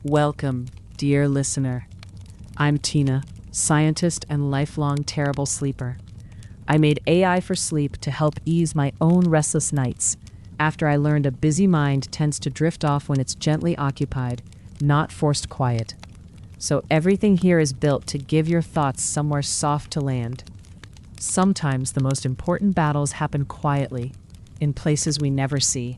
Welcome, dear listener. I'm Tina, scientist and lifelong terrible sleeper. I made AI for sleep to help ease my own restless nights after I learned a busy mind tends to drift off when it's gently occupied, not forced quiet. So everything here is built to give your thoughts somewhere soft to land. Sometimes the most important battles happen quietly, in places we never see.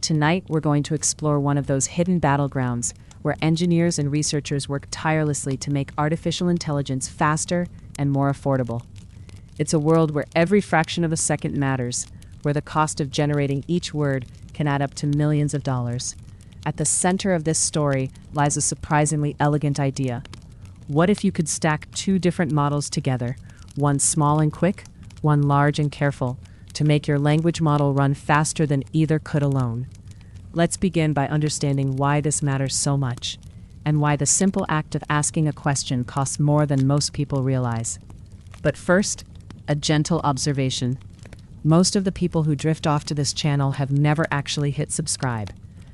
Tonight, we're going to explore one of those hidden battlegrounds where engineers and researchers work tirelessly to make artificial intelligence faster and more affordable. It's a world where every fraction of a second matters, where the cost of generating each word can add up to millions of dollars. At the center of this story lies a surprisingly elegant idea. What if you could stack two different models together, one small and quick, one large and careful, to make your language model run faster than either could alone? Let's begin by understanding why this matters so much, and why the simple act of asking a question costs more than most people realize. But first, a gentle observation. Most of the people who drift off to this channel have never actually hit subscribe.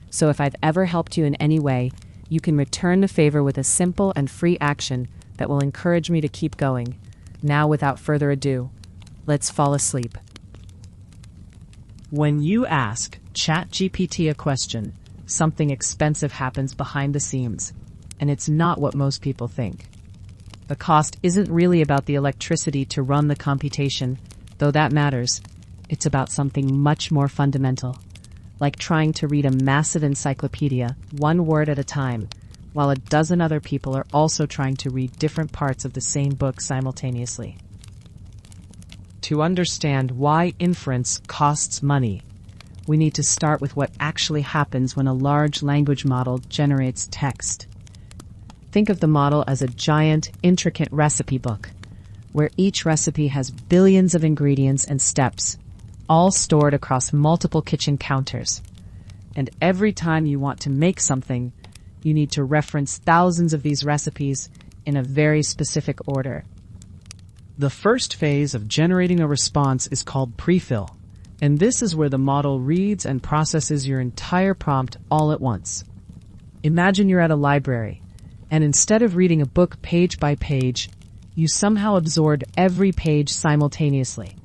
So if I've ever helped you in any way, you can return the favor with a simple and free action that will encourage me to keep going. Now, without further ado, let's fall asleep. When you ask ChatGPT a question, something expensive happens behind the scenes, and it's not what most people think. The cost isn't really about the electricity to run the computation, though that matters. It's about something much more fundamental, like trying to read a massive encyclopedia, one word at a time, while a dozen other people are also trying to read different parts of the same book simultaneously. To understand why inference costs money, we need to start with what actually happens when a large language model generates text. Think of the model as a giant, intricate recipe book, where each recipe has billions of ingredients and steps, all stored across multiple kitchen counters. And every time you want to make something, you need to reference thousands of these recipes in a very specific order. The first phase of generating a response is called prefill, and this is where the model reads and processes your entire prompt all at once. Imagine you're at a library, and instead of reading a book page by page, you somehow absorb every page simultaneously,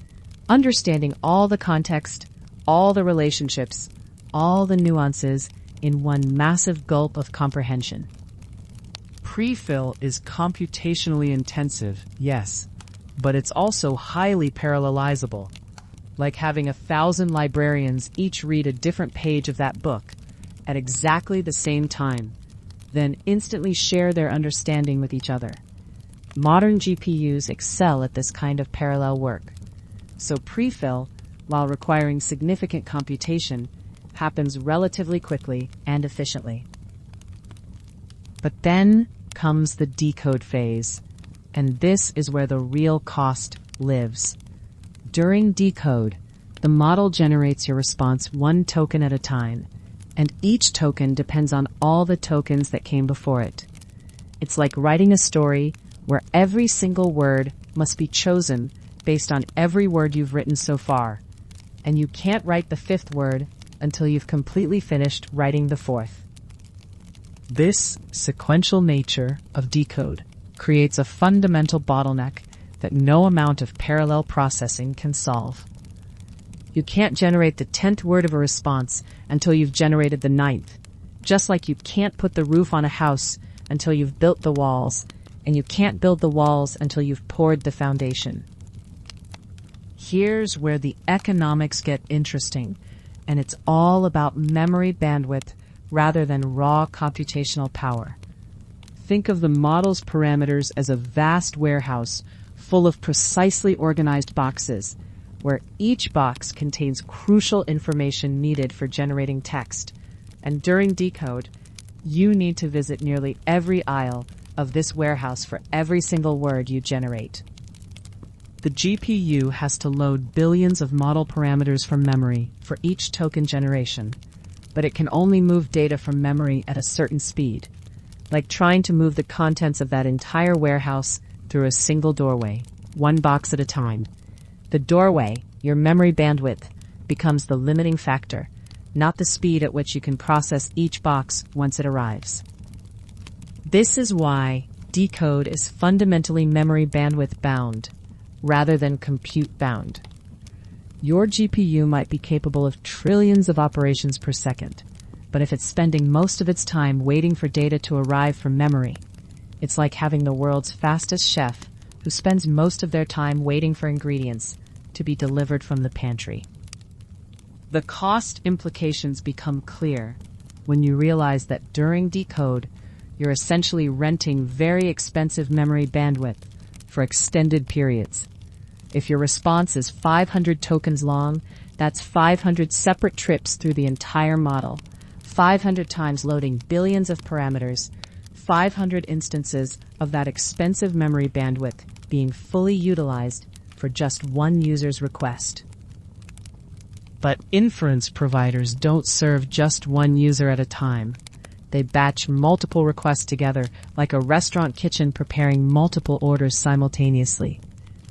understanding all the context, all the relationships, all the nuances in one massive gulp of comprehension. Prefill is computationally intensive, yes, but it's also highly parallelizable, like having 1,000 librarians each read a different page of that book at exactly the same time, then instantly share their understanding with each other. Modern GPUs excel at this kind of parallel work. So prefill, while requiring significant computation, happens relatively quickly and efficiently. But then comes the decode phase, and this is where the real cost lives. During decode, the model generates your response one token at a time, and each token depends on all the tokens that came before it. It's like writing a story where every single word must be chosen based on every word you've written so far, and you can't write the fifth word until you've completely finished writing the fourth. This sequential nature of decode creates a fundamental bottleneck that no amount of parallel processing can solve. You can't generate the 10th word of a response until you've generated the 9th, just like you can't put the roof on a house until you've built the walls, and you can't build the walls until you've poured the foundation. Here's where the economics get interesting, and it's all about memory bandwidth rather than raw computational power. Think of the model's parameters as a vast warehouse full of precisely organized boxes, where each box contains crucial information needed for generating text. And during decode, you need to visit nearly every aisle of this warehouse for every single word you generate. The GPU has to load billions of model parameters from memory for each token generation, but it can only move data from memory at a certain speed, like trying to move the contents of that entire warehouse through a single doorway, one box at a time. The doorway, your memory bandwidth, becomes the limiting factor, not the speed at which you can process each box once it arrives. This is why decode is fundamentally memory bandwidth bound, rather than compute bound. Your GPU might be capable of trillions of operations per second, but if it's spending most of its time waiting for data to arrive from memory, it's like having the world's fastest chef who spends most of their time waiting for ingredients to be delivered from the pantry. The cost implications become clear when you realize that during decode, you're essentially renting very expensive memory bandwidth for extended periods. If your response is 500 tokens long, that's 500 separate trips through the entire model, 500 times loading billions of parameters, 500 instances of that expensive memory bandwidth being fully utilized for just one user's request. But inference providers don't serve just one user at a time. They batch multiple requests together like a restaurant kitchen preparing multiple orders simultaneously.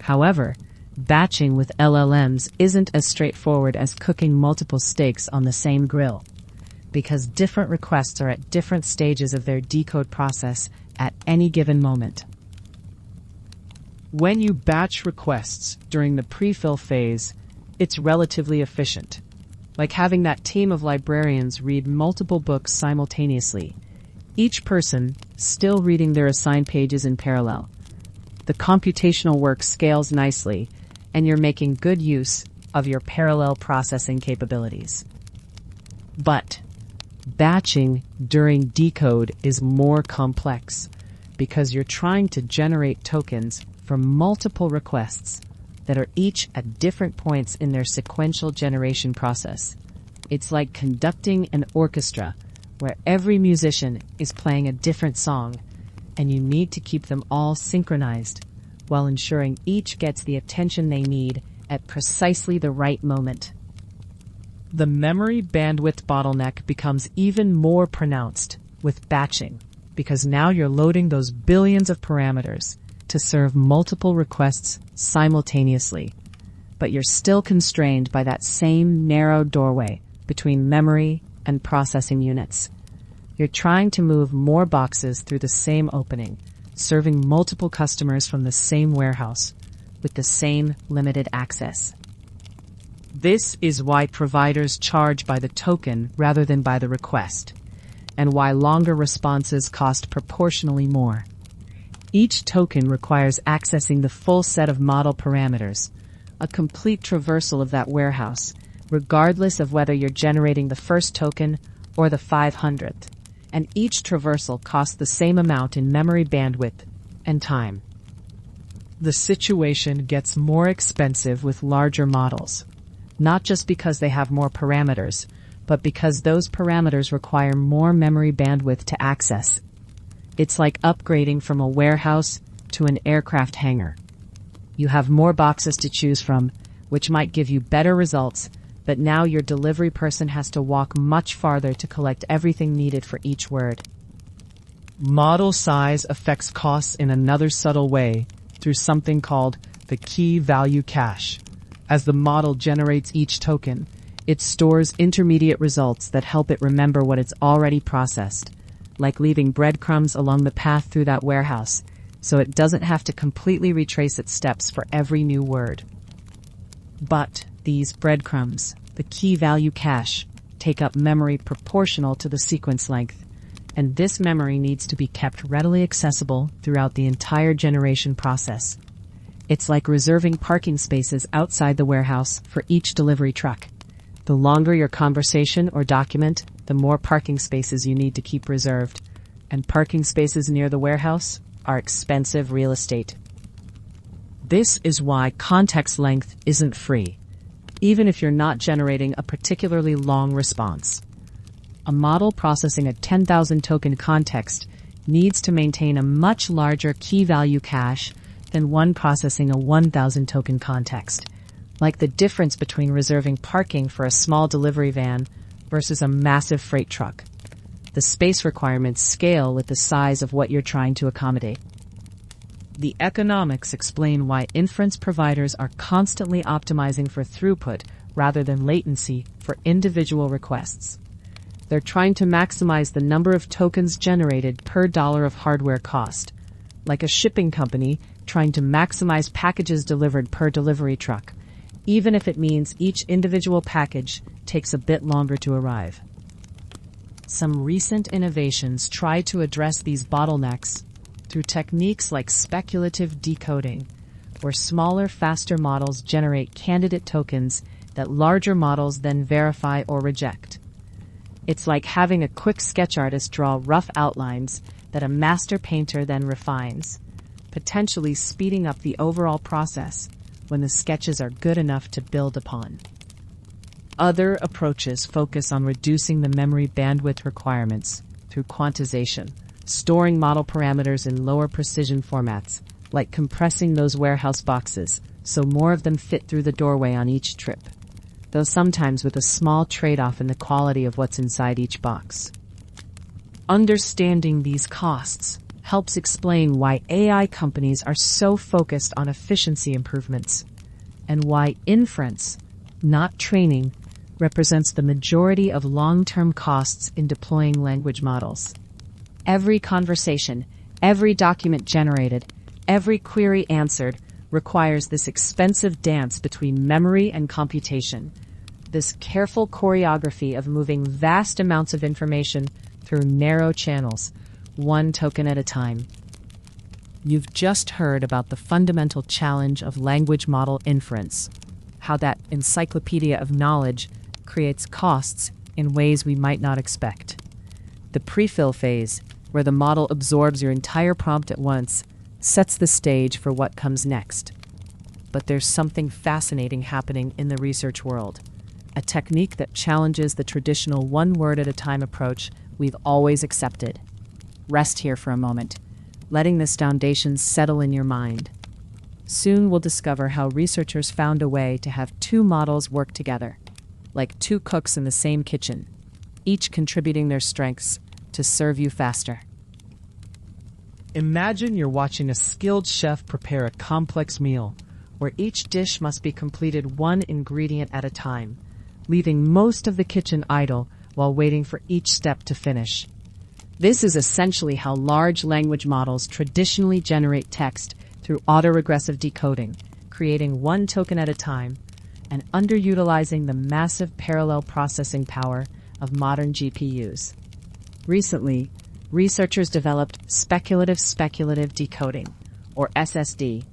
However, batching with LLMs isn't as straightforward as cooking multiple steaks on the same grill, because different requests are at different stages of their decode process at any given moment. When you batch requests during the prefill phase, it's relatively efficient, like having that team of librarians read multiple books simultaneously, each person still reading their assigned pages in parallel. The computational work scales nicely, and you're making good use of your parallel processing capabilities. But batching during decode is more complex because you're trying to generate tokens from multiple requests that are each at different points in their sequential generation process. It's like conducting an orchestra where every musician is playing a different song, and you need to keep them all synchronized while ensuring each gets the attention they need at precisely the right moment. The memory bandwidth bottleneck becomes even more pronounced with batching, because now you're loading those billions of parameters to serve multiple requests simultaneously, but you're still constrained by that same narrow doorway between memory and processing units. You're trying to move more boxes through the same opening, serving multiple customers from the same warehouse with the same limited access. This is why providers charge by the token rather than by the request, and why longer responses cost proportionally more. Each token requires accessing the full set of model parameters, a complete traversal of that warehouse, regardless of whether you're generating the first token or the 500th, and each traversal costs the same amount in memory bandwidth and time. The situation gets more expensive with larger models, not just because they have more parameters, but because those parameters require more memory bandwidth to access. It's like upgrading from a warehouse to an aircraft hangar. You have more boxes to choose from, which might give you better results, but now your delivery person has to walk much farther to collect everything needed for each word. Model size affects costs in another subtle way through something called the key value cache. As the model generates each token, it stores intermediate results that help it remember what it's already processed, like leaving breadcrumbs along the path through that warehouse, so it doesn't have to completely retrace its steps for every new word. But these breadcrumbs, the key value cache, take up memory proportional to the sequence length, and this memory needs to be kept readily accessible throughout the entire generation process. It's like reserving parking spaces outside the warehouse for each delivery truck. The longer your conversation or document, the more parking spaces you need to keep reserved, and parking spaces near the warehouse are expensive real estate. This is why context length isn't free, even if you're not generating a particularly long response. A model processing a 10,000 token context needs to maintain a much larger key value cache than one processing a 1,000 token context, like the difference between reserving parking for a small delivery van versus a massive freight truck. The space requirements scale with the size of what you're trying to accommodate. The economics explain why inference providers are constantly optimizing for throughput rather than latency for individual requests. They're trying to maximize the number of tokens generated per dollar of hardware cost, like a shipping company trying to maximize packages delivered per delivery truck, even if it means each individual package takes a bit longer to arrive. Some recent innovations try to address these bottlenecks through techniques like speculative decoding, where smaller, faster models generate candidate tokens that larger models then verify or reject. It's like having a quick sketch artist draw rough outlines that a master painter then refines, potentially speeding up the overall process when the sketches are good enough to build upon. Other approaches focus on reducing the memory bandwidth requirements through quantization, storing model parameters in lower precision formats, like compressing those warehouse boxes so more of them fit through the doorway on each trip, though sometimes with a small trade-off in the quality of what's inside each box. Understanding these costs helps explain why AI companies are so focused on efficiency improvements, and why inference, not training, represents the majority of long-term costs in deploying language models. Every conversation, every document generated, every query answered requires this expensive dance between memory and computation, this careful choreography of moving vast amounts of information through narrow channels, one token at a time. You've just heard about the fundamental challenge of language model inference, how that encyclopedia of knowledge creates costs in ways we might not expect. The prefill phase, where the model absorbs your entire prompt at once, sets the stage for what comes next. But there's something fascinating happening in the research world, a technique that challenges the traditional one-word-at-a-time approach we've always accepted. Rest here for a moment, letting this foundation settle in your mind. Soon we'll discover how researchers found a way to have two models work together, like two cooks in the same kitchen, each contributing their strengths to serve you faster. Imagine you're watching a skilled chef prepare a complex meal, where each dish must be completed one ingredient at a time, leaving most of the kitchen idle while waiting for each step to finish. This is essentially how large language models traditionally generate text through autoregressive decoding, creating one token at a time, and underutilizing the massive parallel processing power of modern GPUs. Recently, researchers developed speculative decoding, or SSD,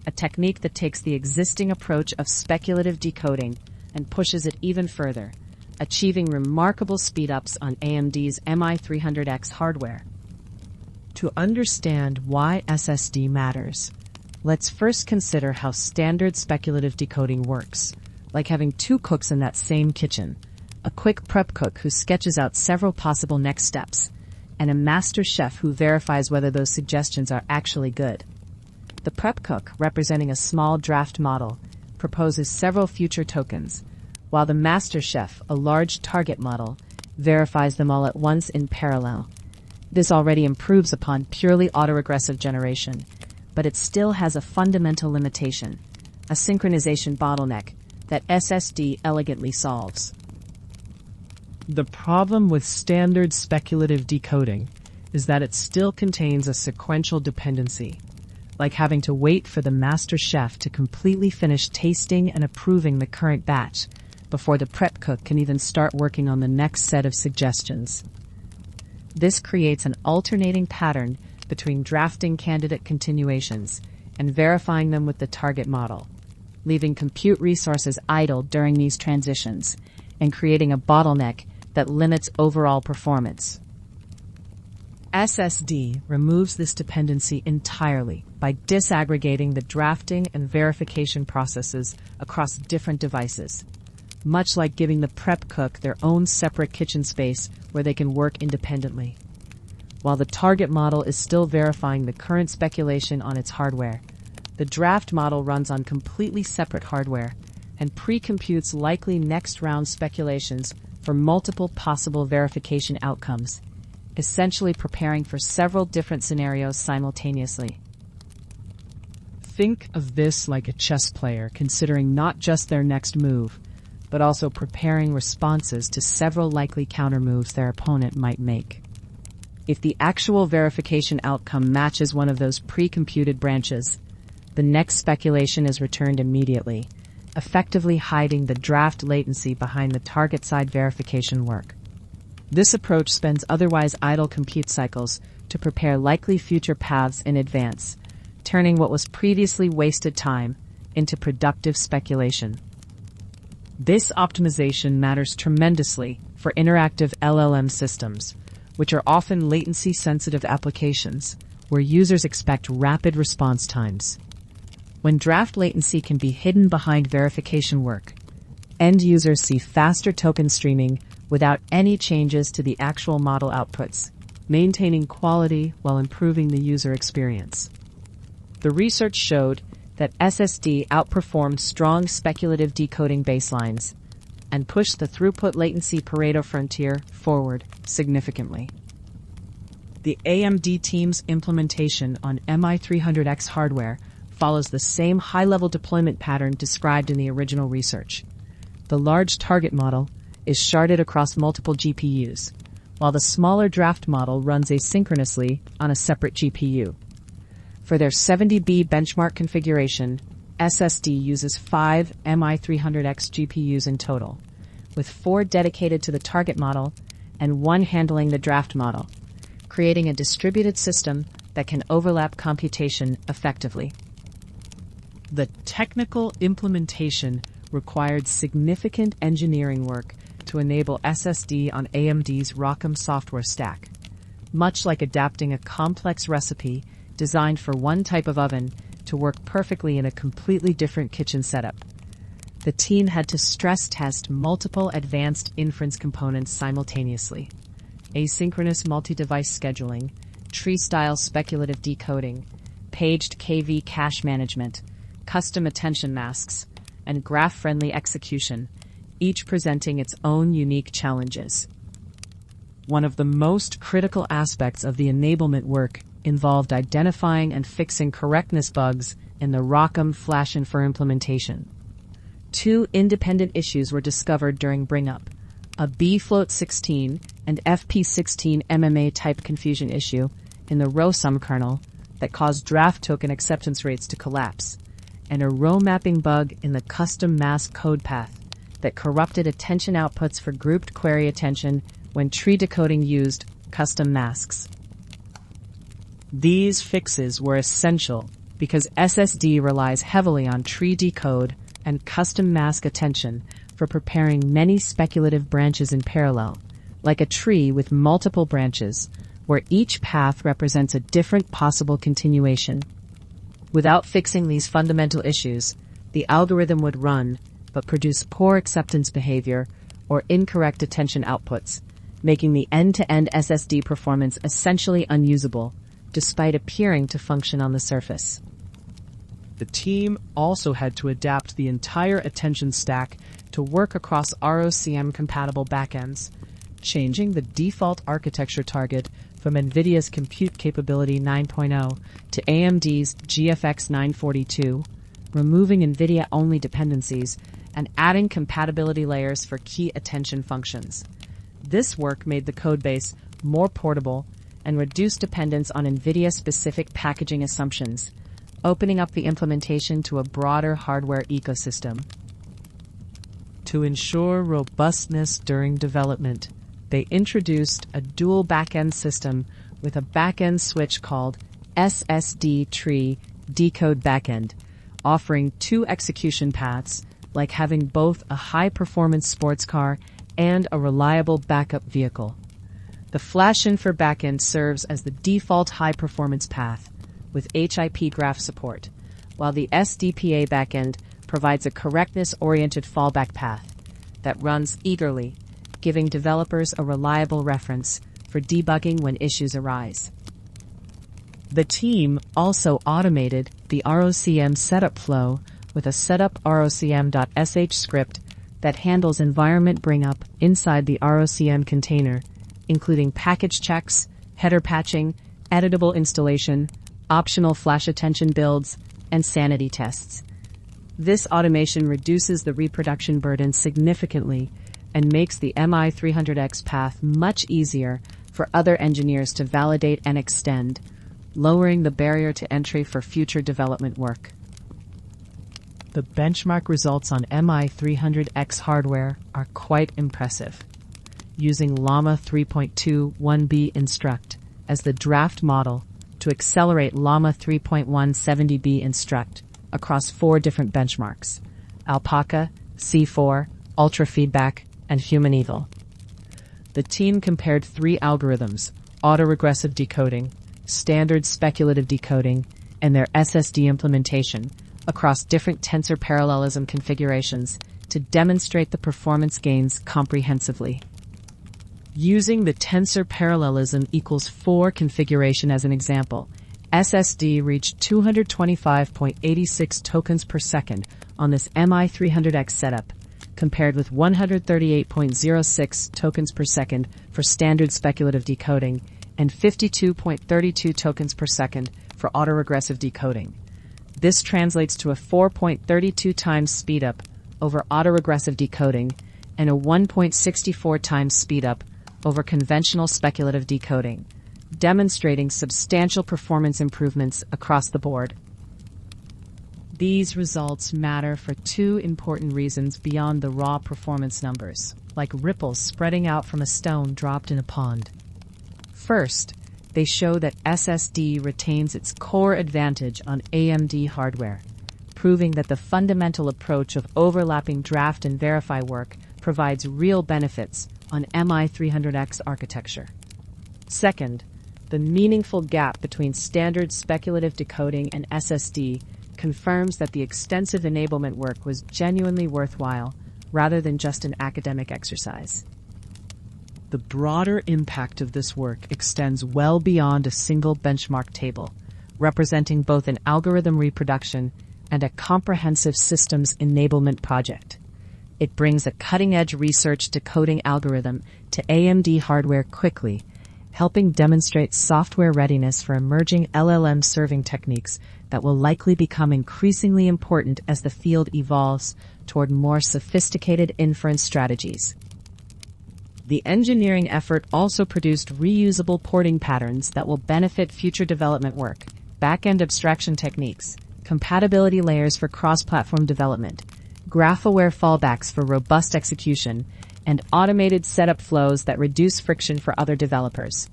a technique that takes the existing approach of speculative decoding and pushes it even further, achieving remarkable speedups on AMD's MI300X hardware. To understand why SSD matters, let's first consider how standard speculative decoding works, like having two cooks in that same kitchen, a quick prep cook who sketches out several possible next steps, and a master chef who verifies whether those suggestions are actually good. The prep cook, representing a small draft model, proposes several future tokens, while the master chef, a large target model, verifies them all at once in parallel. This already improves upon purely autoregressive generation, but it still has a fundamental limitation, a synchronization bottleneck that SSD elegantly solves. The problem with standard speculative decoding is that it still contains a sequential dependency, like having to wait for the master chef to completely finish tasting and approving the current batch before the prep cook can even start working on the next set of suggestions. This creates an alternating pattern between drafting candidate continuations and verifying them with the target model, leaving compute resources idle during these transitions and creating a bottleneck that limits overall performance. SSD removes this dependency entirely by disaggregating the drafting and verification processes across different devices, much like giving the prep cook their own separate kitchen space where they can work independently. While the target model is still verifying the current speculation on its hardware, the draft model runs on completely separate hardware and pre-computes likely next round speculations for multiple possible verification outcomes, essentially preparing for several different scenarios simultaneously. Think of this like a chess player considering not just their next move, but also preparing responses to several likely countermoves their opponent might make. If the actual verification outcome matches one of those pre-computed branches, the next speculation is returned immediately, effectively hiding the draft latency behind the target-side verification work. This approach spends otherwise idle compute cycles to prepare likely future paths in advance, turning what was previously wasted time into productive speculation. This optimization matters tremendously for interactive LLM systems, which are often latency-sensitive applications where users expect rapid response times. When draft latency can be hidden behind verification work, end users see faster token streaming without any changes to the actual model outputs, maintaining quality while improving the user experience. The research showed that SSD outperformed strong speculative decoding baselines and pushed the throughput latency Pareto frontier forward significantly. The AMD team's implementation on MI300X hardware follows the same high-level deployment pattern described in the original research. The large target model is sharded across multiple GPUs, while the smaller draft model runs asynchronously on a separate GPU. For their 70B benchmark configuration, SSD uses 5 MI300X GPUs in total, with 4 dedicated to the target model and 1 handling the draft model, creating a distributed system that can overlap computation effectively. The technical implementation required significant engineering work to enable SSD on AMD's ROCm software stack, much like adapting a complex recipe designed for one type of oven to work perfectly in a completely different kitchen setup. The team had to stress test multiple advanced inference components simultaneously: asynchronous multi-device scheduling, tree-style speculative decoding, paged KV cache management, custom attention masks, and graph-friendly execution, each presenting its own unique challenges. One of the most critical aspects of the enablement work involved identifying and fixing correctness bugs in the ROCm FlashInfer implementation. 2 independent issues were discovered during bring-up: a bfloat16 and fp16 MMA type confusion issue in the ROSUM kernel that caused draft token acceptance rates to collapse, and a row mapping bug in the custom mask code path that corrupted attention outputs for grouped query attention when tree decoding used custom masks. These fixes were essential because SSD relies heavily on tree decode and custom mask attention for preparing many speculative branches in parallel, like a tree with multiple branches, where each path represents a different possible continuation. Without fixing these fundamental issues, the algorithm would run but produce poor acceptance behavior or incorrect attention outputs, making the end-to-end SSD performance essentially unusable, despite appearing to function on the surface. The team also had to adapt the entire attention stack to work across ROCm-compatible backends, changing the default architecture target from NVIDIA's Compute Capability 9.0 to AMD's GFX 942, removing NVIDIA-only dependencies and adding compatibility layers for key attention functions. This work made the codebase more portable and reduced dependence on NVIDIA-specific packaging assumptions, opening up the implementation to a broader hardware ecosystem. To ensure robustness during development, they introduced a dual backend system with a backend switch called SSD Tree Decode Backend, offering 2 execution paths, like having both a high-performance sports car and a reliable backup vehicle. The FlashInfer backend serves as the default high-performance path, with HIP graph support, while the SDPA backend provides a correctness-oriented fallback path that runs eagerly, giving developers a reliable reference for debugging when issues arise. The team also automated the ROCm setup flow with a setup rocm.sh script that handles environment bring-up inside the ROCm container, including package checks, header patching, editable installation, optional flash attention builds, and sanity tests. This automation reduces the reproduction burden significantly and makes the MI300X path much easier for other engineers to validate and extend, lowering the barrier to entry for future development work. The benchmark results on MI300X hardware are quite impressive. Using Llama 3.2 Instruct as the draft model to accelerate Llama 3.1 70B Instruct across 4 different benchmarks: Alpaca, C4, Ultra Feedback, and Human Evil. The team compared 3 algorithms: autoregressive decoding, standard speculative decoding, and their SSD implementation across different tensor parallelism configurations to demonstrate the performance gains comprehensively. Using the tensor parallelism equals 4 configuration as an example, SSD reached 225.86 tokens per second on this MI300X setup, compared with 138.06 tokens per second for standard speculative decoding and 52.32 tokens per second for autoregressive decoding. This translates to a 4.32 times speedup over autoregressive decoding and a 1.64 times speedup over conventional speculative decoding, demonstrating substantial performance improvements across the board. These results matter for 2 important reasons beyond the raw performance numbers, like ripples spreading out from a stone dropped in a pond. First, they show that SSD retains its core advantage on AMD hardware, proving that the fundamental approach of overlapping draft and verify work provides real benefits on MI300X architecture. Second, the meaningful gap between standard speculative decoding and SSD confirms that the extensive enablement work was genuinely worthwhile rather than just an academic exercise. The broader impact of this work extends well beyond a single benchmark table, representing both an algorithm reproduction and a comprehensive systems enablement project. It brings a cutting-edge research decoding algorithm to AMD hardware quickly, helping demonstrate software readiness for emerging LLM serving techniques that will likely become increasingly important as the field evolves toward more sophisticated inference strategies. The engineering effort also produced reusable porting patterns that will benefit future development work, back-end abstraction techniques, compatibility layers for cross-platform development, graph-aware fallbacks for robust execution, and automated setup flows that reduce friction for other developers.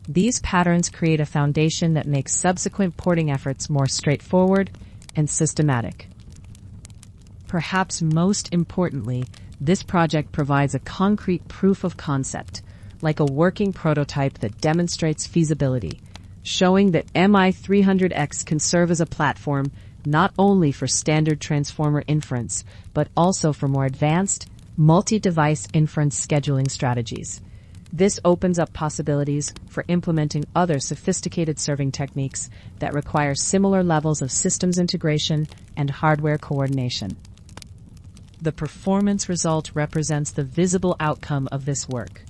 These patterns create a foundation that makes subsequent porting efforts more straightforward and systematic. Perhaps most importantly, this project provides a concrete proof of concept, like a working prototype that demonstrates feasibility, showing that MI300X can serve as a platform not only for standard transformer inference, but also for more advanced, multi-device inference scheduling strategies. This opens up possibilities for implementing other sophisticated serving techniques that require similar levels of systems integration and hardware coordination. The performance result represents the visible outcome of this work,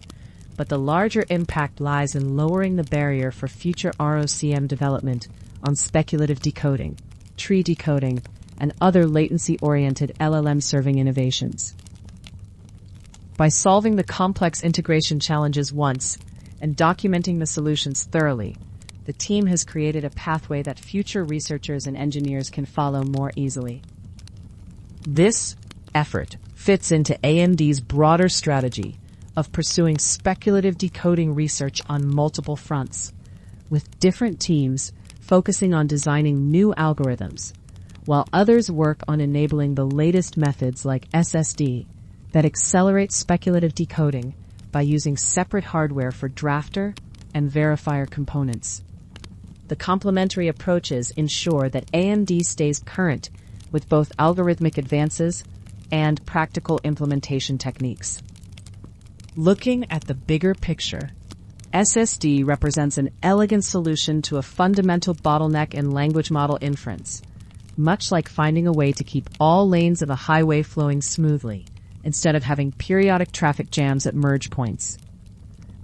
but the larger impact lies in lowering the barrier for future ROCm development on speculative decoding, tree decoding, and other latency-oriented LLM serving innovations. By solving the complex integration challenges once and documenting the solutions thoroughly, the team has created a pathway that future researchers and engineers can follow more easily. This effort fits into AMD's broader strategy of pursuing speculative decoding research on multiple fronts, with different teams focusing on designing new algorithms, while others work on enabling the latest methods like SSD that accelerate speculative decoding by using separate hardware for drafter and verifier components. The complementary approaches ensure that AMD stays current with both algorithmic advances and practical implementation techniques. Looking at the bigger picture, SSD represents an elegant solution to a fundamental bottleneck in language model inference, much like finding a way to keep all lanes of a highway flowing smoothly, instead of having periodic traffic jams at merge points.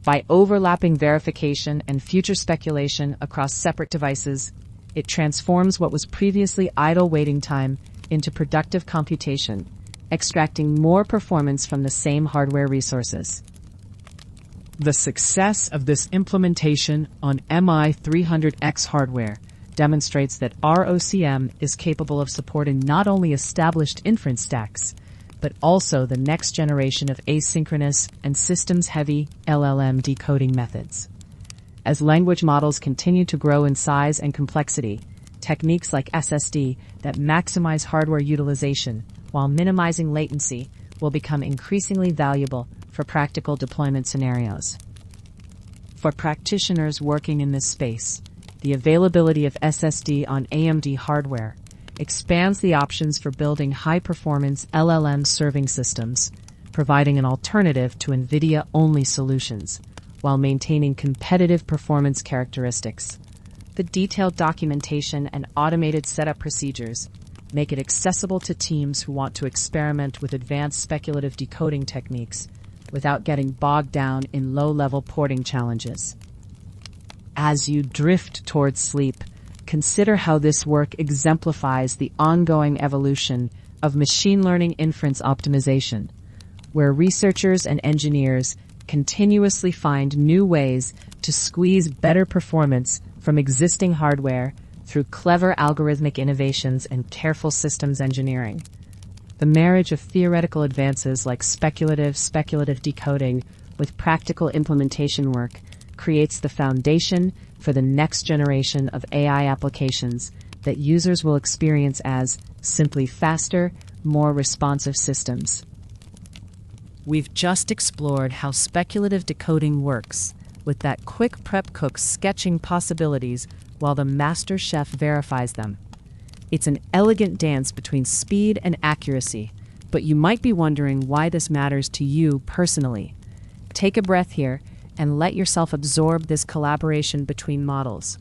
By overlapping verification and future speculation across separate devices, it transforms what was previously idle waiting time into productive computation, extracting more performance from the same hardware resources. The success of this implementation on MI300X hardware demonstrates that ROCm is capable of supporting not only established inference stacks, but also the next generation of asynchronous and systems-heavy LLM decoding methods. As language models continue to grow in size and complexity, techniques like SSD that maximize hardware utilization while minimizing latency will become increasingly valuable for practical deployment scenarios. For practitioners working in this space, the availability of SSD on AMD hardware expands the options for building high-performance LLM serving systems, providing an alternative to NVIDIA-only solutions, while maintaining competitive performance characteristics. The detailed documentation and automated setup procedures make it accessible to teams who want to experiment with advanced speculative decoding techniques without getting bogged down in low-level porting challenges. As you drift towards sleep, consider how this work exemplifies the ongoing evolution of machine learning inference optimization, where researchers and engineers continuously find new ways to squeeze better performance from existing hardware through clever algorithmic innovations and careful systems engineering. The marriage of theoretical advances like speculative decoding with practical implementation work creates the foundation for the next generation of AI applications that users will experience as simply faster, more responsive systems. We've just explored how speculative decoding works, with that quick prep cook sketching possibilities while the master chef verifies them. It's an elegant dance between speed and accuracy, but you might be wondering why this matters to you personally. Take a breath here and let yourself absorb this collaboration between models.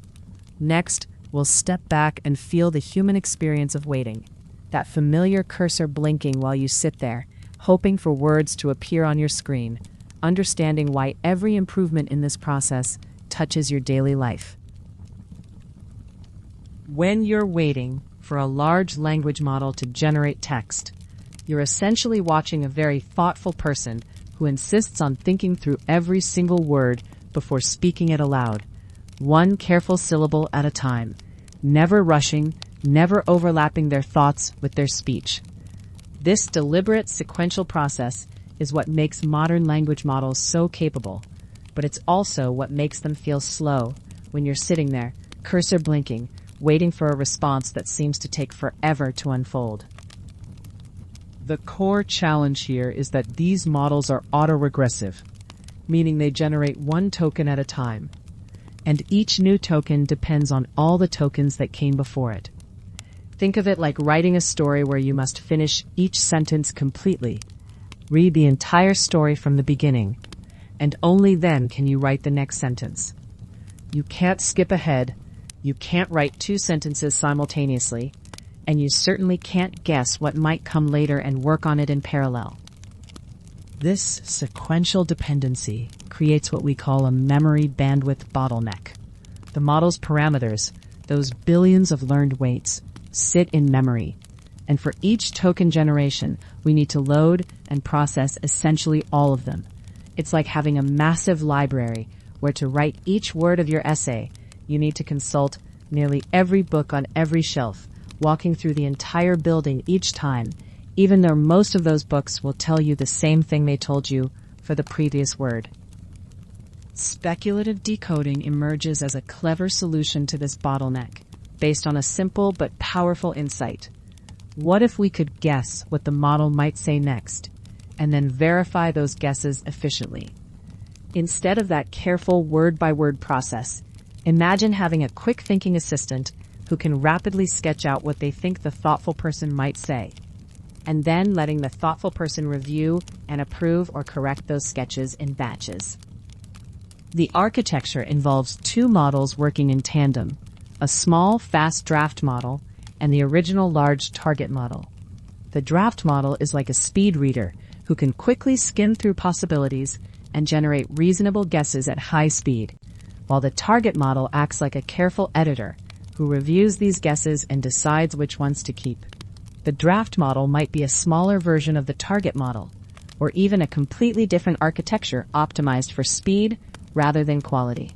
Next, we'll step back and feel the human experience of waiting, that familiar cursor blinking while you sit there, hoping for words to appear on your screen, understanding why every improvement in this process touches your daily life. When you're waiting for a large language model to generate text, you're essentially watching a very thoughtful person who insists on thinking through every single word before speaking it aloud, one careful syllable at a time, never rushing, never overlapping their thoughts with their speech. This deliberate sequential process is what makes modern language models so capable, but it's also what makes them feel slow when you're sitting there, cursor blinking, waiting for a response that seems to take forever to unfold. The core challenge here is that these models are autoregressive, meaning they generate one token at a time, and each new token depends on all the tokens that came before it. Think of it like writing a story where you must finish each sentence completely, read the entire story from the beginning, and only then can you write the next sentence. You can't skip ahead, you can't write two sentences simultaneously, and you certainly can't guess what might come later and work on it in parallel. This sequential dependency creates what we call a memory bandwidth bottleneck. The model's parameters, those billions of learned weights, sit in memory, and for each token generation, we need to load and process essentially all of them. It's like having a massive library where to write each word of your essay, you need to consult nearly every book on every shelf, walking through the entire building each time, even though most of those books will tell you the same thing they told you for the previous word. Speculative decoding emerges as a clever solution to this bottleneck, based on a simple but powerful insight. What if we could guess what the model might say next, and then verify those guesses efficiently? Instead of that careful word-by-word process, imagine having a quick-thinking assistant who can rapidly sketch out what they think the thoughtful person might say, and then letting the thoughtful person review and approve or correct those sketches in batches. The architecture involves two models working in tandem, a small, fast draft model and the original large target model. The draft model is like a speed reader who can quickly skim through possibilities and generate reasonable guesses at high speed, while the target model acts like a careful editor who reviews these guesses and decides which ones to keep. The draft model might be a smaller version of the target model, or even a completely different architecture optimized for speed rather than quality.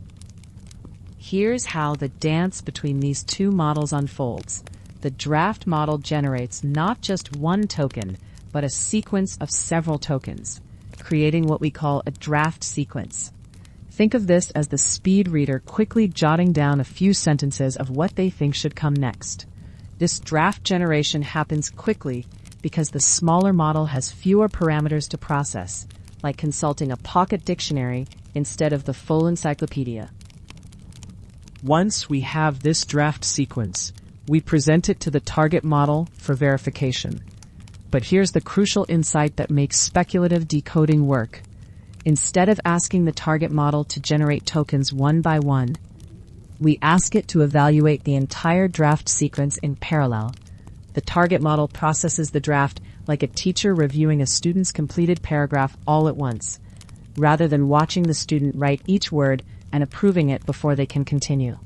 Here's how the dance between these two models unfolds. The draft model generates not just one token, but a sequence of several tokens, creating what we call a draft sequence. Think of this as the speed reader quickly jotting down a few sentences of what they think should come next. This draft generation happens quickly because the smaller model has fewer parameters to process, like consulting a pocket dictionary instead of the full encyclopedia. Once we have this draft sequence, we present it to the target model for verification. But here's the crucial insight that makes speculative decoding work. Instead of asking the target model to generate tokens one by one, we ask it to evaluate the entire draft sequence in parallel. The target model processes the draft like a teacher reviewing a student's completed paragraph all at once, rather than watching the student write each word and approving it before they can continue.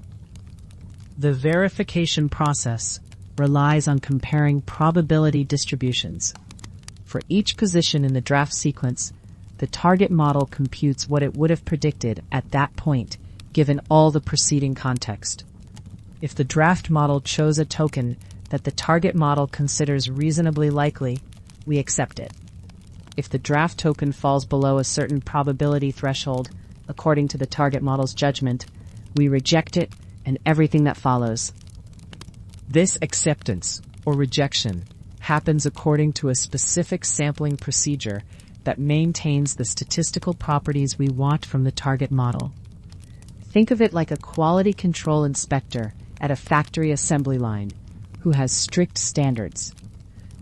The verification process relies on comparing probability distributions. For each position in the draft sequence, the target model computes what it would have predicted at that point, given all the preceding context. If the draft model chose a token that the target model considers reasonably likely, we accept it. If the draft token falls below a certain probability threshold, according to the target model's judgment, we reject it and everything that follows. This acceptance, or rejection, happens according to a specific sampling procedure that maintains the statistical properties we want from the target model. Think of it like a quality control inspector at a factory assembly line who has strict standards.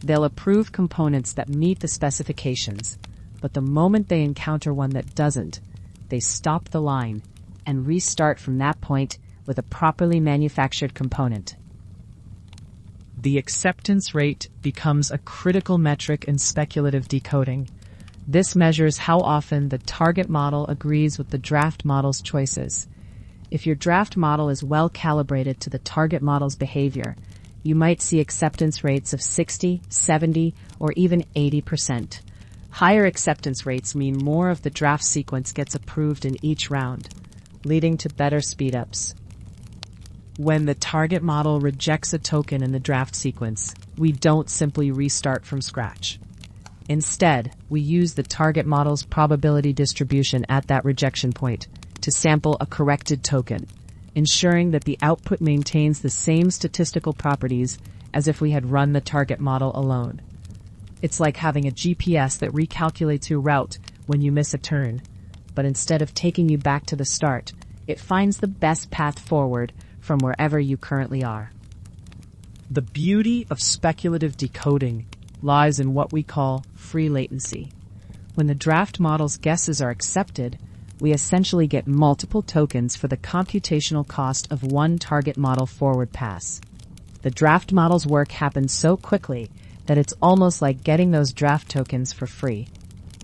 They'll approve components that meet the specifications, but the moment they encounter one that doesn't, they stop the line and restart from that point with a properly manufactured component. The acceptance rate becomes a critical metric in speculative decoding. This measures how often the target model agrees with the draft model's choices. If your draft model is well calibrated to the target model's behavior, you might see acceptance rates of 60, 70, or even 80%. Higher acceptance rates mean more of the draft sequence gets approved in each round, leading to better speedups. When the target model rejects a token in the draft sequence, we don't simply restart from scratch. Instead, we use the target model's probability distribution at that rejection point to sample a corrected token, ensuring that the output maintains the same statistical properties as if we had run the target model alone. It's like having a GPS that recalculates your route when you miss a turn, but instead of taking you back to the start, it finds the best path forward from wherever you currently are. The beauty of speculative decoding lies in what we call free latency. When the draft model's guesses are accepted, we essentially get multiple tokens for the computational cost of one target model forward pass. The draft model's work happens so quickly that it's almost like getting those draft tokens for free.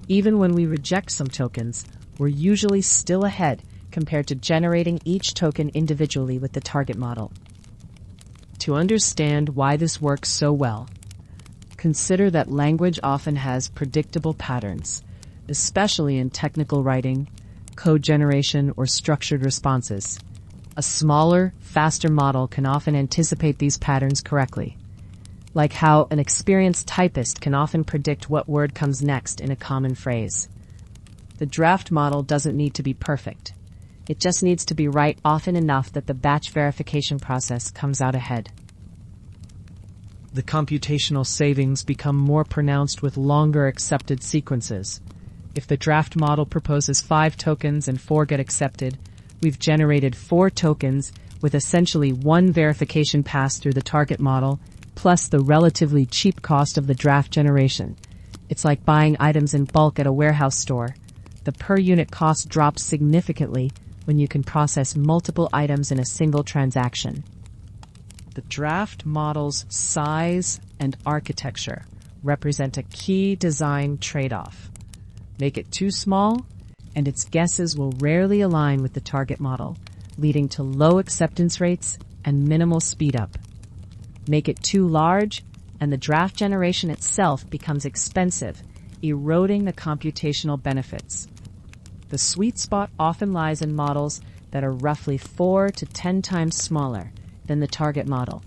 Even when we reject some tokens, we're usually still ahead compared to generating each token individually with the target model. To understand why this works so well, consider that language often has predictable patterns, especially in technical writing, code generation, or structured responses. A smaller, faster model can often anticipate these patterns correctly, like how an experienced typist can often predict what word comes next in a common phrase. The draft model doesn't need to be perfect. It just needs to be right often enough that the batch verification process comes out ahead. The computational savings become more pronounced with longer accepted sequences. If the draft model proposes 5 tokens and 4 get accepted, we've generated 4 tokens with essentially 1 verification pass through the target model, plus the relatively cheap cost of the draft generation. It's like buying items in bulk at a warehouse store. The per unit cost drops significantly when you can process multiple items in a single transaction. The draft model's size and architecture represent a key design trade-off. Make it too small, and its guesses will rarely align with the target model, leading to low acceptance rates and minimal speedup. Make it too large, and the draft generation itself becomes expensive, eroding the computational benefits. The sweet spot often lies in models that are roughly 4 to 10 times smaller than the target model,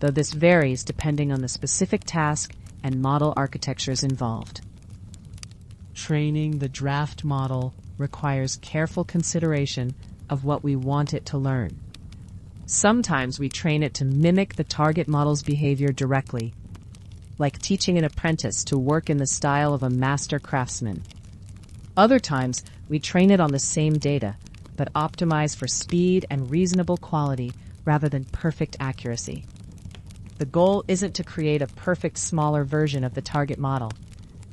though this varies depending on the specific task and model architectures involved. Training the draft model requires careful consideration of what we want it to learn. Sometimes we train it to mimic the target model's behavior directly, like teaching an apprentice to work in the style of a master craftsman. Other times, we train it on the same data, but optimize for speed and reasonable quality rather than perfect accuracy. The goal isn't to create a perfect smaller version of the target model,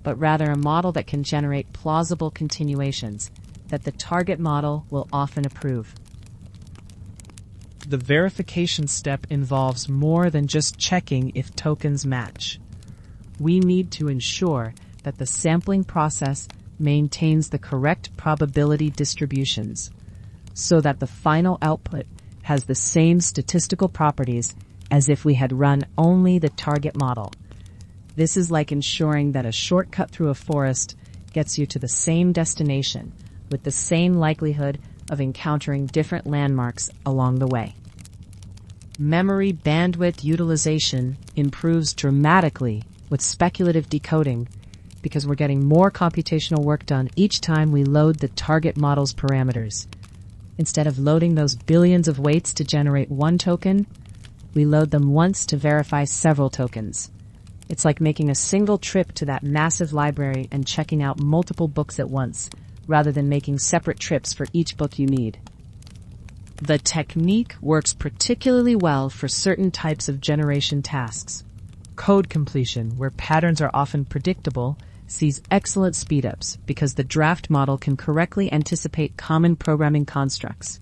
but rather a model that can generate plausible continuations that the target model will often approve. The verification step involves more than just checking if tokens match. We need to ensure that the sampling process maintains the correct probability distributions so that the final output has the same statistical properties as if we had run only the target model. This is like ensuring that a shortcut through a forest gets you to the same destination with the same likelihood of encountering different landmarks along the way. Memory bandwidth utilization improves dramatically with speculative decoding because we're getting more computational work done each time we load the target model's parameters. Instead of loading those billions of weights to generate one token, we load them once to verify several tokens. It's like making a single trip to that massive library and checking out multiple books at once, rather than making separate trips for each book you need. The technique works particularly well for certain types of generation tasks. Code completion, where patterns are often predictable, sees excellent speedups because the draft model can correctly anticipate common programming constructs.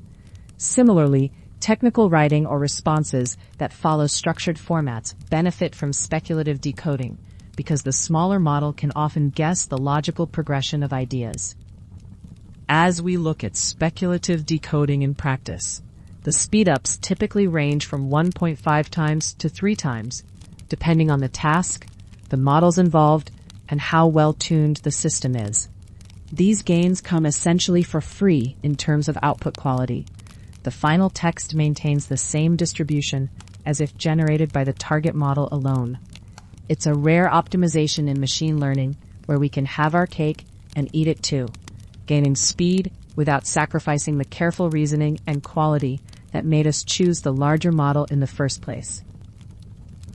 Similarly, technical writing or responses that follow structured formats benefit from speculative decoding because the smaller model can often guess the logical progression of ideas. As we look at speculative decoding in practice, the speedups typically range from 1.5 times to 3 times, depending on the task, the models involved, and how well-tuned the system is. These gains come essentially for free in terms of output quality. The final text maintains the same distribution as if generated by the target model alone. It's a rare optimization in machine learning where we can have our cake and eat it too, gaining speed without sacrificing the careful reasoning and quality that made us choose the larger model in the first place.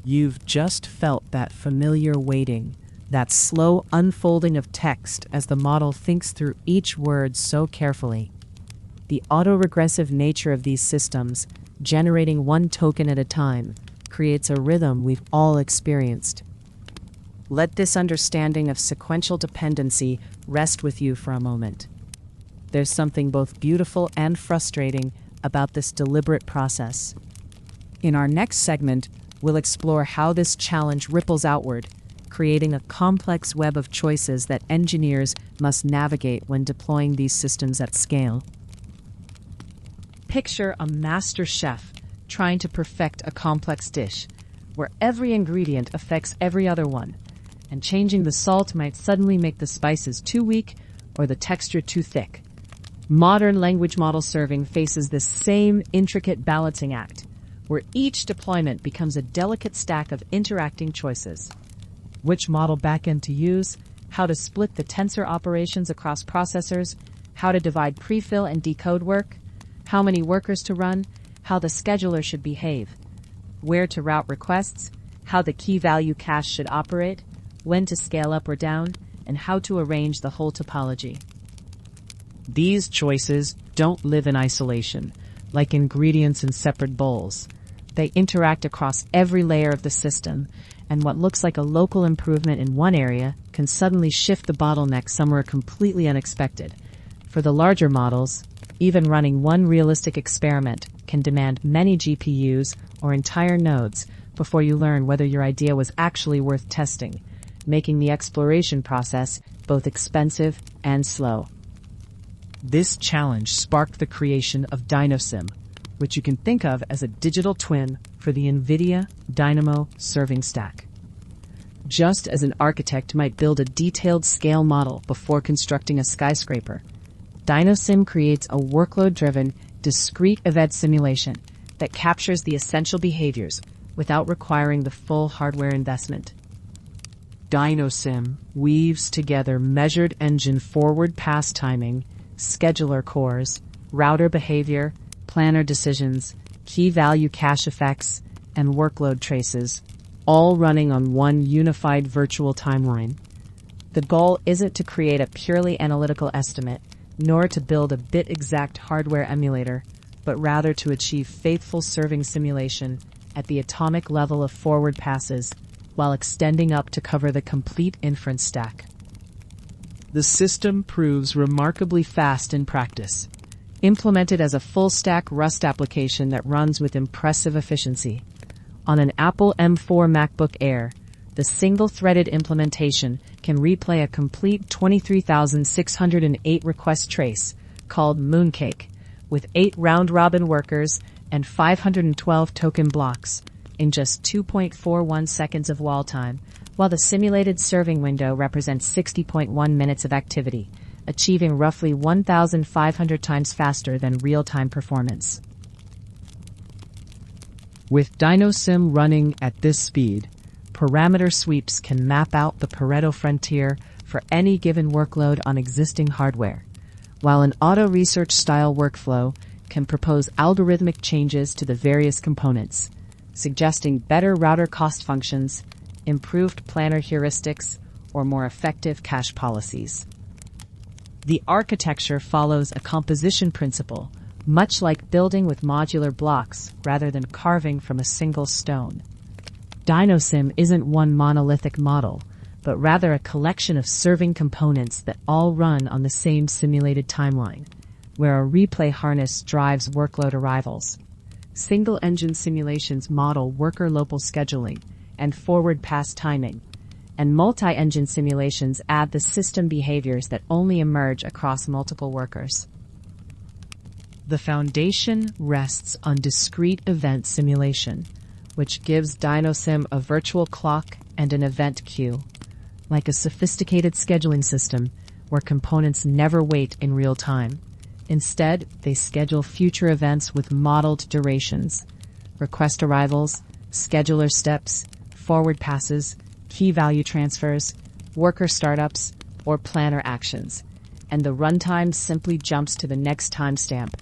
You've just felt that familiar waiting, that slow unfolding of text as the model thinks through each word so carefully. The autoregressive nature of these systems, generating one token at a time, creates a rhythm we've all experienced. Let this understanding of sequential dependency rest with you for a moment. There's something both beautiful and frustrating about this deliberate process. In our next segment, we'll explore how this challenge ripples outward, creating a complex web of choices that engineers must navigate when deploying these systems at scale. Picture a master chef trying to perfect a complex dish, where every ingredient affects every other one, and changing the salt might suddenly make the spices too weak or the texture too thick. Modern language model serving faces this same intricate balancing act, where each deployment becomes a delicate stack of interacting choices. which model backend to use, How to split the tensor operations across processors, how to divide prefill and decode work, how many workers to run, how the scheduler should behave, where to route requests, how the key value cache should operate, when to scale up or down, and how to arrange the whole topology. These choices don't live in isolation, like ingredients in separate bowls. They interact across every layer of the system, and what looks like a local improvement in one area can suddenly shift the bottleneck somewhere completely unexpected. For the larger models, even running one realistic experiment can demand many GPUs or entire nodes before you learn whether your idea was actually worth testing, making the exploration process both expensive and slow. This challenge sparked the creation of DynoSim, which you can think of as a digital twin for the NVIDIA Dynamo serving stack. just as an architect might build a detailed scale model before constructing a skyscraper, DynoSim creates a workload-driven, discrete event simulation that captures the essential behaviors without requiring the full hardware investment. DynoSim weaves together measured engine forward pass timing, scheduler cores, router behavior, planner decisions, key value cache effects, and workload traces, all running on one unified virtual timeline. The goal isn't to create a purely analytical estimate, nor to build a bit-exact hardware emulator, but rather to achieve faithful serving simulation at the atomic level of forward passes, while extending up to cover the complete inference stack. The system proves remarkably fast in practice. Implemented as a full-stack Rust application that runs with impressive efficiency. On an Apple M4 MacBook Air, the single-threaded implementation can replay a complete 23,608 request trace called Mooncake, with 8 round-robin workers and 512 token blocks, in just 2.41 seconds of wall time, while the simulated serving window represents 60.1 minutes of activity, achieving roughly 1,500 times faster than real-time performance. With DynoSim running at this speed, parameter sweeps can map out the Pareto frontier for any given workload on existing hardware, while an auto-research-style workflow can propose algorithmic changes to the various components, suggesting better router cost functions, improved planner heuristics, or more effective cache policies. The architecture follows a composition principle, much like building with modular blocks rather than carving from a single stone. DynoSim isn't one monolithic model, but rather a collection of serving components that all run on the same simulated timeline, where a replay harness drives workload arrivals. Single-engine simulations model worker local scheduling and forward pass timing, and multi-engine simulations add the system behaviors that only emerge across multiple workers. The foundation rests on discrete event simulation, which gives DynoSim a virtual clock and an event queue, like a sophisticated scheduling system where components never wait in real time. Instead, they schedule future events with modeled durations, request arrivals, scheduler steps, forward passes, key value transfers, worker startups, or planner actions, and the runtime simply jumps to the next timestamp,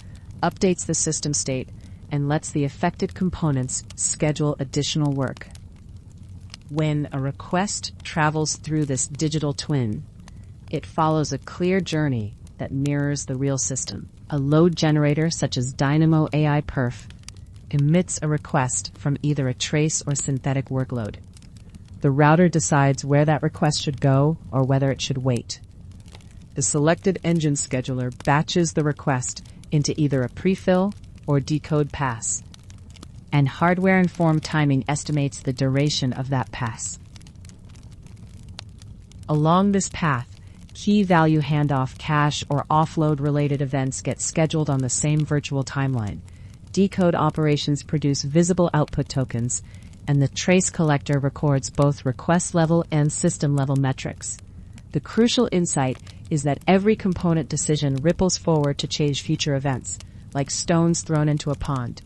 updates the system state, and lets the affected components schedule additional work. When a request travels through this digital twin, it follows a clear journey that mirrors the real system. A load generator such as Dynamo AI Perf emits a request from either a trace or synthetic workload. The router decides where that request should go or whether it should wait. The selected engine scheduler batches the request into either a prefill or decode pass, and hardware-informed timing estimates the duration of that pass. Along this path, key value handoff, cache, or offload-related events get scheduled on the same virtual timeline. Decode operations produce visible output tokens, and the trace collector records both request-level and system-level metrics. The crucial insight is that every component decision ripples forward to change future events, like stones thrown into a pond,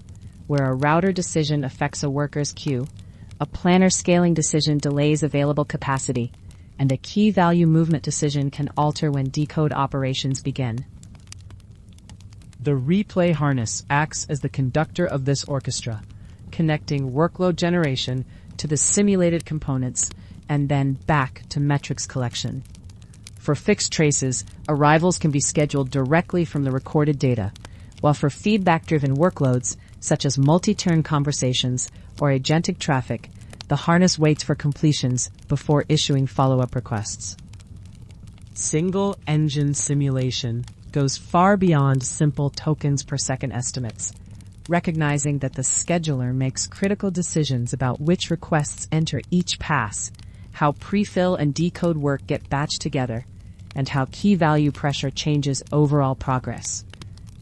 where a router decision affects a worker's queue, a planner scaling decision delays available capacity, and a key value movement decision can alter when decode operations begin. The replay harness acts as the conductor of this orchestra, connecting workload generation to the simulated components and then back to metrics collection. For fixed traces, arrivals can be scheduled directly from the recorded data, while for feedback-driven workloads, such as multi-turn conversations or agentic traffic, the harness waits for completions before issuing follow-up requests. Single-engine simulation goes far beyond simple tokens per second estimates, recognizing that the scheduler makes critical decisions about which requests enter each pass, how prefill and decode work get batched together, and how key value pressure changes overall progress.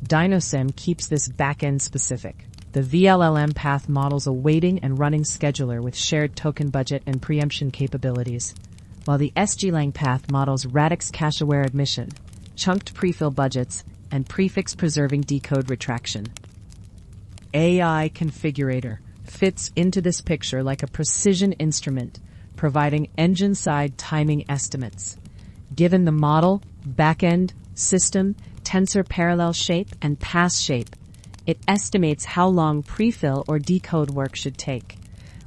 DynoSim keeps this back-end specific. The VLLM path models a waiting and running scheduler with shared token budget and preemption capabilities, while the SGLang path models radix cache-aware admission, chunked prefill budgets, and prefix-preserving decode retraction. AI Configurator fits into this picture like a precision instrument, providing engine-side timing estimates. Given the model, backend, system, tensor parallel shape, and pass shape, it estimates how long prefill or decode work should take,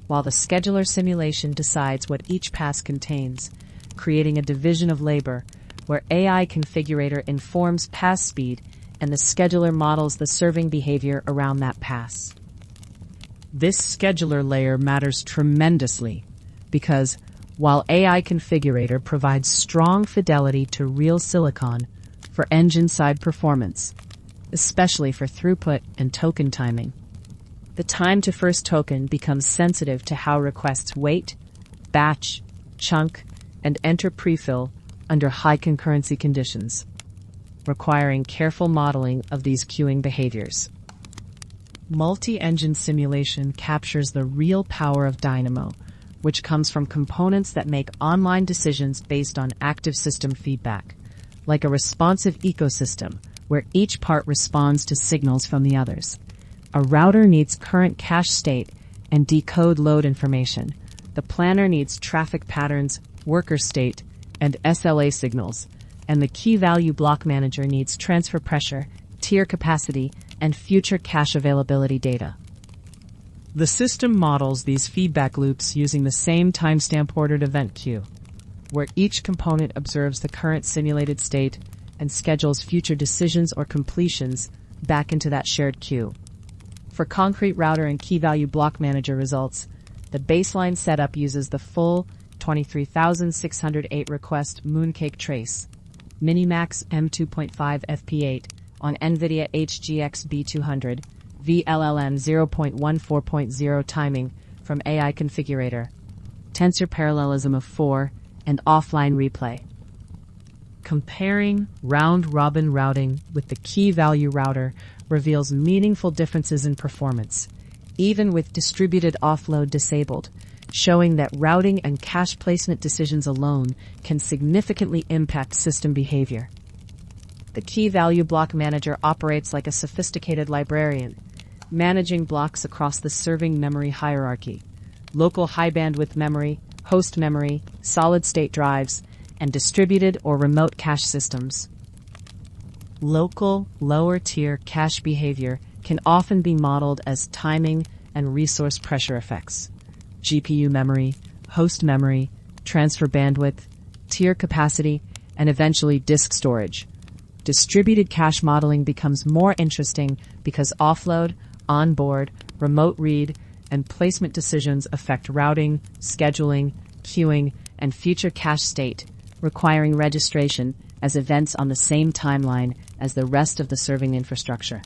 while the scheduler simulation decides what each pass contains, creating a division of labor where AI Configurator informs pass speed and the scheduler models the serving behavior around that pass. This scheduler layer matters tremendously because while AI Configurator provides strong fidelity to real silicon for engine-side performance, especially for throughput and token timing, the time to first token becomes sensitive to how requests wait, batch, chunk, and enter prefill under high concurrency conditions, requiring careful modeling of these queuing behaviors. Multi-engine simulation captures the real power of Dynamo, which comes from components that make online decisions based on active system feedback, like a responsive ecosystem where each part responds to signals from the others. A router needs current cache state and decode load information. The planner needs traffic patterns, worker state, and SLA signals, and the key value block manager needs transfer pressure, tier capacity, and future cache availability data. The system models these feedback loops using the same timestamp ordered event queue, where each component observes the current simulated state and schedules future decisions or completions back into that shared queue. For concrete router and key value block manager results, the baseline setup uses the full 23,608 request Mooncake trace, Minimax M2.5 FP8 on NVIDIA HGX B200, VLLM 0.14.0 timing from AI Configurator, tensor parallelism of 4, and offline replay. Comparing round-robin routing with the key value router reveals meaningful differences in performance, even with distributed offload disabled, showing that routing and cache placement decisions alone can significantly impact system behavior. The key value block manager operates like a sophisticated librarian, managing blocks across the serving memory hierarchy, local high bandwidth memory, host memory, solid-state drives, and distributed or remote cache systems. Local, lower-tier cache behavior can often be modeled as timing and resource pressure effects. GPU memory, host memory, transfer bandwidth, tier capacity, and eventually disk storage. Distributed cache modeling becomes more interesting because offload, onboard, remote read, and placement decisions affect routing, scheduling, queuing, and future cache state, requiring registration as events on the same timeline as the rest of the serving infrastructure.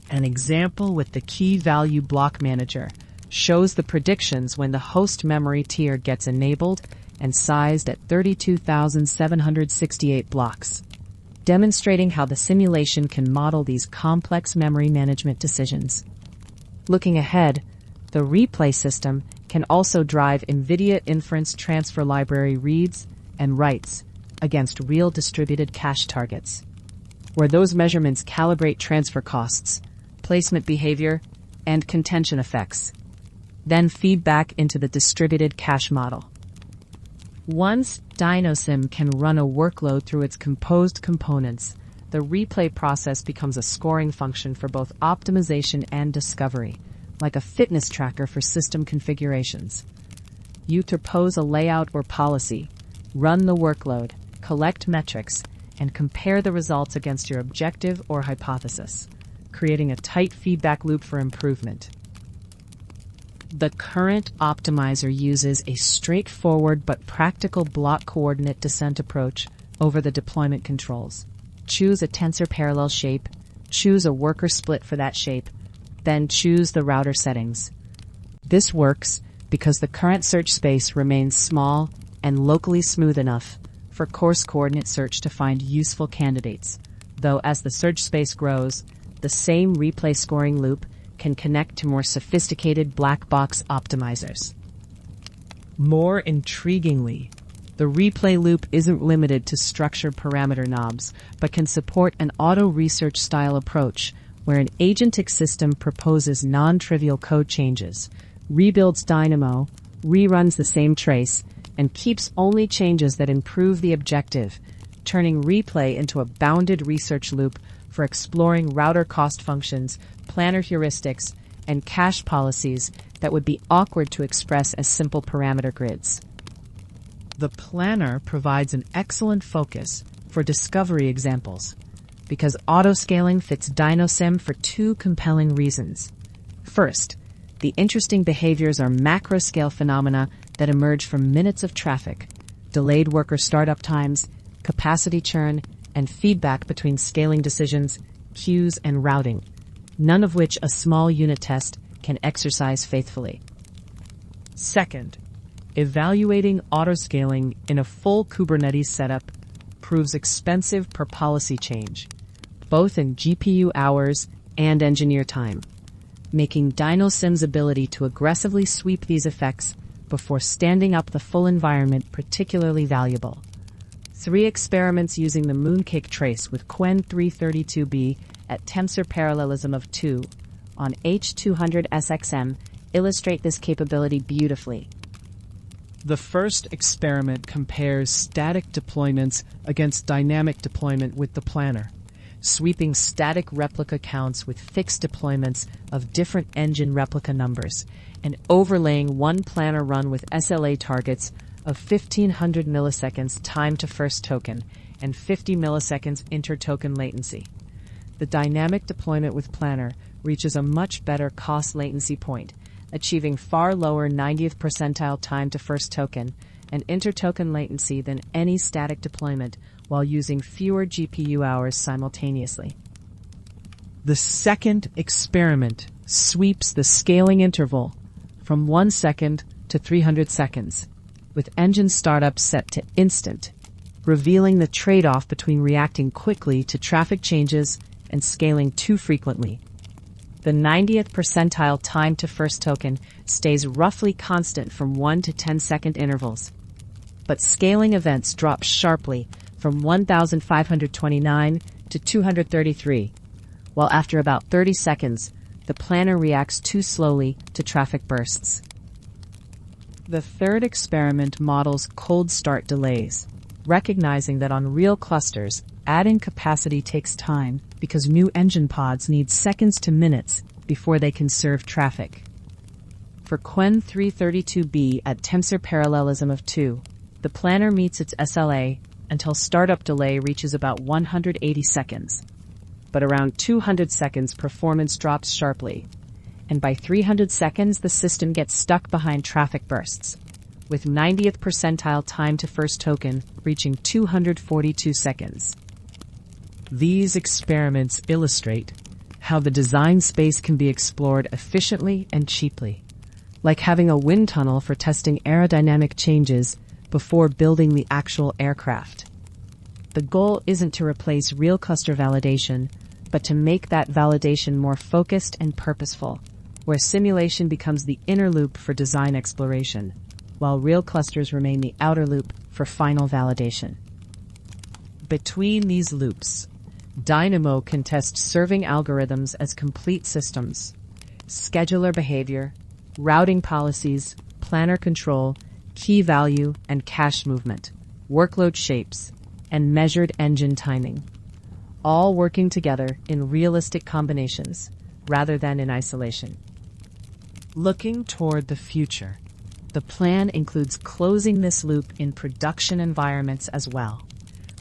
An example with the key value block manager shows the predictions when the host memory tier gets enabled and sized at 32,768 blocks, demonstrating how the simulation can model these complex memory management decisions. Looking ahead, the replay system can also drive NVIDIA Inference transfer library reads and writes against real distributed cache targets, where those measurements calibrate transfer costs, placement behavior, and contention effects, then feed back into the distributed cache model. Once DynoSim can run a workload through its composed components, the replay process becomes a scoring function for both optimization and discovery, like a fitness tracker for system configurations. You propose a layout or policy, run the workload, collect metrics, and compare the results against your objective or hypothesis, creating a tight feedback loop for improvement. The current optimizer uses a straightforward but practical block coordinate descent approach over the deployment controls. Choose a tensor parallel shape, choose a worker split for that shape, then choose the router settings. This works because the current search space remains small and locally smooth enough for coarse coordinate search to find useful candidates, though as the search space grows, the same replay scoring loop can connect to more sophisticated black box optimizers. More intriguingly, the replay loop isn't limited to structured parameter knobs, but can support an auto-research style approach where an agentic system proposes non-trivial code changes, rebuilds Dynamo, reruns the same trace, and keeps only changes that improve the objective, turning replay into a bounded research loop for exploring router cost functions, planner heuristics, and cache policies that would be awkward to express as simple parameter grids. The planner provides an excellent focus for discovery examples because autoscaling fits DynoSim for two compelling reasons. First, the interesting behaviors are macro-scale phenomena that emerge from minutes of traffic, delayed worker startup times, capacity churn, and feedback between scaling decisions, queues, and routing, none of which a small unit test can exercise faithfully. Second, evaluating autoscaling in a full Kubernetes setup proves expensive per policy change, both in GPU hours and engineer time, making DynoSim's ability to aggressively sweep these effects before standing up the full environment particularly valuable. 3 experiments using the mooncake trace with Qwen 332b at tensor parallelism of 2 on H200 SXM illustrate this capability beautifully. The first experiment compares static deployments against dynamic deployment with the planner, sweeping static replica counts with fixed deployments of different engine replica numbers, and overlaying one planner run with SLA targets of 1500 milliseconds time to first token and 50 milliseconds inter-token latency. The dynamic deployment with planner reaches a much better cost latency point, achieving far lower 90th percentile time to first token and inter-token latency than any static deployment while using fewer GPU hours simultaneously. The second experiment sweeps the scaling interval from 1 second to 300 seconds, with engine startup set to instant, revealing the trade-off between reacting quickly to traffic changes and scaling too frequently. The 90th percentile time to first token stays roughly constant from 1 to 10-second intervals, but scaling events drop sharply from 1,529 to 233, while after about 30 seconds, the planner reacts too slowly to traffic bursts. The third experiment models cold start delays, recognizing that on real clusters, adding capacity takes time because new engine pods need seconds to minutes before they can serve traffic. For Qwen 332b at tensor parallelism of 2, the planner meets its SLA until startup delay reaches about 180 seconds. But around 200 seconds performance drops sharply, and by 300 seconds the system gets stuck behind traffic bursts, with 90th percentile time to first token reaching 242 seconds. These experiments illustrate how the design space can be explored efficiently and cheaply, like having a wind tunnel for testing aerodynamic changes before building the actual aircraft. The goal isn't to replace real cluster validation, but to make that validation more focused and purposeful, where simulation becomes the inner loop for design exploration, while real clusters remain the outer loop for final validation. Between these loops, Dynamo can test serving algorithms as complete systems, scheduler behavior, routing policies, planner control, key value and cache movement, workload shapes, and measured engine timing, all working together in realistic combinations rather than in isolation. Looking toward the future, the plan includes closing this loop in production environments as well,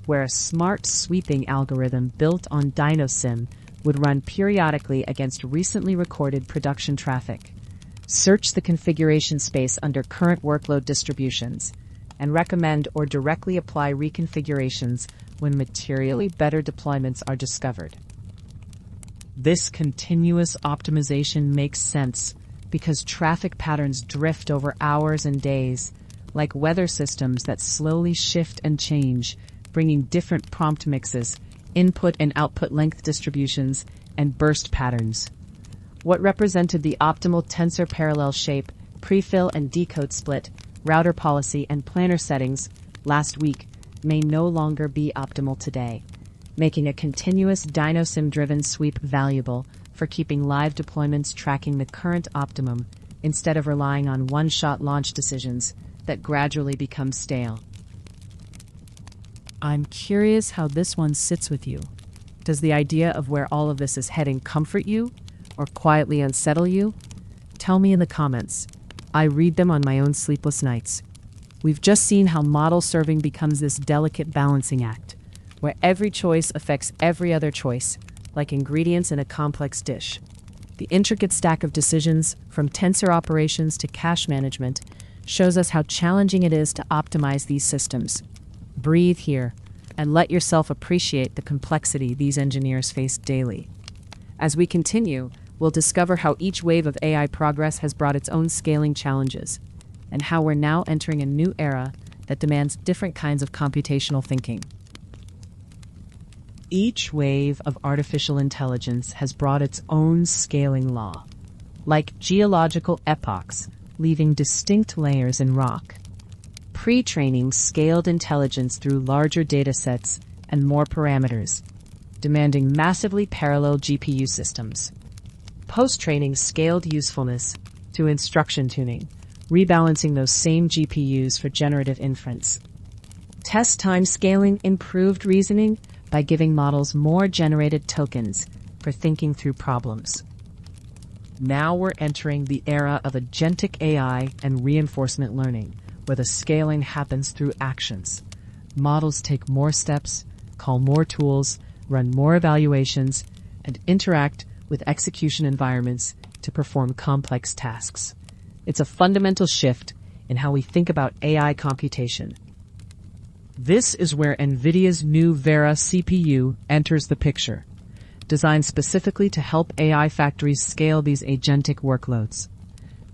where a smart sweeping algorithm built on DynoSim would run periodically against recently recorded production traffic, search the configuration space under current workload distributions, and recommend or directly apply reconfigurations when materially better deployments are discovered. This continuous optimization makes sense because traffic patterns drift over hours and days, like weather systems that slowly shift and change, bringing different prompt mixes, input and output length distributions, and burst patterns. What represented the optimal tensor parallel shape, prefill and decode split, router policy, and planner settings last week may no longer be optimal today, making a continuous dynosim-driven sweep valuable for keeping live deployments tracking the current optimum instead of relying on one-shot launch decisions that gradually become stale. I'm curious how this one sits with you. Does the idea of where all of this is heading comfort you or quietly unsettle you? Tell me in the comments. I read them on my own sleepless nights. We've just seen how model serving becomes this delicate balancing act, where every choice affects every other choice, like ingredients in a complex dish. The intricate stack of decisions, from tensor operations to cache management, shows us how challenging it is to optimize these systems. Breathe here and let yourself appreciate the complexity these engineers face daily. As we continue, we'll discover how each wave of AI progress has brought its own scaling challenges, and how we're now entering a new era that demands different kinds of computational thinking. Each wave of artificial intelligence has brought its own scaling law, like geological epochs, leaving distinct layers in rock. Pre-training scaled intelligence through larger datasets and more parameters, demanding massively parallel GPU systems. Post-training scaled usefulness through instruction tuning, rebalancing those same GPUs for generative inference. Test time scaling improved reasoning by giving models more generated tokens for thinking through problems. Now we're entering the era of agentic AI and reinforcement learning, where the scaling happens through actions. Models take more steps, call more tools, run more evaluations, and interact with execution environments to perform complex tasks. It's a fundamental shift in how we think about AI computation. This is where NVIDIA's new Vera CPU enters the picture, designed specifically to help AI factories scale these agentic workloads.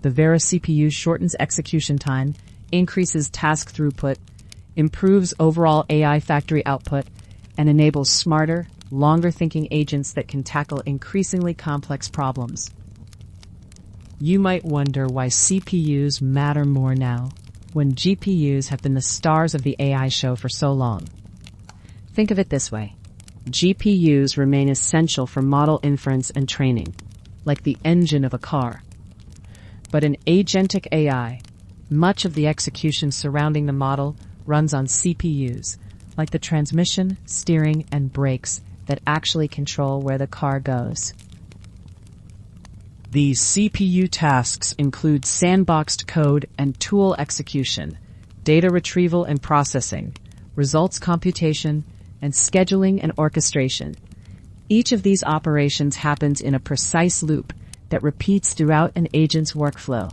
The Vera CPU shortens execution time, increases task throughput, improves overall AI factory output, and enables smarter, longer-thinking agents that can tackle increasingly complex problems. You might wonder why CPUs matter more now, when GPUs have been the stars of the AI show for so long. Think of it this way. GPUs remain essential for model inference and training, like the engine of a car. But in agentic AI, much of the execution surrounding the model runs on CPUs, like the transmission, steering, and brakes that actually control where the car goes. These CPU tasks include sandboxed code and tool execution, data retrieval and processing, results computation, and scheduling and orchestration. Each of these operations happens in a precise loop that repeats throughout an agent's workflow,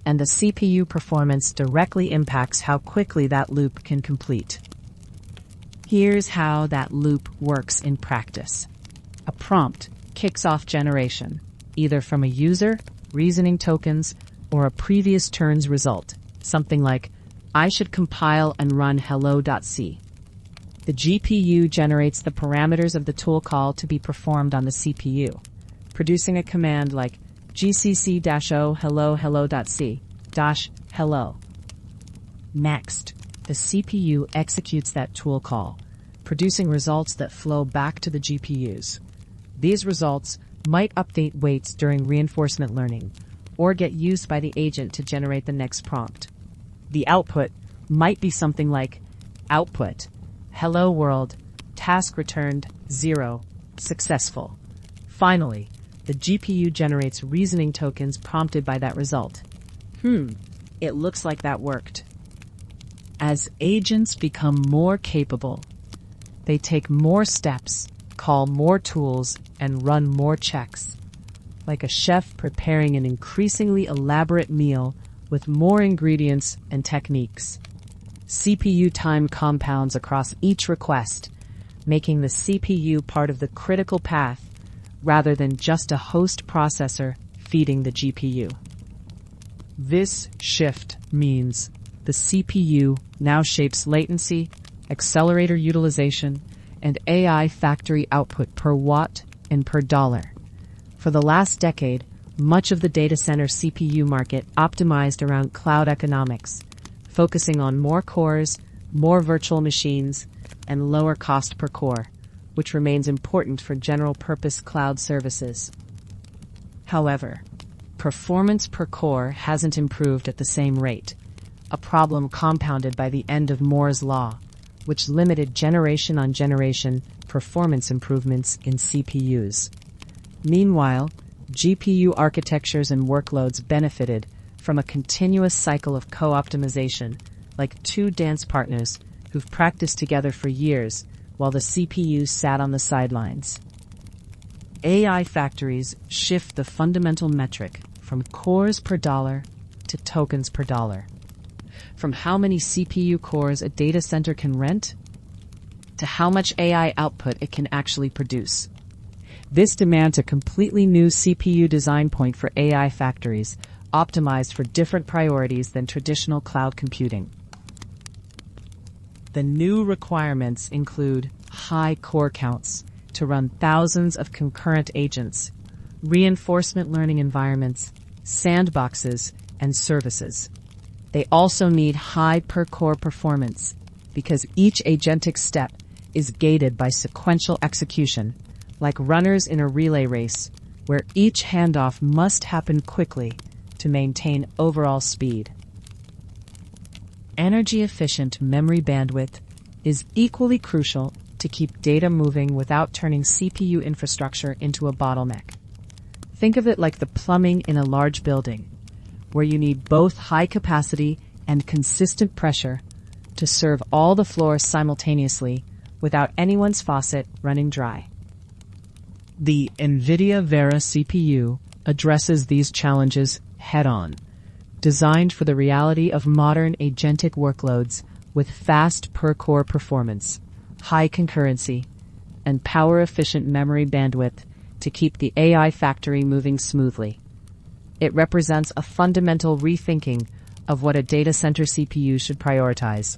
and the CPU performance directly impacts how quickly that loop can complete. Here's how that loop works in practice. A prompt kicks off generation, either from a user, reasoning tokens, or a previous turn's result, something like, I should compile and run hello.c. The GPU generates the parameters of the tool call to be performed on the CPU, producing a command like gcc-o hello.c -hello. Next, the CPU executes that tool call, producing results that flow back to the GPUs. These results might update weights during reinforcement learning, or get used by the agent to generate the next prompt. The output might be something like output, hello world, task returned 0, successful. Finally, the GPU generates reasoning tokens prompted by that result. It looks like that worked. As agents become more capable, they take more steps, call more tools, and run more checks, like a chef preparing an increasingly elaborate meal with more ingredients and techniques. CPU time compounds across each request, making the CPU part of the critical path rather than just a host processor feeding the GPU. This shift means the CPU now shapes latency, accelerator utilization, and AI factory output per watt, and per dollar. For the last decade, much of the data center CPU market optimized around cloud economics, focusing on more cores, more virtual machines, and lower cost per core, which remains important for general-purpose cloud services. However, performance per core hasn't improved at the same rate, a problem compounded by the end of Moore's law, which limited generation-on-generation performance improvements in CPUs. Meanwhile, GPU architectures and workloads benefited from a continuous cycle of co-optimization, like two dance partners who've practiced together for years while the CPU sat on the sidelines. AI factories shift the fundamental metric from cores per dollar to tokens per dollar. From how many CPU cores a data center can rent to how much AI output it can actually produce. This demands a completely new CPU design point for AI factories, optimized for different priorities than traditional cloud computing. The new requirements include high core counts to run thousands of concurrent agents, reinforcement learning environments, sandboxes, and services. They also need high per-core performance because each agentic step is gated by sequential execution, like runners in a relay race, where each handoff must happen quickly to maintain overall speed. Energy-efficient memory bandwidth is equally crucial to keep data moving without turning CPU infrastructure into a bottleneck. Think of it like the plumbing in a large building, where you need both high capacity and consistent pressure to serve all the floors simultaneously without anyone's faucet running dry. The NVIDIA Vera CPU addresses these challenges head-on, designed for the reality of modern agentic workloads with fast per-core performance, high concurrency, and power-efficient memory bandwidth to keep the AI factory moving smoothly. It represents a fundamental rethinking of what a data center CPU should prioritize.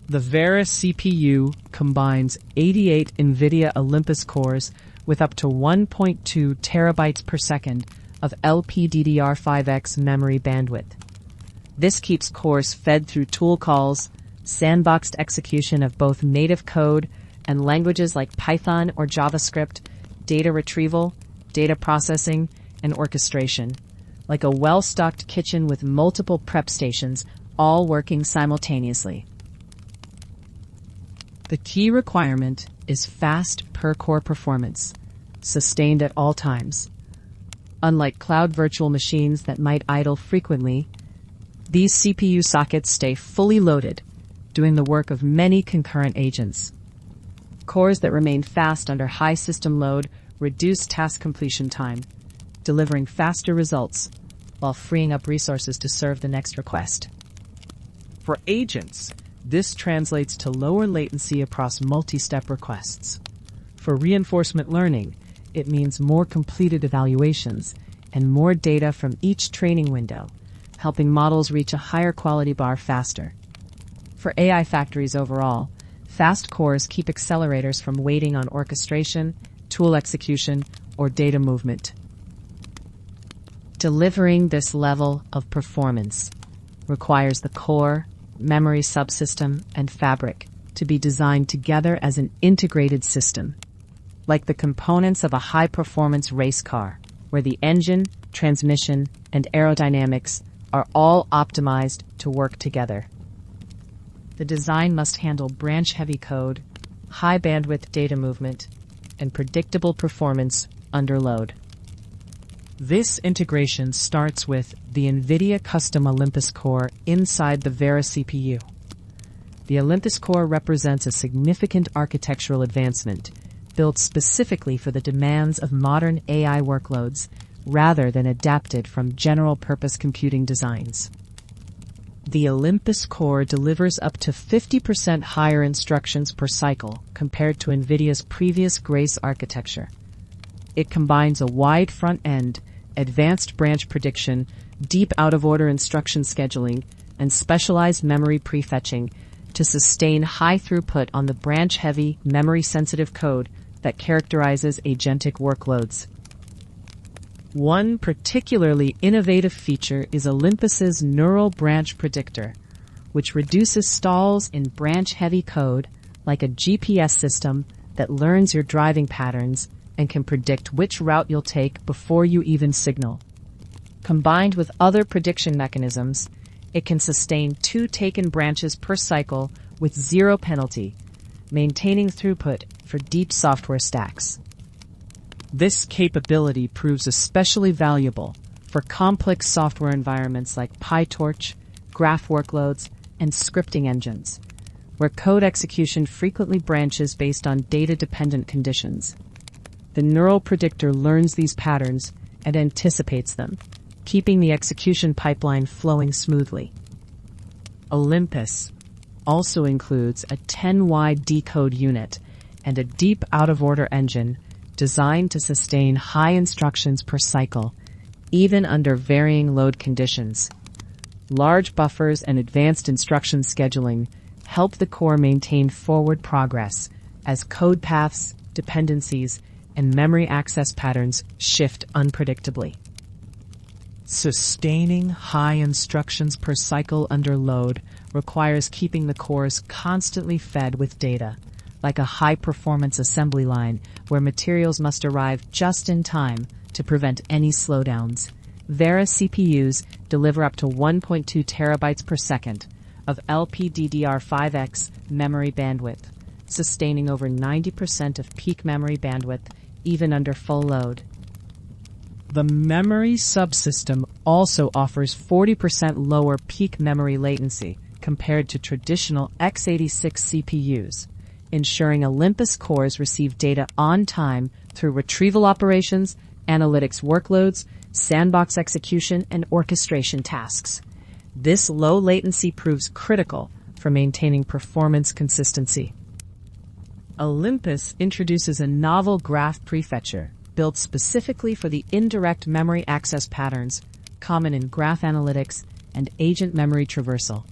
The Vera CPU combines 88 NVIDIA Olympus cores with up to 1.2 terabytes per second of LPDDR5X memory bandwidth. This keeps cores fed through tool calls, sandboxed execution of both native code and languages like Python or JavaScript, data retrieval, data processing, and orchestration, like a well-stocked kitchen with multiple prep stations, all working simultaneously. The key requirement is fast per-core performance, sustained at all times. Unlike cloud virtual machines that might idle frequently, these CPU sockets stay fully loaded, doing the work of many concurrent agents. Cores that remain fast under high system load reduce task completion time, delivering faster results while freeing up resources to serve the next request. For agents, this translates to lower latency across multi-step requests. For reinforcement learning, it means more completed evaluations and more data from each training window, helping models reach a higher quality bar faster. For AI factories overall, fast cores keep accelerators from waiting on orchestration, tool execution, or data movement. Delivering this level of performance requires the core, memory subsystem, and fabric to be designed together as an integrated system, like the components of a high-performance race car, where the engine, transmission, and aerodynamics are all optimized to work together. The design must handle branch-heavy code, high-bandwidth data movement, and predictable performance under load. This integration starts with the NVIDIA custom Olympus core inside the Vera CPU. The Olympus core represents a significant architectural advancement, built specifically for the demands of modern AI workloads, rather than adapted from general-purpose computing designs. The Olympus core delivers up to 50% higher instructions per cycle compared to NVIDIA's previous Grace architecture. It combines a wide front end, advanced branch prediction, deep out-of-order instruction scheduling, and specialized memory prefetching to sustain high throughput on the branch-heavy, memory-sensitive code that characterizes agentic workloads. One particularly innovative feature is Olympus's Neural Branch Predictor, which reduces stalls in branch-heavy code like a GPS system that learns your driving patterns and can predict which route you'll take before you even signal. Combined with other prediction mechanisms, it can sustain 2 taken branches per cycle with 0 penalty, maintaining throughput for deep software stacks. This capability proves especially valuable for complex software environments like PyTorch, graph workloads, and scripting engines, where code execution frequently branches based on data-dependent conditions. The neural predictor learns these patterns and anticipates them, keeping the execution pipeline flowing smoothly. Olympus also includes a 10-wide decode unit and a deep out-of-order engine designed to sustain high instructions per cycle, even under varying load conditions. Large buffers and advanced instruction scheduling help the core maintain forward progress as code paths, dependencies, and memory access patterns shift unpredictably. Sustaining high instructions per cycle under load requires keeping the cores constantly fed with data, like a high-performance assembly line where materials must arrive just in time to prevent any slowdowns. Vera CPUs deliver up to 1.2 terabytes per second of LPDDR5X memory bandwidth, sustaining over 90% of peak memory bandwidth even under full load. The memory subsystem also offers 40% lower peak memory latency compared to traditional x86 CPUs, ensuring Olympus cores receive data on time through retrieval operations, analytics workloads, sandbox execution, and orchestration tasks. This low latency proves critical for maintaining performance consistency. Olympus introduces a novel graph prefetcher built specifically for the indirect memory access patterns common in graph analytics and agent memory traversal.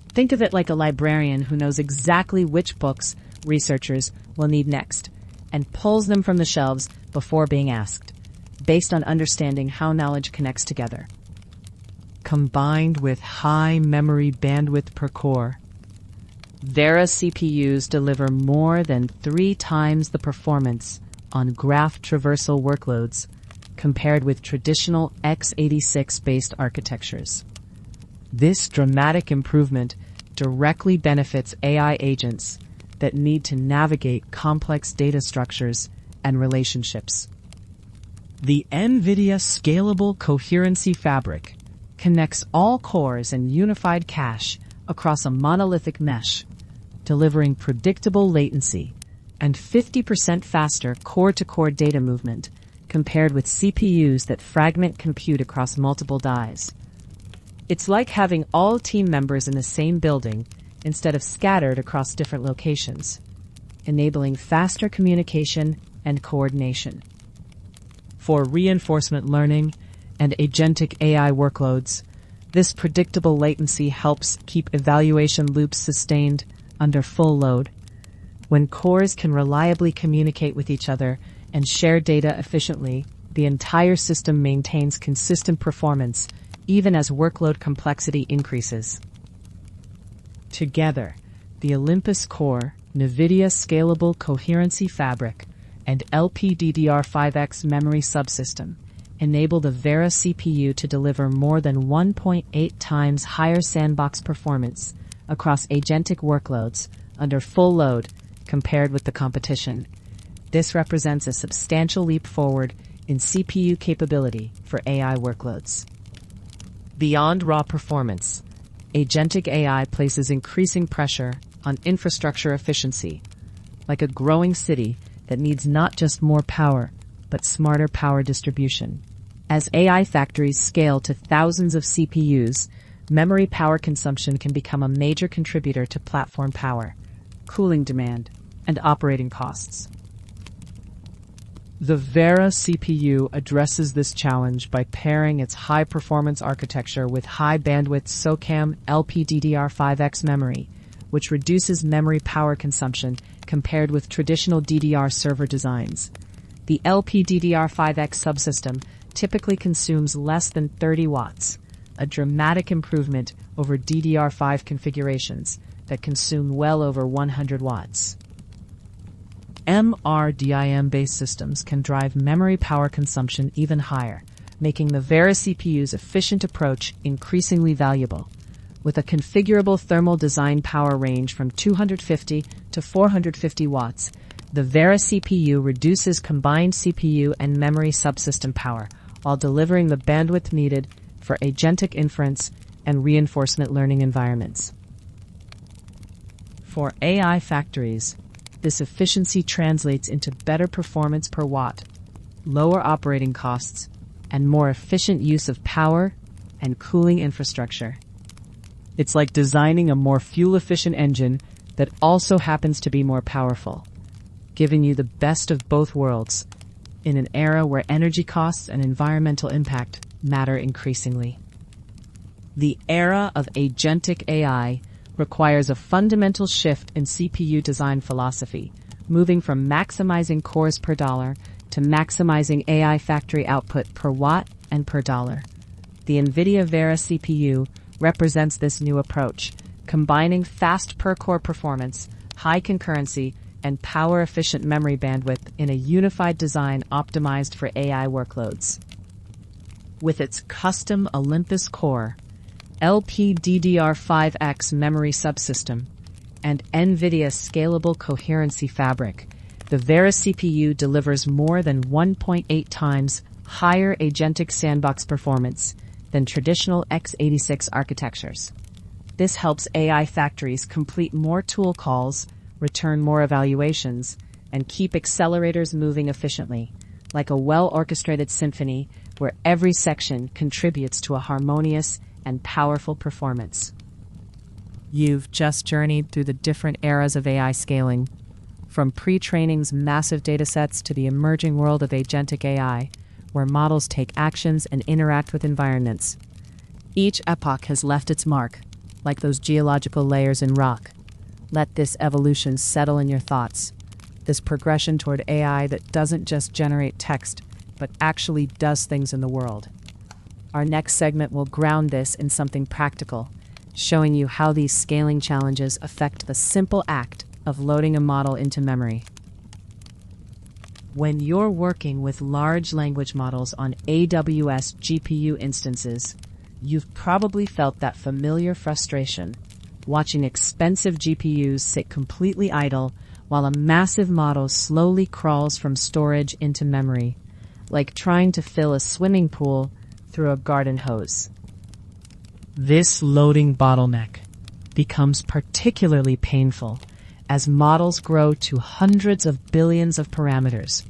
Think of it like a librarian who knows exactly which books researchers will need next and pulls them from the shelves before being asked, based on understanding how knowledge connects together. Combined with high memory bandwidth per core, Vera CPUs deliver more than 3 times the performance on graph traversal workloads compared with traditional x86-based architectures. This dramatic improvement directly benefits AI agents that need to navigate complex data structures and relationships. The NVIDIA Scalable Coherency Fabric connects all cores and unified cache across a monolithic mesh, delivering predictable latency and 50% faster core-to-core data movement compared with CPUs that fragment compute across multiple dies. It's like having all team members in the same building instead of scattered across different locations, enabling faster communication and coordination. For reinforcement learning and agentic AI workloads, this predictable latency helps keep evaluation loops sustained under full load. When cores can reliably communicate with each other and share data efficiently, the entire system maintains consistent performance even as workload complexity increases. Together, the Olympus Core, NVIDIA Scalable Coherency Fabric, and LPDDR5X memory subsystem enable the Vera CPU to deliver more than 1.8 times higher sandbox performance across agentic workloads under full load compared with the competition. This represents a substantial leap forward in CPU capability for AI workloads. Beyond raw performance, agentic AI places increasing pressure on infrastructure efficiency, like a growing city that needs not just more power, but smarter power distribution. As AI factories scale to thousands of CPUs, memory power consumption can become a major contributor to platform power, cooling demand, and operating costs. The Vera CPU addresses this challenge by pairing its high-performance architecture with high-bandwidth SOCAMM LPDDR5X memory, which reduces memory power consumption compared with traditional DDR server designs. The LPDDR5X subsystem typically consumes less than 30 watts, a dramatic improvement over DDR5 configurations that consume well over 100 watts. MRDIMM-based systems can drive memory power consumption even higher, making the Vera CPU's efficient approach increasingly valuable. With a configurable thermal design power range from 250 to 450 watts, the Vera CPU reduces combined CPU and memory subsystem power while delivering the bandwidth needed for agentic inference and reinforcement learning environments. For AI factories, this efficiency translates into better performance per watt, lower operating costs, and more efficient use of power and cooling infrastructure. It's like designing a more fuel-efficient engine that also happens to be more powerful, giving you the best of both worlds in an era where energy costs and environmental impact matter increasingly. The era of agentic AI requires a fundamental shift in CPU design philosophy, moving from maximizing cores per dollar to maximizing AI factory output per watt and per dollar. The NVIDIA Vera CPU represents this new approach, combining fast per-core performance, high concurrency, and power-efficient memory bandwidth in a unified design optimized for AI workloads. With its custom Olympus core, LPDDR5X memory subsystem, and NVIDIA scalable coherency fabric, the Vera CPU delivers more than 1.8 times higher agentic sandbox performance than traditional x86 architectures. This helps AI factories complete more tool calls, return more evaluations, and keep accelerators moving efficiently, like a well-orchestrated symphony where every section contributes to a harmonious and powerful performance. You've just journeyed through the different eras of AI scaling, from pre-training's massive datasets to the emerging world of agentic AI, where models take actions and interact with environments. Each epoch has left its mark, like those geological layers in rock. Let this evolution settle in your thoughts, this progression toward AI that doesn't just generate text, but actually does things in the world. Our next segment will ground this in something practical, showing you how these scaling challenges affect the simple act of loading a model into memory. When you're working with large language models on AWS GPU instances, you've probably felt that familiar frustration, watching expensive GPUs sit completely idle while a massive model slowly crawls from storage into memory, like trying to fill a swimming pool through a garden hose. This loading bottleneck becomes particularly painful as models grow to hundreds of billions of parameters,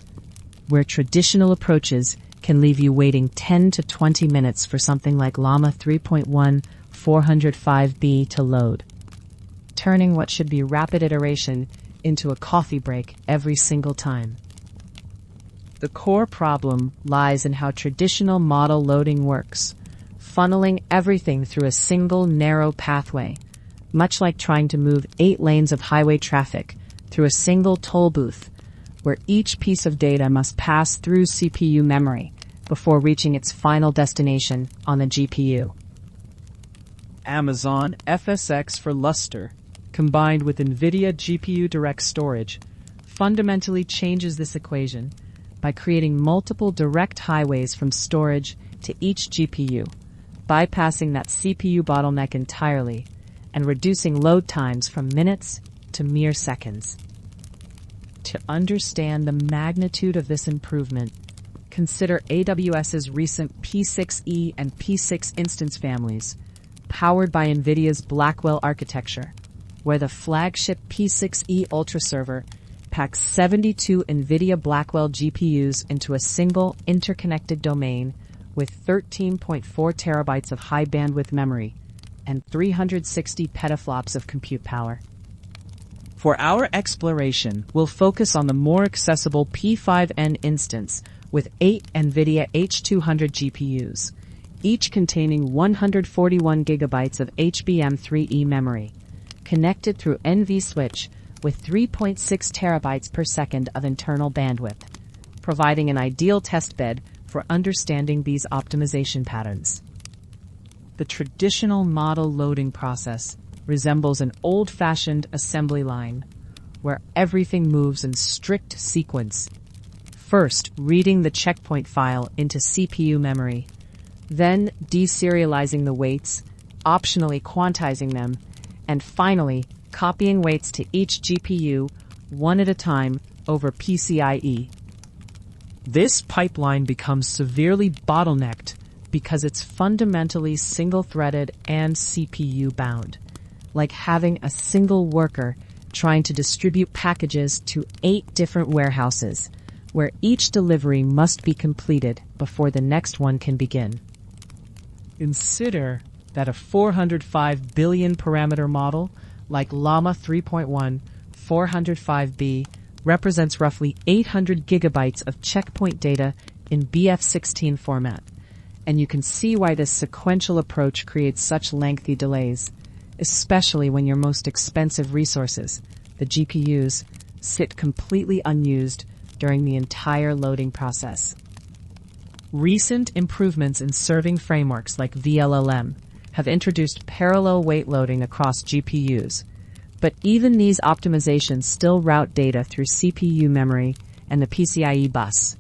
where traditional approaches can leave you waiting 10 to 20 minutes for something like Llama 3.1 405B to load, turning what should be rapid iteration into a coffee break every single time. The core problem lies in how traditional model loading works, funneling everything through a single narrow pathway, much like trying to move 8 lanes of highway traffic through a single toll booth, where each piece of data must pass through CPU memory before reaching its final destination on the GPU. Amazon FSx for Lustre, combined with NVIDIA GPU Direct Storage, fundamentally changes this equation by creating multiple direct highways from storage to each GPU, bypassing that CPU bottleneck entirely and reducing load times from minutes to mere seconds. To understand the magnitude of this improvement, consider AWS's recent P6e and P6 instance families, powered by NVIDIA's Blackwell architecture, where the flagship P6e Ultra server packs 72 NVIDIA Blackwell GPUs into a single interconnected domain with 13.4 terabytes of high bandwidth memory and 360 petaflops of compute power. For our exploration, we'll focus on the more accessible P5N instance with 8 NVIDIA H200 GPUs, each containing 141 gigabytes of HBM3E memory. connected through NV switch with 3.6 terabytes per second of internal bandwidth, providing an ideal testbed for understanding these optimization patterns. The traditional model loading process resembles an old-fashioned assembly line where everything moves in strict sequence. First, reading the checkpoint file into CPU memory, then deserializing the weights, optionally quantizing them, and finally copying weights to each GPU one at a time over PCIe. This pipeline becomes severely bottlenecked because it's fundamentally single-threaded and CPU-bound, like having a single worker trying to distribute packages to 8 different warehouses, where each delivery must be completed before the next one can begin. Consider that a 405 billion parameter model like Llama 3.1 405B represents roughly 800 gigabytes of checkpoint data in BF16 format, and you can see why this sequential approach creates such lengthy delays, especially when your most expensive resources, the GPUs, sit completely unused during the entire loading process. Recent improvements in serving frameworks like VLLM have introduced parallel weight loading across GPUs, but even these optimizations still route data through CPU memory and the PCIe bus,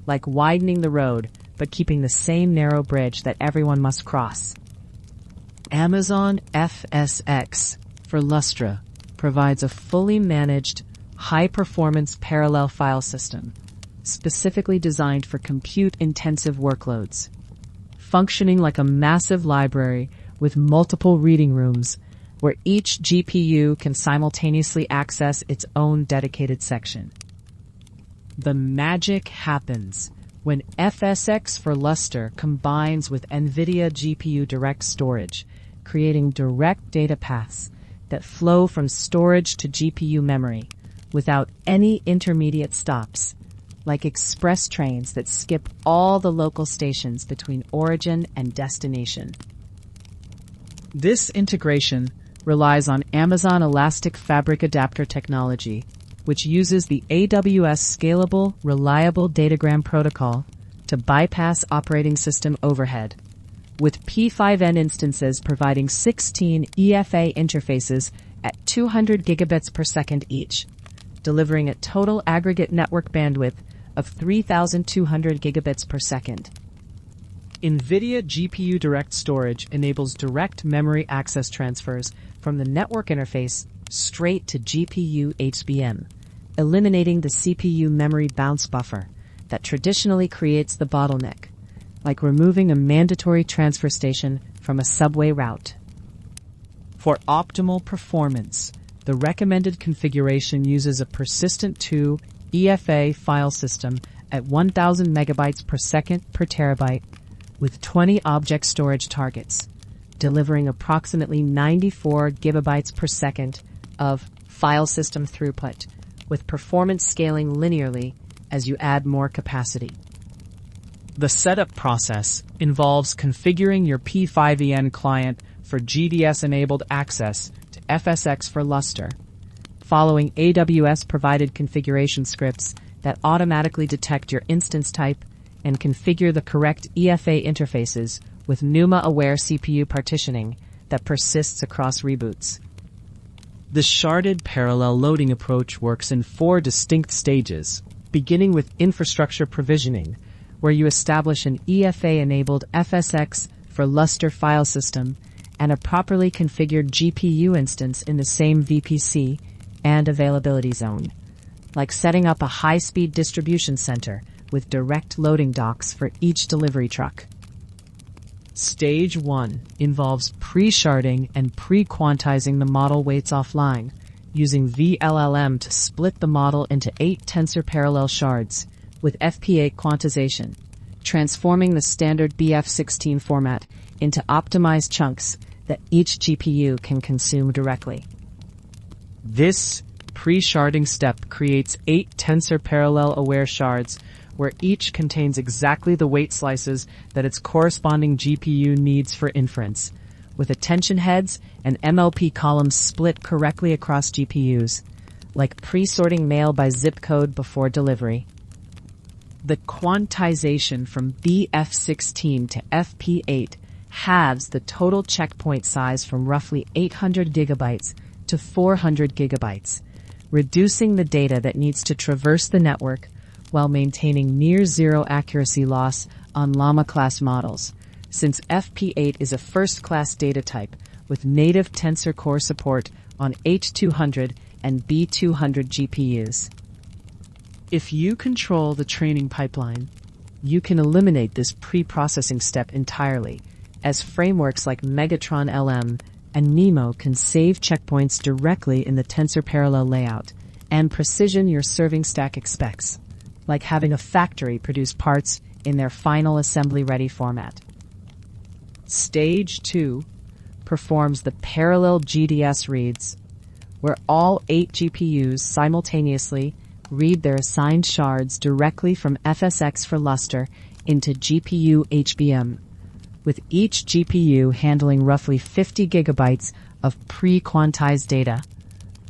like widening the road but keeping the same narrow bridge that everyone must cross. Amazon FSx for Lustre provides a fully managed, high-performance parallel file system, specifically designed for compute-intensive workloads. Functioning like a massive library with multiple reading rooms, where each GPU can simultaneously access its own dedicated section. The magic happens when FSx for Lustre combines with NVIDIA GPU Direct Storage, creating direct data paths that flow from storage to GPU memory without any intermediate stops, like express trains that skip all the local stations between origin and destination. This integration relies on Amazon Elastic Fabric Adapter technology, which uses the AWS Scalable, Reliable Datagram Protocol to bypass operating system overhead, with P5N instances providing 16 EFA interfaces at 200 gigabits per second each, delivering a total aggregate network bandwidth of 3,200 gigabits per second. NVIDIA GPU Direct Storage enables direct memory access transfers from the network interface straight to GPU HBM, eliminating the CPU memory bounce buffer that traditionally creates the bottleneck, like removing a mandatory transfer station from a subway route. For optimal performance, the recommended configuration uses a persistent 2 EFA file system at 1,000 megabytes per second per terabyte with 20 object storage targets, delivering approximately 94 gigabytes per second of file system throughput, with performance scaling linearly as you add more capacity. The setup process involves configuring your P5EN client for GDS-enabled access to FSx for Lustre, following AWS-provided configuration scripts that automatically detect your instance type and configure the correct EFA interfaces with NUMA-aware CPU partitioning that persists across reboots. The sharded parallel loading approach works in 4 distinct stages, beginning with infrastructure provisioning, where you establish an EFA-enabled FSx for Lustre file system and a properly configured GPU instance in the same VPC and availability zone, like setting up a high-speed distribution center with direct loading docks for each delivery truck. Stage 1 involves pre-sharding and pre-quantizing the model weights offline, using VLLM to split the model into 8 tensor parallel shards with FP8 quantization, transforming the standard BF16 format into optimized chunks that each GPU can consume directly. This pre-sharding step creates 8 tensor parallel aware shards where each contains exactly the weight slices that its corresponding GPU needs for inference, with attention heads and MLP columns split correctly across GPUs, like pre-sorting mail by zip code before delivery. The quantization from BF16 to FP8 halves the total checkpoint size from roughly 800 gigabytes to 400 gigabytes, reducing the data that needs to traverse the network while maintaining near-zero accuracy loss on Llama-class models, since FP8 is a first-class data type with native Tensor Core support on H200 and B200 GPUs. If you control the training pipeline, you can eliminate this pre-processing step entirely, as frameworks like Megatron LM and NeMo can save checkpoints directly in the tensor parallel layout and precision your serving stack expects, like having a factory produce parts in their final assembly-ready format. Stage 2 performs the parallel GDS reads, where all 8 GPUs simultaneously read their assigned shards directly from FSX for Lustre into GPU HBM, with each GPU handling roughly 50 gigabytes of pre-quantized data,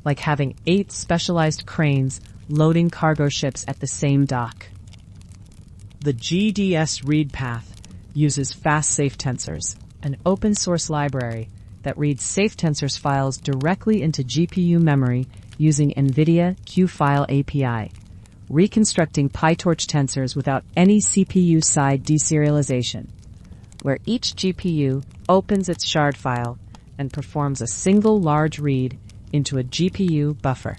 like having 8 specialized cranes loading cargo ships at the same dock. The GDS read path uses fast safe tensors, an open-source library that reads safe tensors files directly into GPU memory using NVIDIA QFile API, reconstructing PyTorch tensors without any CPU-side deserialization, where each GPU opens its shard file and performs a single large read into a GPU buffer.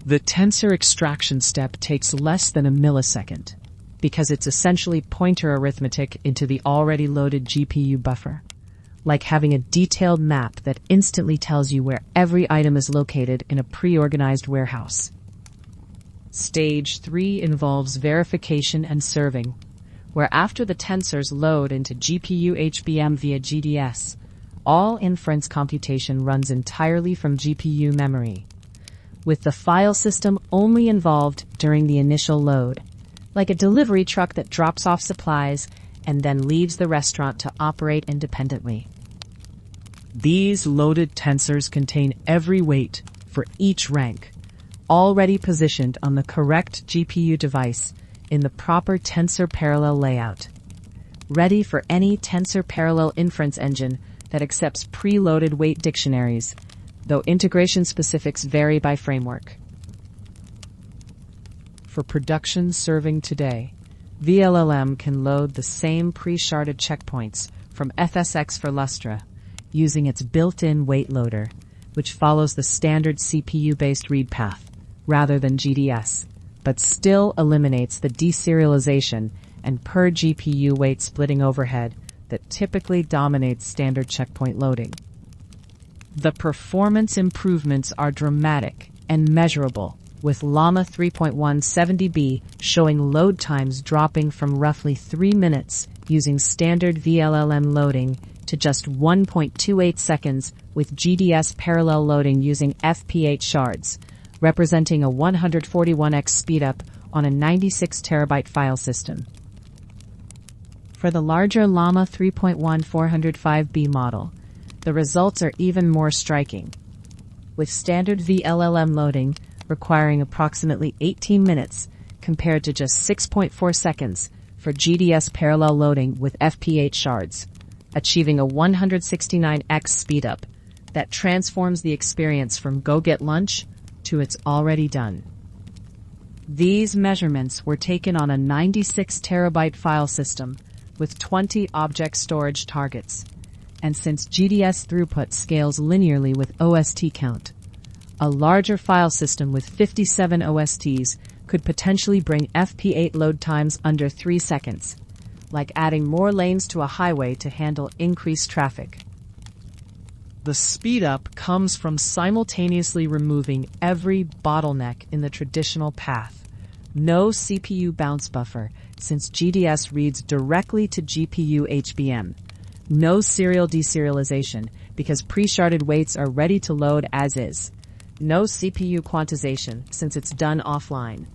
The tensor extraction step takes less than a millisecond, because it's essentially pointer arithmetic into the already loaded GPU buffer, like having a detailed map that instantly tells you where every item is located in a pre-organized warehouse. Stage 3 involves verification and serving, where after the tensors load into GPU HBM via GDS, all inference computation runs entirely from GPU memory, with the file system only involved during the initial load, like a delivery truck that drops off supplies and then leaves the restaurant to operate independently. These loaded tensors contain every weight for each rank, already positioned on the correct GPU device in the proper tensor parallel layout, ready for any tensor parallel inference engine that accepts preloaded weight dictionaries, though integration specifics vary by framework. For production serving today, VLLM can load the same pre-sharded checkpoints from FSX for Lustre using its built-in weight loader, which follows the standard CPU-based read path rather than GDS, but still eliminates the deserialization and per GPU weight splitting overhead that typically dominates standard checkpoint loading. The performance improvements are dramatic and measurable, with Llama 3.1 70B showing load times dropping from roughly 3 minutes using standard VLLM loading to just 1.28 seconds with GDS parallel loading using FP8 shards, representing a 141x speedup on a 96 terabyte file system. For the larger Llama 3.1 405B model, the results are even more striking, with standard VLLM loading requiring approximately 18 minutes compared to just 6.4 seconds for GDS parallel loading with FP8 shards, achieving a 169x speedup that transforms the experience from go get lunch to it's already done. These measurements were taken on a 96 terabyte file system with 20 object storage targets, and since GDS throughput scales linearly with OST count, a larger file system with 57 OSTs could potentially bring FP8 load times under 3 seconds, like adding more lanes to a highway to handle increased traffic. The speedup comes from simultaneously removing every bottleneck in the traditional path. No CPU bounce buffer, since GDS reads directly to GPU HBM. No serial deserialization, because pre-sharded weights are ready to load as is. No CPU quantization, since it's done offline.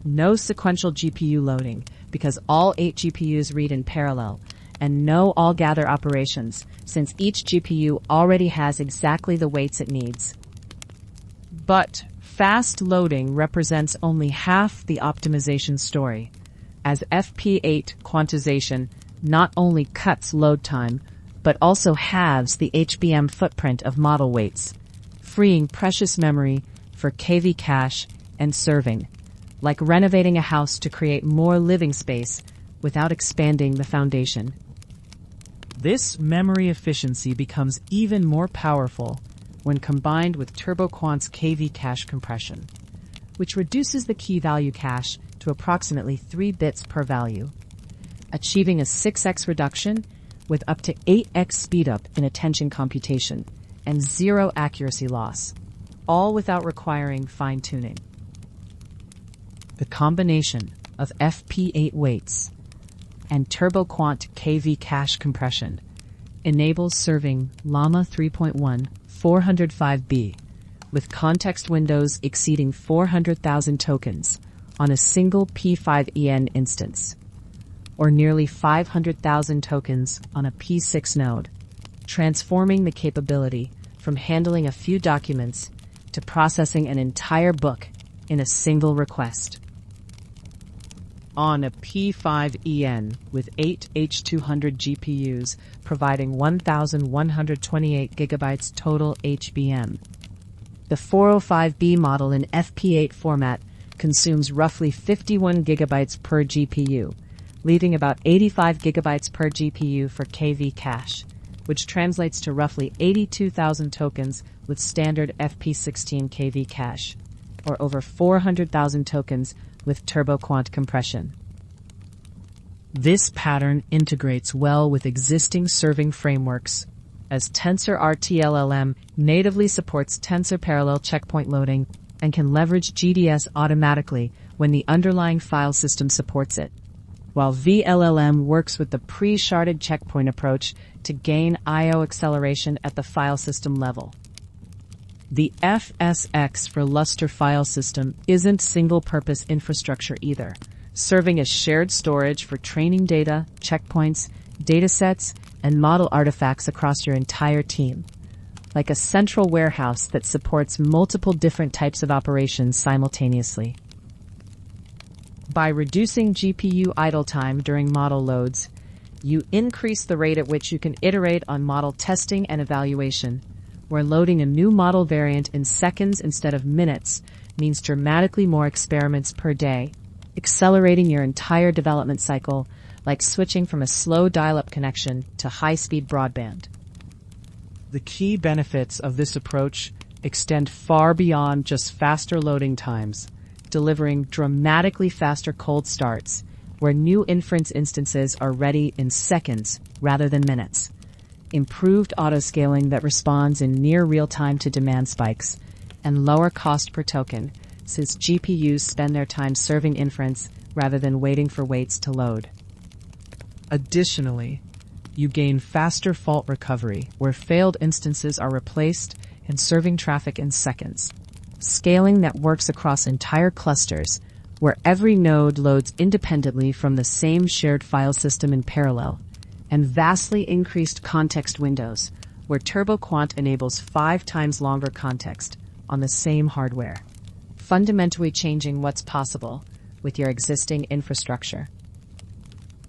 No sequential GPU loading, because all 8 GPUs read in parallel, and no all-gather operations, since each GPU already has exactly the weights it needs. But fast loading represents only half the optimization story, as FP8 quantization not only cuts load time, but also halves the HBM footprint of model weights, freeing precious memory for KV cache and serving, like renovating a house to create more living space without expanding the foundation. This memory efficiency becomes even more powerful when combined with TurboQuant's KV cache compression, which reduces the key value cache to approximately 3 bits per value, achieving a 6x reduction with up to 8x speedup in attention computation and 0 accuracy loss, all without requiring fine-tuning. The combination of FP8 weights and TurboQuant KV cache compression enables serving Llama 3.1 405B with context windows exceeding 400,000 tokens on a single P5EN instance, or nearly 500,000 tokens on a P6 node, transforming the capability from handling a few documents to processing an entire book in a single request. On a P5EN with 8 H200 GPUs providing 1,128 gigabytes total HBM. The 405B model in FP8 format consumes roughly 51 gigabytes per GPU, leaving about 85 gigabytes per GPU for KV cache, which translates to roughly 82,000 tokens with standard FP16 KV cache, or over 400,000 tokens with TurboQuant compression. This pattern integrates well with existing serving frameworks, as TensorRT-LLM natively supports tensor parallel checkpoint loading and can leverage GDS automatically when the underlying file system supports it, while VLLM works with the pre-sharded checkpoint approach to gain I/O acceleration at the file system level. The FSX for Lustre file system isn't single-purpose infrastructure either, serving as shared storage for training data, checkpoints, datasets, and model artifacts across your entire team, like a central warehouse that supports multiple different types of operations simultaneously. By reducing GPU idle time during model loads, you increase the rate at which you can iterate on model testing and evaluation, where loading a new model variant in seconds instead of minutes means dramatically more experiments per day, accelerating your entire development cycle, like switching from a slow dial-up connection to high-speed broadband. The key benefits of this approach extend far beyond just faster loading times, delivering dramatically faster cold starts, where new inference instances are ready in seconds rather than minutes, improved autoscaling that responds in near real-time to demand spikes, and lower cost per token, since GPUs spend their time serving inference rather than waiting for weights to load. Additionally, you gain faster fault recovery, where failed instances are replaced and serving traffic in seconds. Scaling that works across entire clusters, where every node loads independently from the same shared file system in parallel, and vastly increased context windows, where TurboQuant enables 5 times longer context on the same hardware, fundamentally changing what's possible with your existing infrastructure.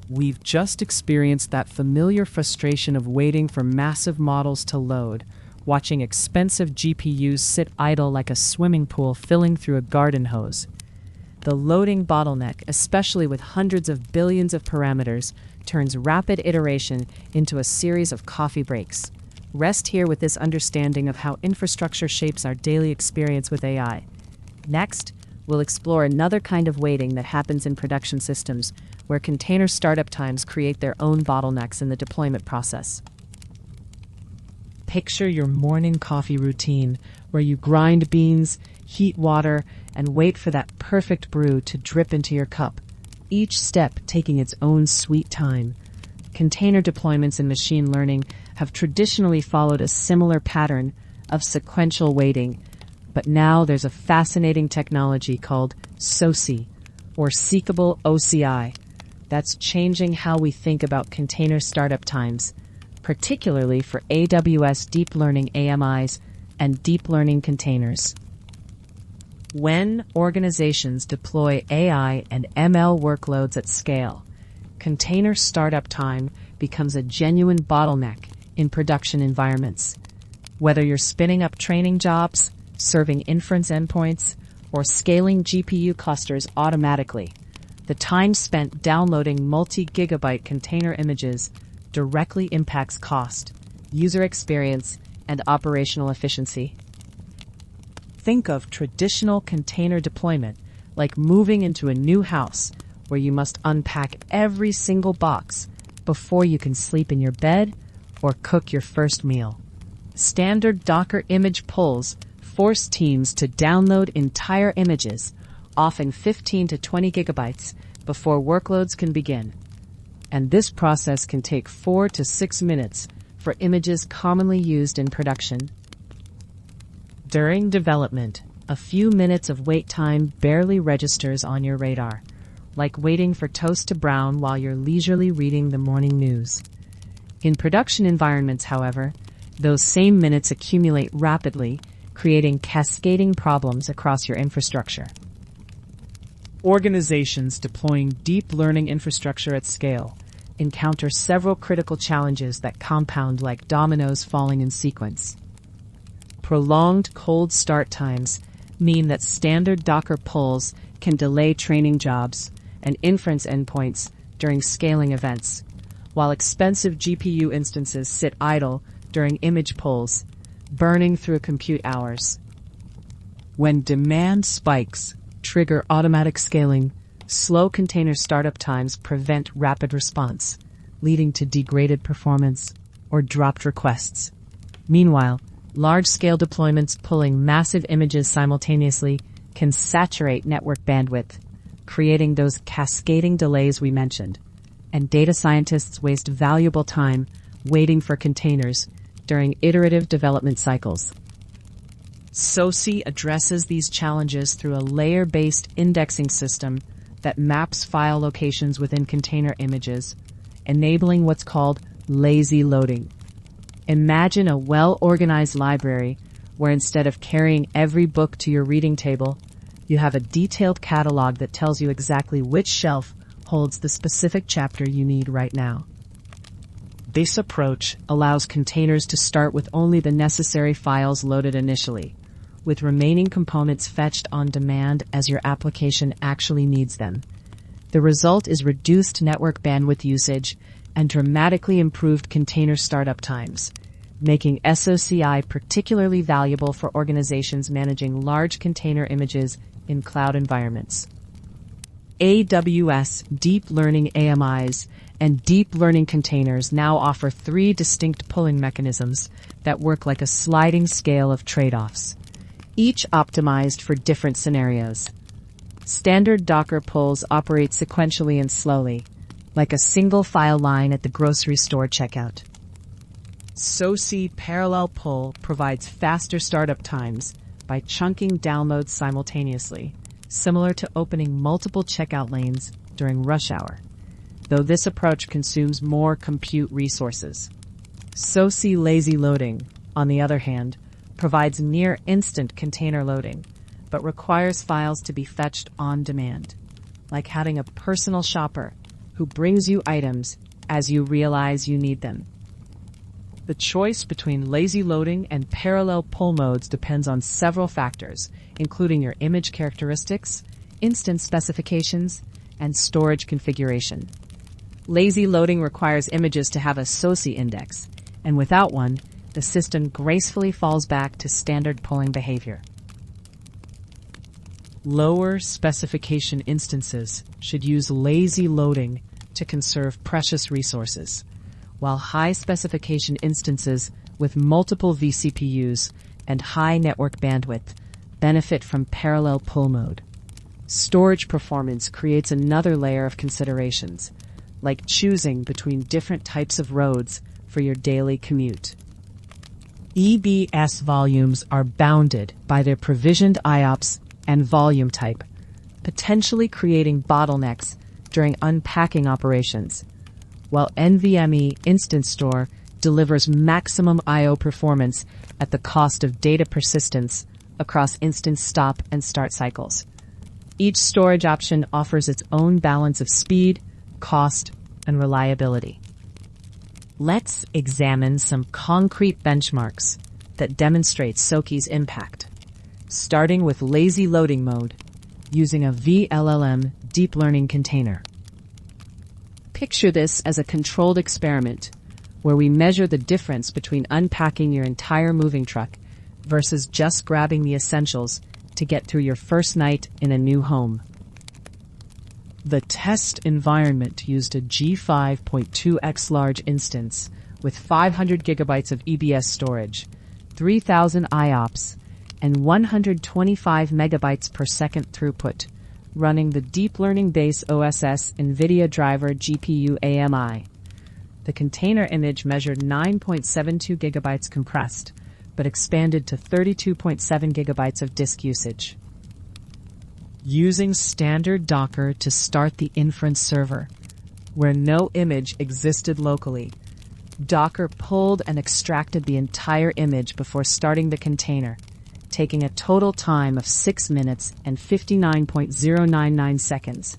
We've just experienced that familiar frustration of waiting for massive models to load, watching expensive GPUs sit idle like a swimming pool filling through a garden hose. The loading bottleneck, especially with hundreds of billions of parameters, turns rapid iteration into a series of coffee breaks. Rest here with this understanding of how infrastructure shapes our daily experience with AI. Next, we'll explore another kind of waiting that happens in production systems, where container startup times create their own bottlenecks in the deployment process. Picture your morning coffee routine, where you grind beans, heat water, and wait for that perfect brew to drip into your cup, each step taking its own sweet time. Container deployments in machine learning have traditionally followed a similar pattern of sequential waiting, but now there's a fascinating technology called SOCI, or Seekable OCI, That's changing how we think about container startup times, particularly for AWS deep learning AMIs and deep learning containers. When organizations deploy AI and ML workloads at scale, container startup time becomes a genuine bottleneck in production environments. Whether you're spinning up training jobs, serving inference endpoints, or scaling GPU clusters automatically, the time spent downloading multi-gigabyte container images directly impacts cost, user experience, and operational efficiency. Think of traditional container deployment like moving into a new house where you must unpack every single box before you can sleep in your bed or cook your first meal. Standard Docker image pulls force teams to download entire images, often 15 to 20 gigabytes, before workloads can begin. And this process can take 4 to 6 minutes for images commonly used in production. During development, a few minutes of wait time barely registers on your radar, like waiting for toast to brown while you're leisurely reading the morning news. In production environments, however, those same minutes accumulate rapidly, creating cascading problems across your infrastructure. Organizations deploying deep learning infrastructure at scale encounter several critical challenges that compound like dominoes falling in sequence. Prolonged cold start times mean that standard Docker pulls can delay training jobs and inference endpoints during scaling events, while expensive GPU instances sit idle during image pulls, burning through compute hours. When demand spikes trigger automatic scaling, slow container startup times prevent rapid response, leading to degraded performance or dropped requests. Meanwhile, large-scale deployments pulling massive images simultaneously can saturate network bandwidth, creating those cascading delays we mentioned, and data scientists waste valuable time waiting for containers during iterative development cycles. SOSI addresses these challenges through a layer-based indexing system that maps file locations within container images, enabling what's called lazy loading. Imagine a well-organized library where instead of carrying every book to your reading table, you have a detailed catalog that tells you exactly which shelf holds the specific chapter you need right now. This approach allows containers to start with only the necessary files loaded initially, with remaining components fetched on demand as your application actually needs them. The result is reduced network bandwidth usage and dramatically improved container startup times, making SOCI particularly valuable for organizations managing large container images in cloud environments. AWS deep learning AMIs and deep learning containers now offer 3 distinct pulling mechanisms that work like a sliding scale of trade-offs, each optimized for different scenarios. Standard Docker pulls operate sequentially and slowly, like a single file line at the grocery store checkout. SOCI Parallel Pull provides faster startup times by chunking downloads simultaneously, similar to opening multiple checkout lanes during rush hour, though this approach consumes more compute resources. SOCI Lazy Loading, on the other hand, provides near-instant container loading, but requires files to be fetched on demand, like having a personal shopper who brings you items as you realize you need them. The choice between lazy loading and parallel pull modes depends on several factors, including your image characteristics, instance specifications, and storage configuration. Lazy loading requires images to have a SOCI index, and without one, the system gracefully falls back to standard pulling behavior. Lower specification instances should use lazy loading to conserve precious resources, while high specification instances with multiple vCPUs and high network bandwidth benefit from parallel pull mode. Storage performance creates another layer of considerations, like choosing between different types of roads for your daily commute. EBS volumes are bounded by their provisioned IOPS and volume type, potentially creating bottlenecks during unpacking operations, while NVMe Instant Store delivers maximum I/O performance at the cost of data persistence across instant stop and start cycles. Each storage option offers its own balance of speed, cost, and reliability. Let's examine some concrete benchmarks that demonstrate SOCI's impact, starting with lazy loading mode using a VLLM deep learning container. Picture this as a controlled experiment where we measure the difference between unpacking your entire moving truck versus just grabbing the essentials to get through your first night in a new home. The test environment used a G5.2x large instance with 500 gigabytes of EBS storage, 3,000 IOPS, and 125 megabytes per second throughput, running the deep learning base OSS NVIDIA driver GPU AMI. The container image measured 9.72 gigabytes compressed, but expanded to 32.7 gigabytes of disk usage. Using standard Docker to start the Inference server, where no image existed locally, Docker pulled and extracted the entire image before starting the container, taking a total time of 6 minutes and 59.099 seconds.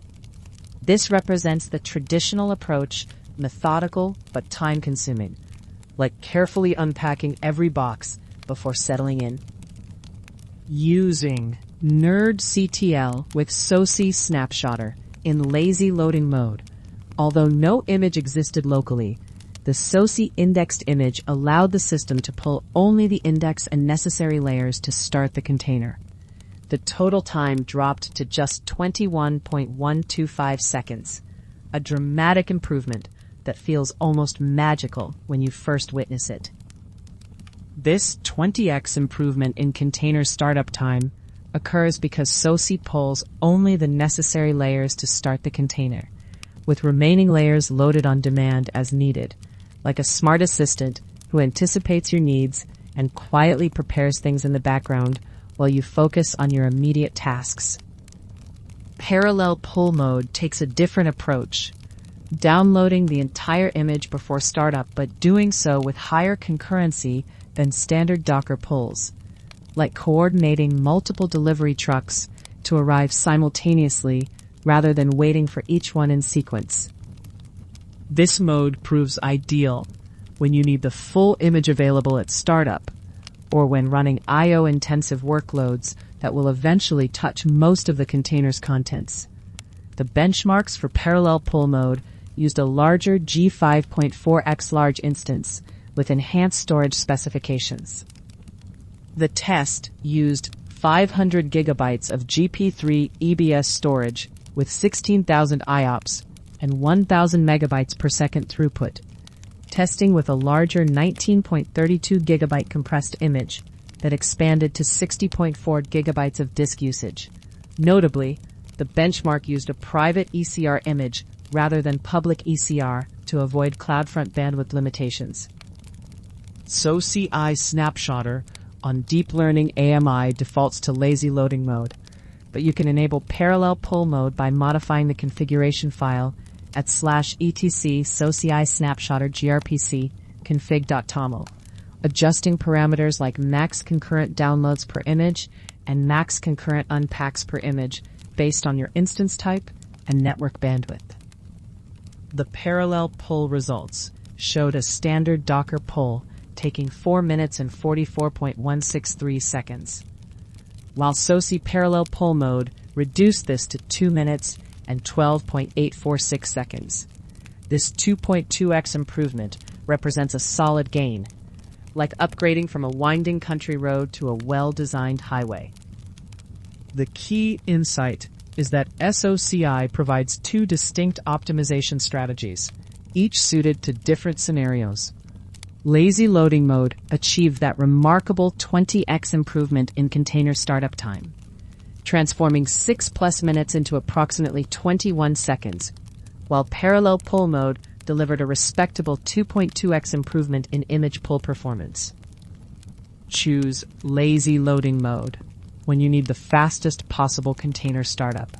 This represents the traditional approach, methodical but time-consuming, like carefully unpacking every box before settling in. Using nerdctl with SOCI Snapshotter in lazy loading mode, although no image existed locally, the SOCI indexed image allowed the system to pull only the index and necessary layers to start the container. The total time dropped to just 21.125 seconds, a dramatic improvement that feels almost magical when you first witness it. This 20x improvement in container startup time occurs because SOCI pulls only the necessary layers to start the container, with remaining layers loaded on demand as needed, like a smart assistant who anticipates your needs and quietly prepares things in the background while you focus on your immediate tasks. Parallel pull mode takes a different approach, downloading the entire image before startup, but doing so with higher concurrency than standard Docker pulls, like coordinating multiple delivery trucks to arrive simultaneously rather than waiting for each one in sequence. This mode proves ideal when you need the full image available at startup, or when running I/O-intensive workloads that will eventually touch most of the container's contents. The benchmarks for parallel pull mode used a larger G5.4x large instance with enhanced storage specifications. The test used 500 gigabytes of GP3 EBS storage with 16,000 IOPS and 1,000 megabytes per second throughput, testing with a larger 19.32 gigabyte compressed image that expanded to 60.4 gigabytes of disk usage. Notably, the benchmark used a private ECR image rather than public ECR to avoid CloudFront bandwidth limitations. SOCI Snapshotter on Deep Learning AMI defaults to lazy loading mode, but you can enable parallel pull mode by modifying the configuration file at /etc SOCI Snapshotter grpc config.toml, adjusting parameters like max concurrent downloads per image and max concurrent unpacks per image based on your instance type and network bandwidth. The parallel pull results showed a standard Docker pull taking 4 minutes and 44.163 seconds, while SOCI parallel pull mode reduced this to 2 minutes and 12.846 seconds. This 2.2x improvement represents a solid gain, like upgrading from a winding country road to a well-designed highway. The key insight is that SOCI provides two distinct optimization strategies, each suited to different scenarios. Lazy loading mode achieved that remarkable 20x improvement in container startup time, transforming 6+ minutes into approximately 21 seconds, while parallel pull mode delivered a respectable 2.2x improvement in image pull performance. Choose lazy loading mode when you need the fastest possible container startup,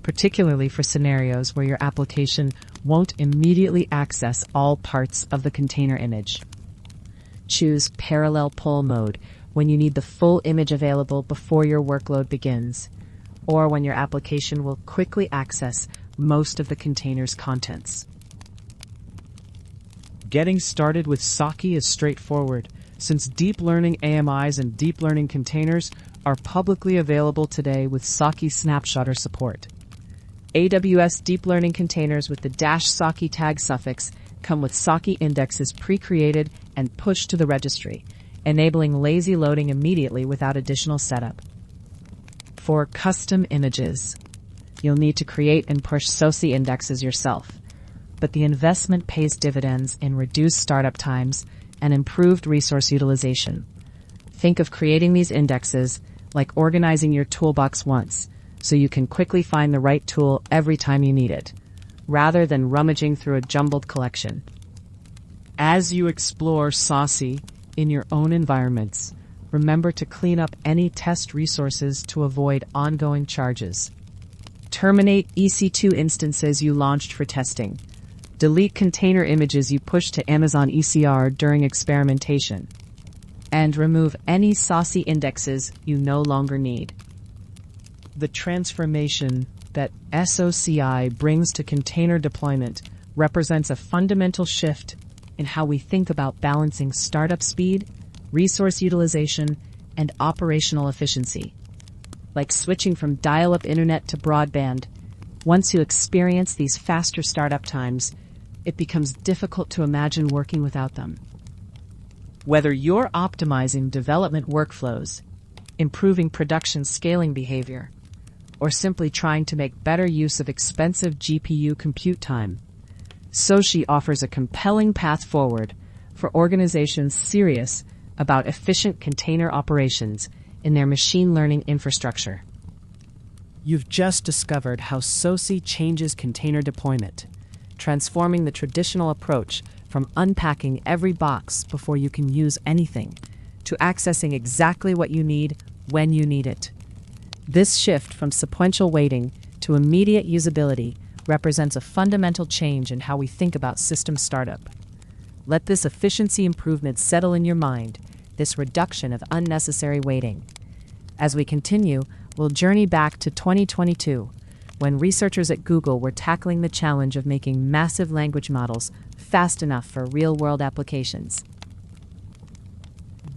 particularly for scenarios where your application won't immediately access all parts of the container image. Choose parallel pull mode when you need the full image available before your workload begins, or when your application will quickly access most of the container's contents. Getting started with Saki is straightforward, since deep learning AMIs and deep learning containers are publicly available today with Saki snapshotter support. AWS deep learning containers with the -Saki tag suffix come with Saki indexes pre-created and pushed to the registry, enabling lazy loading immediately without additional setup. For custom images, you'll need to create and push SOSI indexes yourself, but the investment pays dividends in reduced startup times and improved resource utilization. Think of creating these indexes like organizing your toolbox once, so you can quickly find the right tool every time you need it, rather than rummaging through a jumbled collection. As you explore SOSI in your own environments, remember to clean up any test resources to avoid ongoing charges. Terminate EC2 instances you launched for testing. Delete container images you pushed to Amazon ECR during experimentation. And remove any SOSI indexes you no longer need. The transformation that SOCI brings to container deployment represents a fundamental shift in how we think about balancing startup speed, resource utilization, and operational efficiency. Like switching from dial-up internet to broadband, once you experience these faster startup times, it becomes difficult to imagine working without them. Whether you're optimizing development workflows, improving production scaling behavior, or simply trying to make better use of expensive GPU compute time, SOSI offers a compelling path forward for organizations serious about efficient container operations in their machine learning infrastructure. You've just discovered how SOSI changes container deployment, transforming the traditional approach from unpacking every box before you can use anything to accessing exactly what you need when you need it. This shift from sequential waiting to immediate usability represents a fundamental change in how we think about system startup. Let this efficiency improvement settle in your mind, this reduction of unnecessary waiting. As we continue, we'll journey back to 2022, when researchers at Google were tackling the challenge of making massive language models fast enough for real-world applications.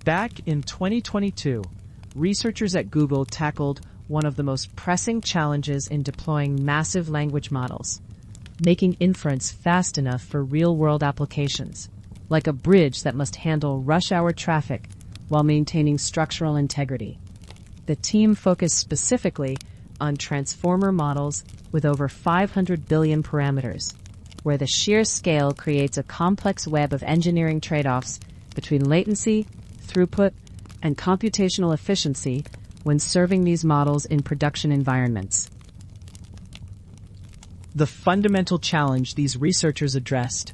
Back in 2022, researchers at Google tackled one of the most pressing challenges in deploying massive language models, making inference fast enough for real-world applications, like a bridge that must handle rush-hour traffic while maintaining structural integrity. The team focused specifically on transformer models with over 500 billion parameters, where the sheer scale creates a complex web of engineering trade-offs between latency, throughput, and computational efficiency when serving these models in production environments. The fundamental challenge these researchers addressed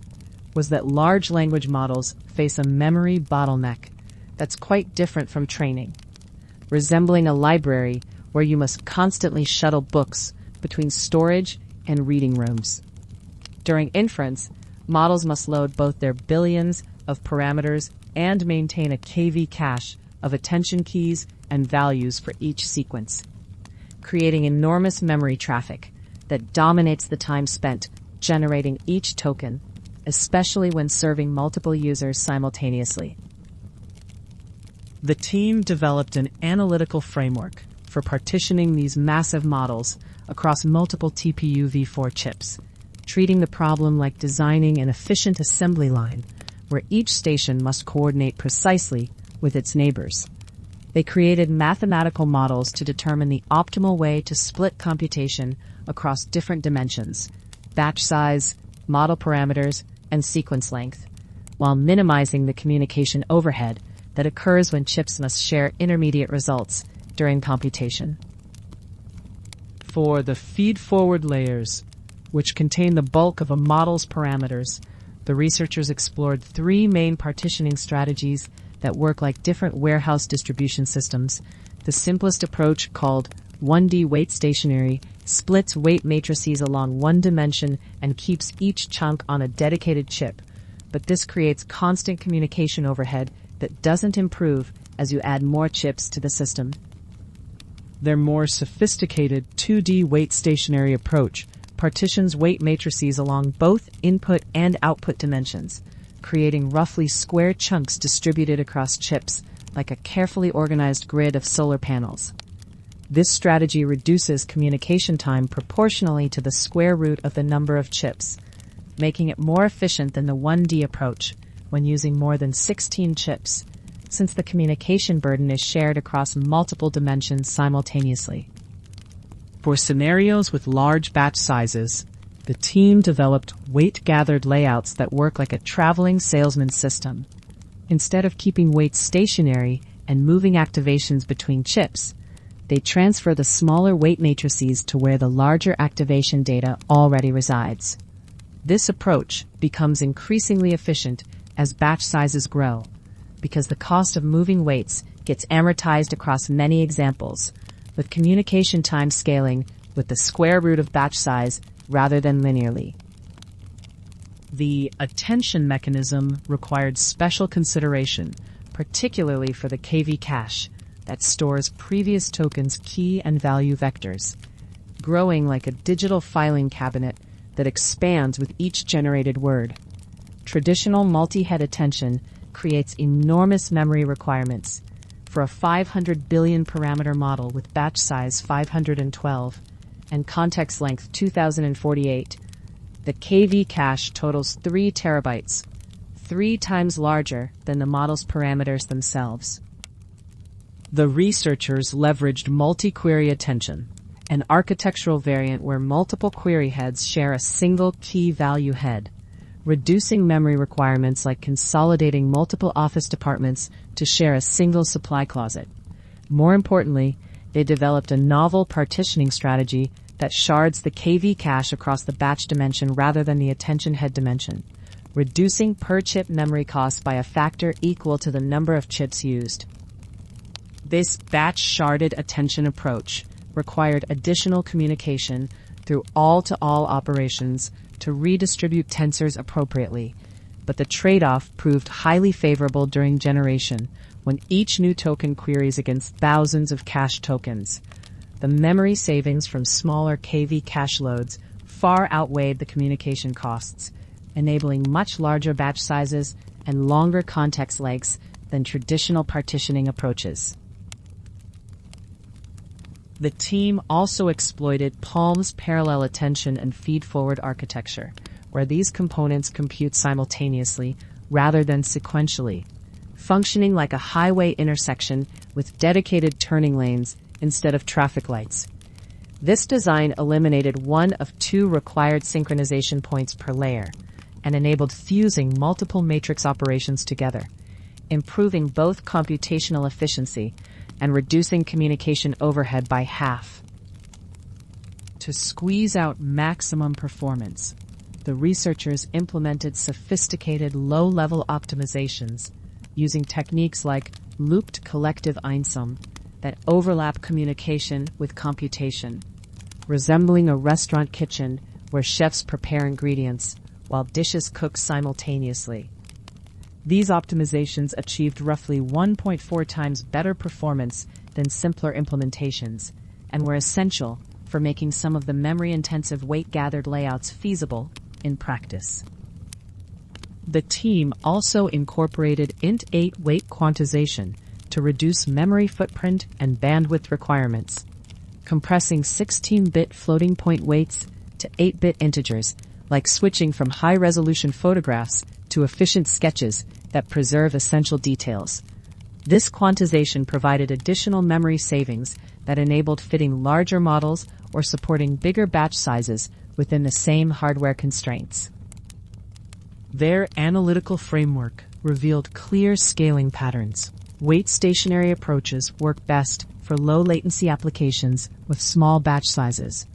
was that large language models face a memory bottleneck that's quite different from training, resembling a library where you must constantly shuttle books between storage and reading rooms. During inference, models must load both their billions of parameters and maintain a KV cache of attention keys and values for each sequence, creating enormous memory traffic that dominates the time spent generating each token, especially when serving multiple users simultaneously. The team developed an analytical framework for partitioning these massive models across multiple TPU v4 chips, treating the problem like designing an efficient assembly line where each station must coordinate precisely with its neighbors. They created mathematical models to determine the optimal way to split computation across different dimensions, batch size, model parameters, and sequence length, while minimizing the communication overhead that occurs when chips must share intermediate results during computation. For the feed-forward layers, which contain the bulk of a model's parameters, the researchers explored three main partitioning strategies that work like different warehouse distribution systems. The simplest approach, called 1D weight stationary splits weight matrices along one dimension and keeps each chunk on a dedicated chip, but this creates constant communication overhead that doesn't improve as you add more chips to the system. Their more sophisticated 2D weight stationary approach partitions weight matrices along both input and output dimensions, creating roughly square chunks distributed across chips like a carefully organized grid of solar panels. This strategy reduces communication time proportionally to the square root of the number of chips, making it more efficient than the 1D approach when using more than 16 chips, since the communication burden is shared across multiple dimensions simultaneously. For scenarios with large batch sizes, the team developed weight-gathered layouts that work like a traveling salesman system. Instead of keeping weights stationary and moving activations between chips, they transfer the smaller weight matrices to where the larger activation data already resides. This approach becomes increasingly efficient as batch sizes grow, because the cost of moving weights gets amortized across many examples, with communication time scaling with the square root of batch size rather than linearly. The attention mechanism required special consideration, particularly for the KV cache that stores previous tokens' key and value vectors, growing like a digital filing cabinet that expands with each generated word. Traditional multi-head attention creates enormous memory requirements. For a 500 billion parameter model with batch size 512 and context length 2048, the KV cache totals 3 terabytes, 3 times larger than the model's parameters themselves. The researchers leveraged multi-query attention, an architectural variant where multiple query heads share a single key value head, reducing memory requirements like consolidating multiple office departments to share a single supply closet. More importantly, they developed a novel partitioning strategy that shards the KV cache across the batch dimension rather than the attention head dimension, reducing per-chip memory costs by a factor equal to the number of chips used. This batch sharded attention approach required additional communication through all-to-all operations to redistribute tensors appropriately, but the trade-off proved highly favorable during generation when each new token queries against thousands of cache tokens. The memory savings from smaller KV cache loads far outweighed the communication costs, enabling much larger batch sizes and longer context lengths than traditional partitioning approaches. The team also exploited Palm's parallel attention and feed-forward architecture, where these components compute simultaneously rather than sequentially, functioning like a highway intersection with dedicated turning lanes instead of traffic lights. This design eliminated one of 2 required synchronization points per layer and enabled fusing multiple matrix operations together, improving both computational efficiency and reducing communication overhead by half. To squeeze out maximum performance, the researchers implemented sophisticated low-level optimizations using techniques like looped collective einsum that overlap communication with computation, resembling a restaurant kitchen where chefs prepare ingredients while dishes cook simultaneously. These optimizations achieved roughly 1.4 times better performance than simpler implementations and were essential for making some of the memory-intensive weight-gathered layouts feasible in practice. The team also incorporated int8 weight quantization to reduce memory footprint and bandwidth requirements, compressing 16-bit floating point weights to 8-bit integers, like switching from high-resolution photographs to efficient sketches that preserve essential details. This quantization provided additional memory savings that enabled fitting larger models or supporting bigger batch sizes within the same hardware constraints. Their analytical framework revealed clear scaling patterns. Weight stationary approaches work best for low-latency applications with small batch sizes,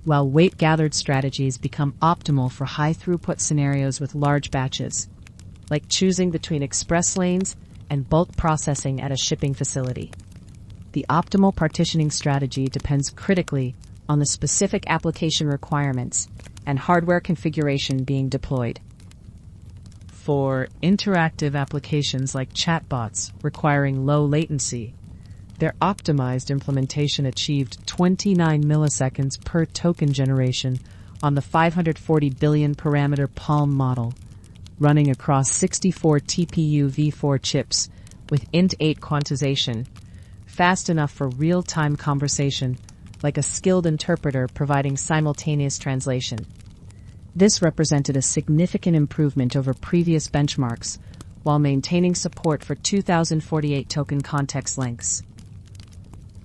while weight-gathered strategies become optimal for high-throughput scenarios with large batches, like choosing between express lanes and bulk processing at a shipping facility. The optimal partitioning strategy depends critically on the specific application requirements and hardware configuration being deployed. For interactive applications like chatbots requiring low latency, their optimized implementation achieved 29 milliseconds per token generation on the 540 billion parameter Palm model, running across 64 TPU v4 chips with int8 quantization, fast enough for real-time conversation, like a skilled interpreter providing simultaneous translation. This represented a significant improvement over previous benchmarks, while maintaining support for 2048 token context lengths.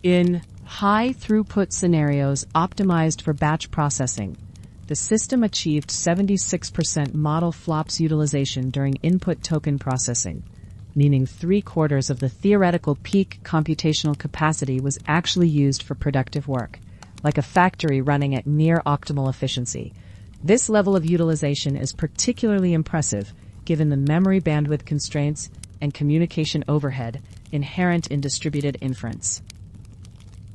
In high-throughput scenarios optimized for batch processing, the system achieved 76% model flops utilization during input token processing, meaning 3/4 of the theoretical peak computational capacity was actually used for productive work, like a factory running at near optimal efficiency. This level of utilization is particularly impressive given the memory bandwidth constraints and communication overhead inherent in distributed inference.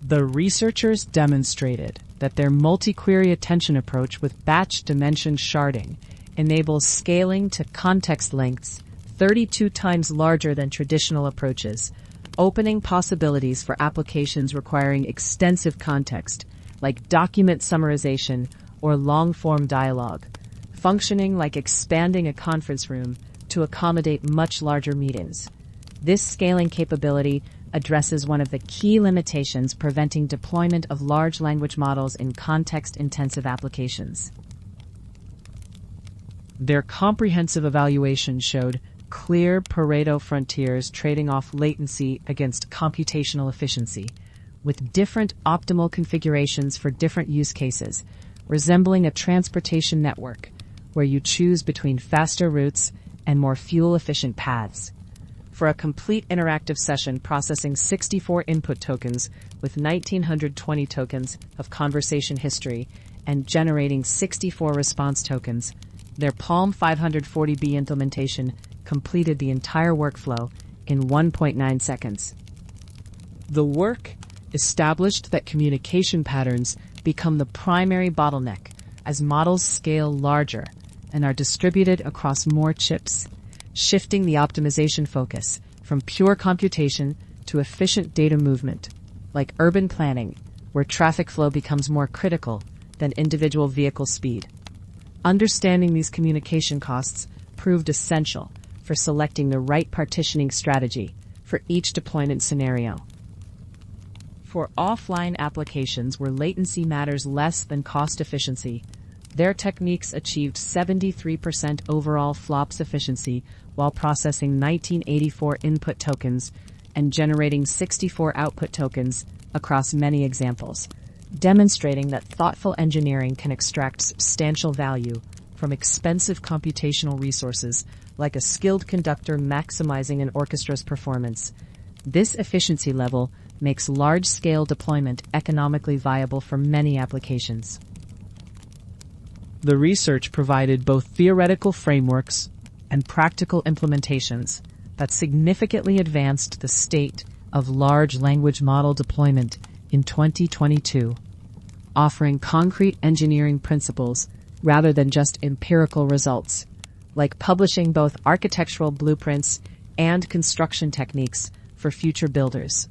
The researchers demonstrated that their multi-query attention approach with batch dimension sharding enables scaling to context lengths 32 times larger than traditional approaches, opening possibilities for applications requiring extensive context, like document summarization or long-form dialogue, functioning like expanding a conference room to accommodate much larger meetings. This scaling capability addresses one of the key limitations preventing deployment of large language models in context-intensive applications. Their comprehensive evaluation showed clear Pareto frontiers trading off latency against computational efficiency, with different optimal configurations for different use cases, resembling a transportation network where you choose between faster routes and more fuel-efficient paths. For a complete interactive session processing 64 input tokens with 1920 tokens of conversation history and generating 64 response tokens, their Palm 540B implementation completed the entire workflow in 1.9 seconds. The work established that communication patterns become the primary bottleneck as models scale larger and are distributed across more chips, shifting the optimization focus from pure computation to efficient data movement, like urban planning, where traffic flow becomes more critical than individual vehicle speed. Understanding these communication costs proved essential for selecting the right partitioning strategy for each deployment scenario. For offline applications where latency matters less than cost efficiency, their techniques achieved 73% overall flops efficiency while processing 1984 input tokens and generating 64 output tokens across many examples, demonstrating that thoughtful engineering can extract substantial value from expensive computational resources like a skilled conductor maximizing an orchestra's performance. This efficiency level makes large-scale deployment economically viable for many applications. The research provided both theoretical frameworks and practical implementations that significantly advanced the state of large language model deployment in 2022, offering concrete engineering principles rather than just empirical results, like publishing both architectural blueprints and construction techniques for future builders.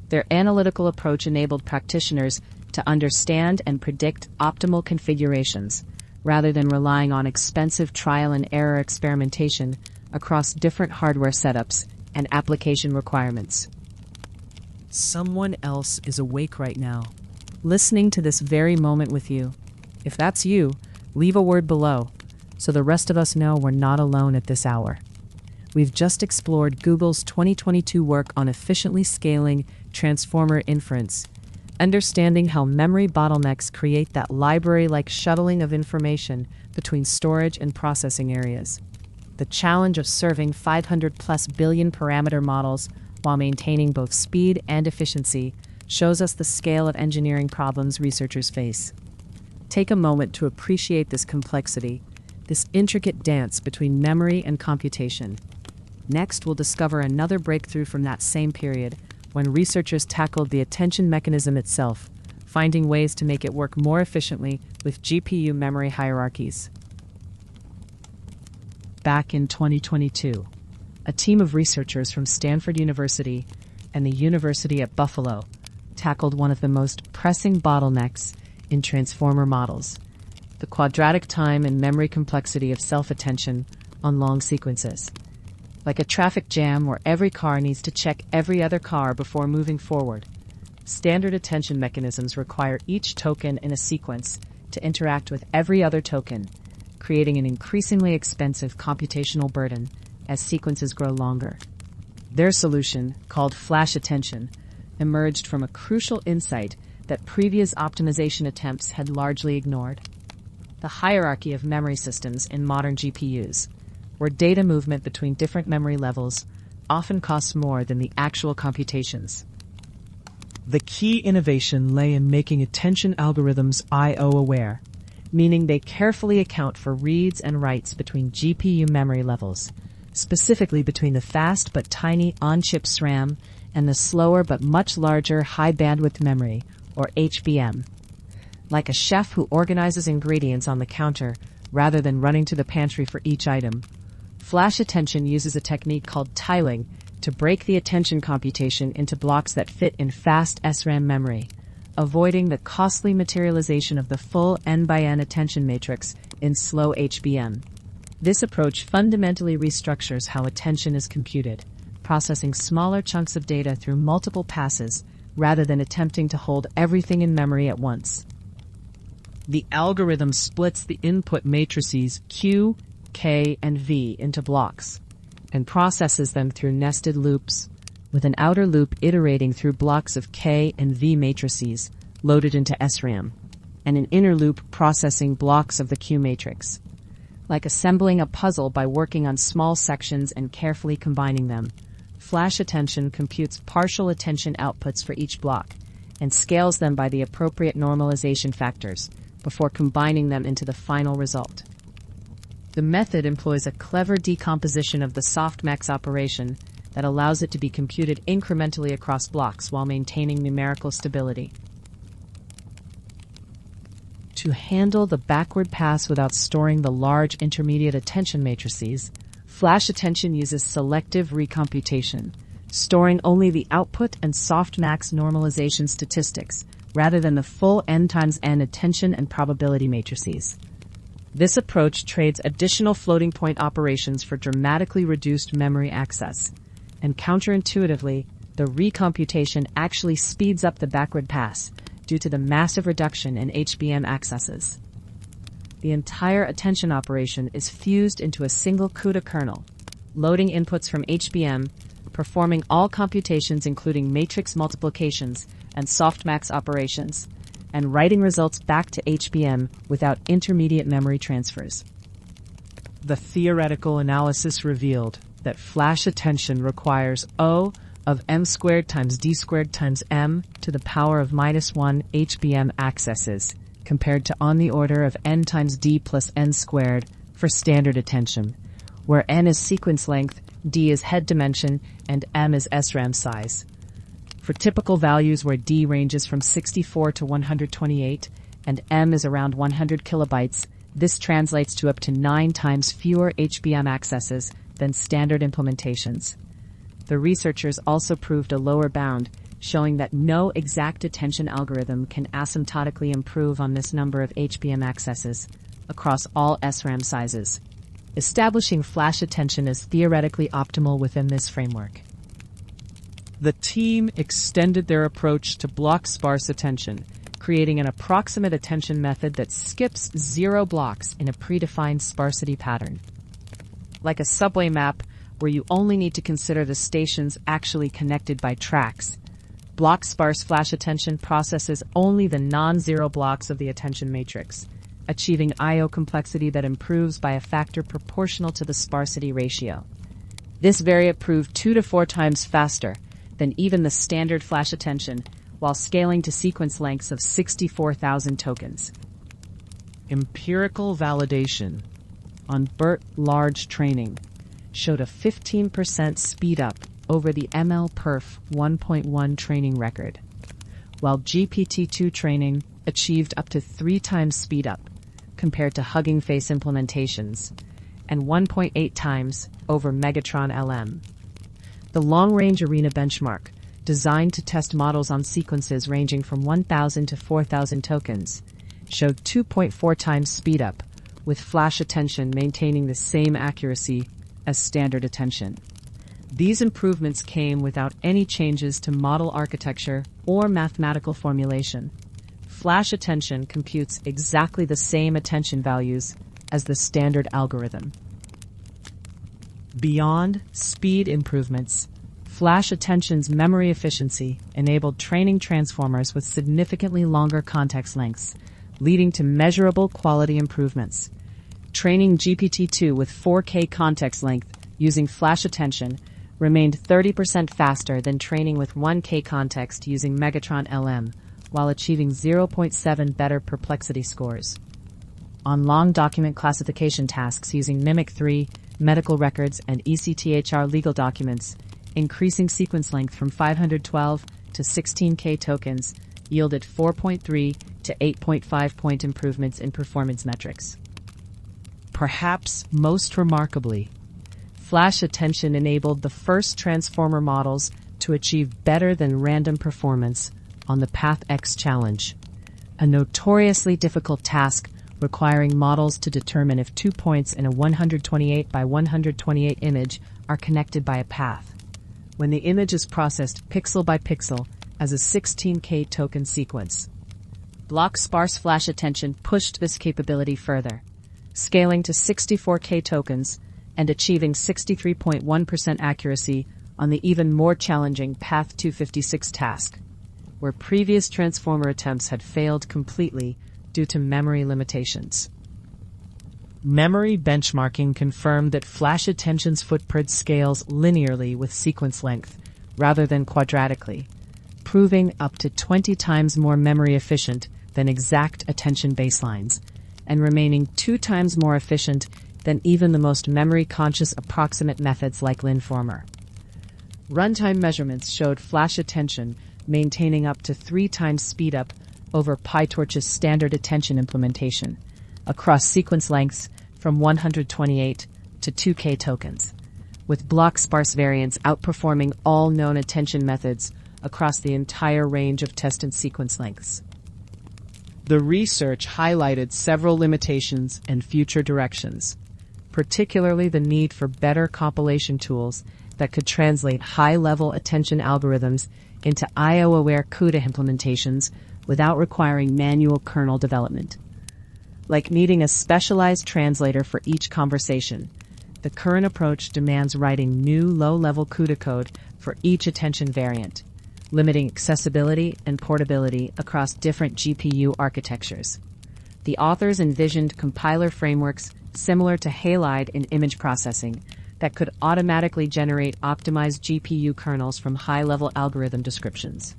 Their analytical approach enabled practitioners to understand and predict optimal configurations, rather than relying on expensive trial and error experimentation across different hardware setups and application requirements. Someone else is awake right now, listening to this very moment with you. If that's you, leave a word below, so the rest of us know we're not alone at this hour. We've just explored Google's 2022 work on efficiently scaling transformer inference, understanding how memory bottlenecks create that library-like shuttling of information between storage and processing areas. The challenge of serving 500+ billion parameter models while maintaining both speed and efficiency shows us the scale of engineering problems researchers face. Take a moment to appreciate this complexity, this intricate dance between memory and computation. Next, we'll discover another breakthrough from that same period, when researchers tackled the attention mechanism itself, finding ways to make it work more efficiently with GPU memory hierarchies. Back in 2022, a team of researchers from Stanford University and the University at Buffalo tackled one of the most pressing bottlenecks in transformer models: the quadratic time and memory complexity of self-attention on long sequences. Like a traffic jam where every car needs to check every other car before moving forward, standard attention mechanisms require each token in a sequence to interact with every other token, creating an increasingly expensive computational burden as sequences grow longer. Their solution, called flash attention, emerged from a crucial insight that previous optimization attempts had largely ignored: the hierarchy of memory systems in modern GPUs, where data movement between different memory levels often costs more than the actual computations. The key innovation lay in making attention algorithms I/O aware, meaning they carefully account for reads and writes between GPU memory levels, specifically between the fast but tiny on-chip SRAM and the slower but much larger high-bandwidth memory, or HBM. Like a chef who organizes ingredients on the counter rather than running to the pantry for each item, flash attention uses a technique called tiling to break the attention computation into blocks that fit in fast SRAM memory, avoiding the costly materialization of the full n-by-n attention matrix in slow HBM. This approach fundamentally restructures how attention is computed, processing smaller chunks of data through multiple passes rather than attempting to hold everything in memory at once. The algorithm splits the input matrices Q, K, and V into blocks and processes them through nested loops, with an outer loop iterating through blocks of K and V matrices loaded into SRAM, and an inner loop processing blocks of the Q matrix. Like assembling a puzzle by working on small sections and carefully combining them, flash attention computes partial attention outputs for each block and scales them by the appropriate normalization factors before combining them into the final result. The method employs a clever decomposition of the softmax operation that allows it to be computed incrementally across blocks while maintaining numerical stability. To handle the backward pass without storing the large intermediate attention matrices, flash attention uses selective recomputation, storing only the output and softmax normalization statistics rather than the full n times n attention and probability matrices. This approach trades additional floating point operations for dramatically reduced memory access, and counterintuitively, the recomputation actually speeds up the backward pass due to the massive reduction in HBM accesses. The entire attention operation is fused into a single CUDA kernel, loading inputs from HBM, performing all computations including matrix multiplications and softmax operations, and writing results back to HBM without intermediate memory transfers. The theoretical analysis revealed that flash attention requires O of m squared times d squared times m to the power of -1 HBM accesses, compared to on the order of n times d plus n squared for standard attention, where n is sequence length, d is head dimension, and m is SRAM size. For typical values where d ranges from 64 to 128 and m is around 100 kilobytes, this translates to up to 9 times fewer HBM accesses than standard implementations. The researchers also proved a lower bound, showing that no exact attention algorithm can asymptotically improve on this number of HBM accesses across all SRAM sizes, establishing flash attention as theoretically optimal within this framework. The team extended their approach to block-sparse attention, creating an approximate attention method that skips 0 blocks in a predefined sparsity pattern. Like a subway map where you only need to consider the stations actually connected by tracks, block-sparse flash attention processes only the non-zero blocks of the attention matrix, achieving I/O complexity that improves by a factor proportional to the sparsity ratio. This variant proved 2 to 4 times faster than even the standard flash attention, while scaling to sequence lengths of 64,000 tokens. Empirical validation on BERT large training showed a 15% speed up over the ML-Perf 1.1 training record, while GPT-2 training achieved up to 3 times speedup compared to Hugging Face implementations, and 1.8 times over Megatron LM. The long-range arena benchmark, designed to test models on sequences ranging from 1,000 to 4,000 tokens, showed 2.4 times speedup, with flash attention maintaining the same accuracy as standard attention. These improvements came without any changes to model architecture or mathematical formulation. Flash attention computes exactly the same attention values as the standard algorithm. Beyond speed improvements, flash attention's memory efficiency enabled training transformers with significantly longer context lengths, leading to measurable quality improvements. Training GPT-2 with 4K context length using flash attention remained 30% faster than training with 1K context using Megatron LM, while achieving 0.7 better perplexity scores. On long document classification tasks using Mimic 3, medical records, and ECTHR legal documents, increasing sequence length from 512 to 16K tokens yielded 4.3 to 8.5 point improvements in performance metrics. Perhaps most remarkably, flash attention enabled the first transformer models to achieve better than random performance on the PathX challenge, a notoriously difficult task requiring models to determine if 2 points in a 128 by 128 image are connected by a path, when the image is processed pixel by pixel as a 16K token sequence. Block-sparse flash attention pushed this capability further, scaling to 64K tokens and achieving 63.1% accuracy on the even more challenging Path 256 task, where previous transformer attempts had failed completely due to memory limitations. Memory benchmarking confirmed that flash attention's footprint scales linearly with sequence length, rather than quadratically, proving up to 20 times more memory efficient than exact attention baselines, and remaining 2 times more efficient than even the most memory-conscious approximate methods like Linformer. Runtime measurements showed flash attention maintaining up to 3 times speedup over PyTorch's standard attention implementation, across sequence lengths from 128 to 2K tokens, with block-sparse variants outperforming all known attention methods across the entire range of tested sequence lengths. The research highlighted several limitations and future directions, particularly the need for better compilation tools that could translate high-level attention algorithms into I/O-aware CUDA implementations without requiring manual kernel development. Like needing a specialized translator for each conversation, the current approach demands writing new low-level CUDA code for each attention variant, limiting accessibility and portability across different GPU architectures. The authors envisioned compiler frameworks similar to Halide in image processing that could automatically generate optimized GPU kernels from high-level algorithm descriptions.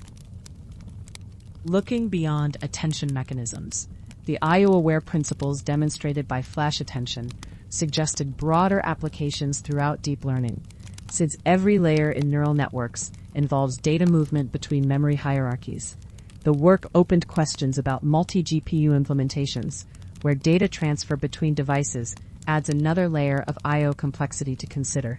Looking beyond attention mechanisms, the I/O-aware principles demonstrated by flash attention suggested broader applications throughout deep learning, since every layer in neural networks involves data movement between memory hierarchies. The work opened questions about multi-GPU implementations, where data transfer between devices adds another layer of I/O complexity to consider.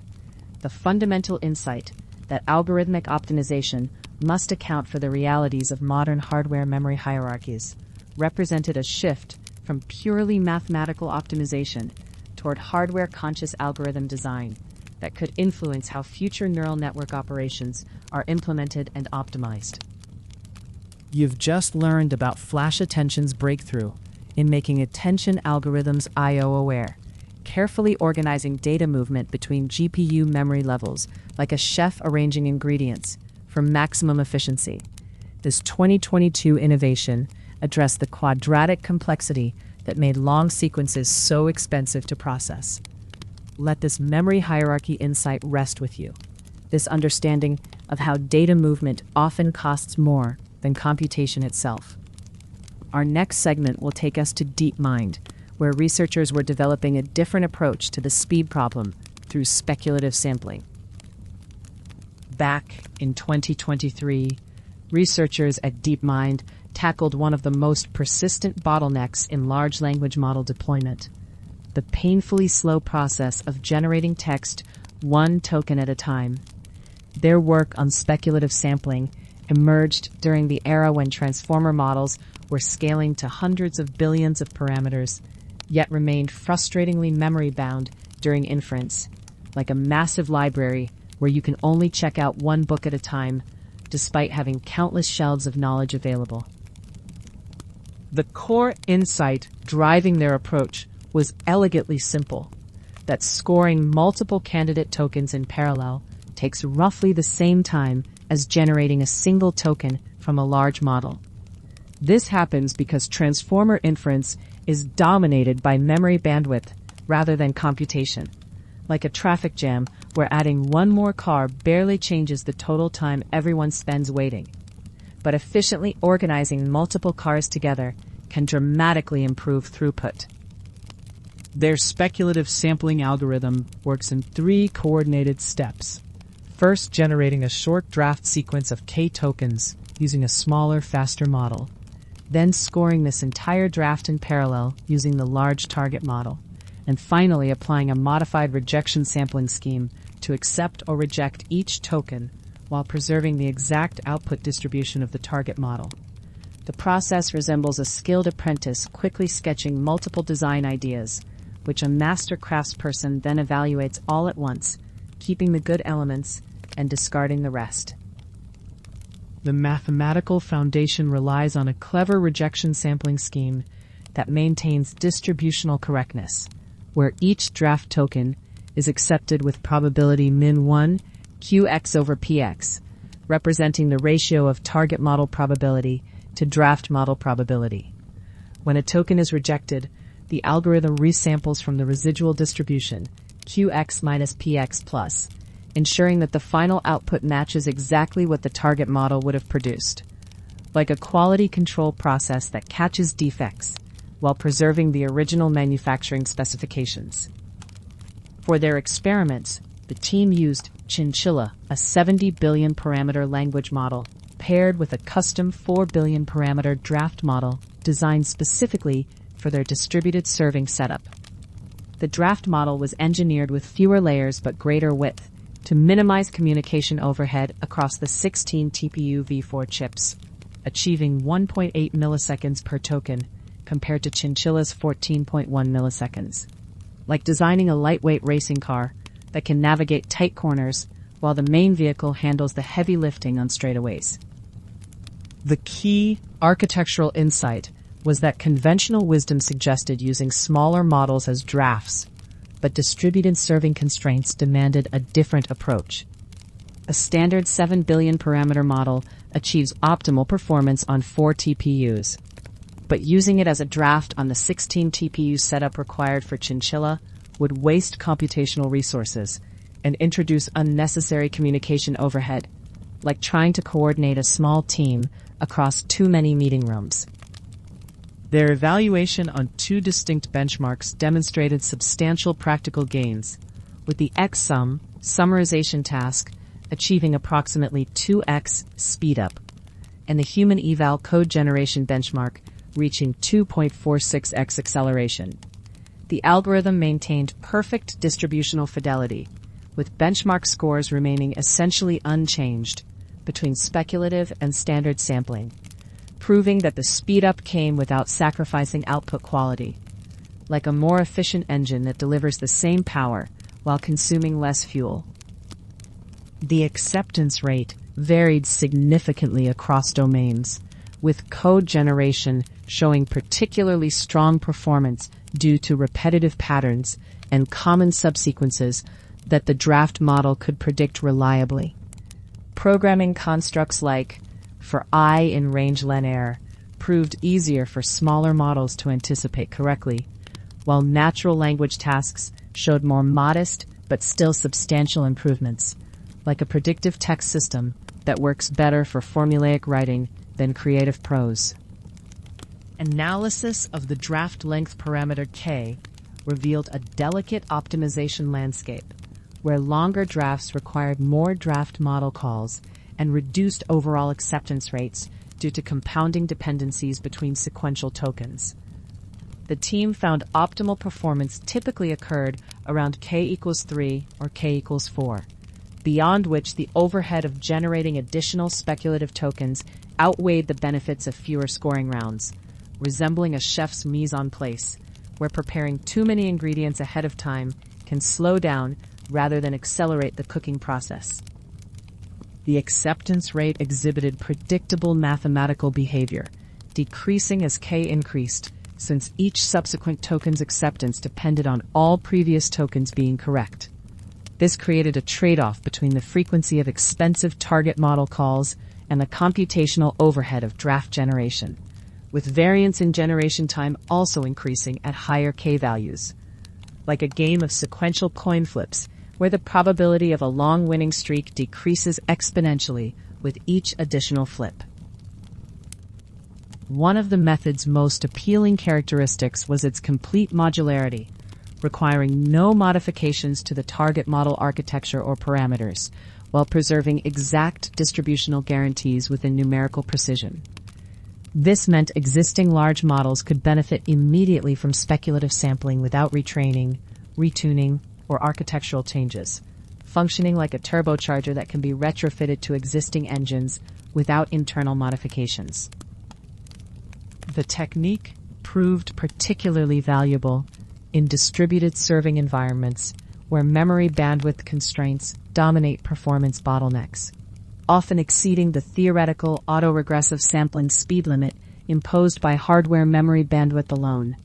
The fundamental insight that algorithmic optimization must account for the realities of modern hardware memory hierarchies represented a shift from purely mathematical optimization toward hardware-conscious algorithm design that could influence how future neural network operations are implemented and optimized. You've just learned about flash attention's breakthrough in making attention algorithms I/O aware, carefully organizing data movement between GPU memory levels like a chef arranging ingredients for maximum efficiency. This 2022 innovation addressed the quadratic complexity that made long sequences so expensive to process. Let this memory hierarchy insight rest with you. This understanding of how data movement often costs more than computation itself. Our next segment will take us to DeepMind, where researchers were developing a different approach to the speed problem through speculative sampling. Back in 2023, researchers at DeepMind tackled one of the most persistent bottlenecks in large language model deployment: the painfully slow process of generating text one token at a time. Their work on speculative sampling emerged during the era when transformer models were scaling to hundreds of billions of parameters, yet remained frustratingly memory-bound during inference, like a massive library where you can only check out one book at a time, despite having countless shelves of knowledge available. The core insight driving their approach was elegantly simple: that scoring multiple candidate tokens in parallel takes roughly the same time as generating a single token from a large model. This happens because transformer inference is dominated by memory bandwidth rather than computation. Like a traffic jam where adding one more car barely changes the total time everyone spends waiting. But efficiently organizing multiple cars together can dramatically improve throughput. Their speculative sampling algorithm works in 3 coordinated steps. First, generating a short draft sequence of K tokens using a smaller, faster model. Then scoring this entire draft in parallel using the large target model. And finally, applying a modified rejection sampling scheme to accept or reject each token while preserving the exact output distribution of the target model. The process resembles a skilled apprentice quickly sketching multiple design ideas, which a master craftsperson then evaluates all at once, keeping the good elements and discarding the rest. The mathematical foundation relies on a clever rejection sampling scheme that maintains distributional correctness, where each draft token is accepted with probability min1 qx over px, representing the ratio of target model probability to draft model probability. When a token is rejected, the algorithm resamples from the residual distribution, qx minus px plus, ensuring that the final output matches exactly what the target model would have produced. Like a quality control process that catches defects while preserving the original manufacturing specifications. For their experiments, the team used Chinchilla, a 70 billion parameter language model, paired with a custom 4 billion parameter draft model designed specifically for their distributed serving setup. The draft model was engineered with fewer layers but greater width to minimize communication overhead across the 16 TPU v4 chips, achieving 1.8 milliseconds per token compared to Chinchilla's 14.1 milliseconds. Like designing a lightweight racing car that can navigate tight corners while the main vehicle handles the heavy lifting on straightaways. The key architectural insight was that conventional wisdom suggested using smaller models as drafts, but distributed serving constraints demanded a different approach. A standard 7 billion parameter model achieves optimal performance on 4 TPUs, but using it as a draft on the 16 TPU setup required for Chinchilla would waste computational resources and introduce unnecessary communication overhead, like trying to coordinate a small team across too many meeting rooms. Their evaluation on 2 distinct benchmarks demonstrated substantial practical gains, with the XSum summarization task achieving approximately 2x speedup, and the human eval code generation benchmark reaching 2.46x acceleration. The algorithm maintained perfect distributional fidelity, with benchmark scores remaining essentially unchanged between speculative and standard sampling, proving that the speedup came without sacrificing output quality, like a more efficient engine that delivers the same power while consuming less fuel. The acceptance rate varied significantly across domains, with code generation showing particularly strong performance due to repetitive patterns and common subsequences that the draft model could predict reliably. Programming constructs like for I in range len proved easier for smaller models to anticipate correctly, while natural language tasks showed more modest but still substantial improvements, like a predictive text system that works better for formulaic writing than creative prose. Analysis of the draft length parameter K revealed a delicate optimization landscape, where longer drafts required more draft model calls and reduced overall acceptance rates due to compounding dependencies between sequential tokens. The team found optimal performance typically occurred around k equals 3 or k equals 4, beyond which the overhead of generating additional speculative tokens outweighed the benefits of fewer scoring rounds, resembling a chef's mise en place, where preparing too many ingredients ahead of time can slow down rather than accelerate the cooking process. The acceptance rate exhibited predictable mathematical behavior, decreasing as k increased, since each subsequent token's acceptance depended on all previous tokens being correct. This created a trade-off between the frequency of expensive target model calls and the computational overhead of draft generation, with variance in generation time also increasing at higher k values. Like a game of sequential coin flips, where the probability of a long winning streak decreases exponentially with each additional flip. One of the method's most appealing characteristics was its complete modularity, requiring no modifications to the target model architecture or parameters, while preserving exact distributional guarantees within numerical precision. This meant existing large models could benefit immediately from speculative sampling without retraining, retuning, or architectural changes, functioning like a turbocharger that can be retrofitted to existing engines without internal modifications. The technique proved particularly valuable in distributed serving environments where memory bandwidth constraints dominate performance bottlenecks, often exceeding the theoretical autoregressive sampling speed limit imposed by hardware memory bandwidth alone.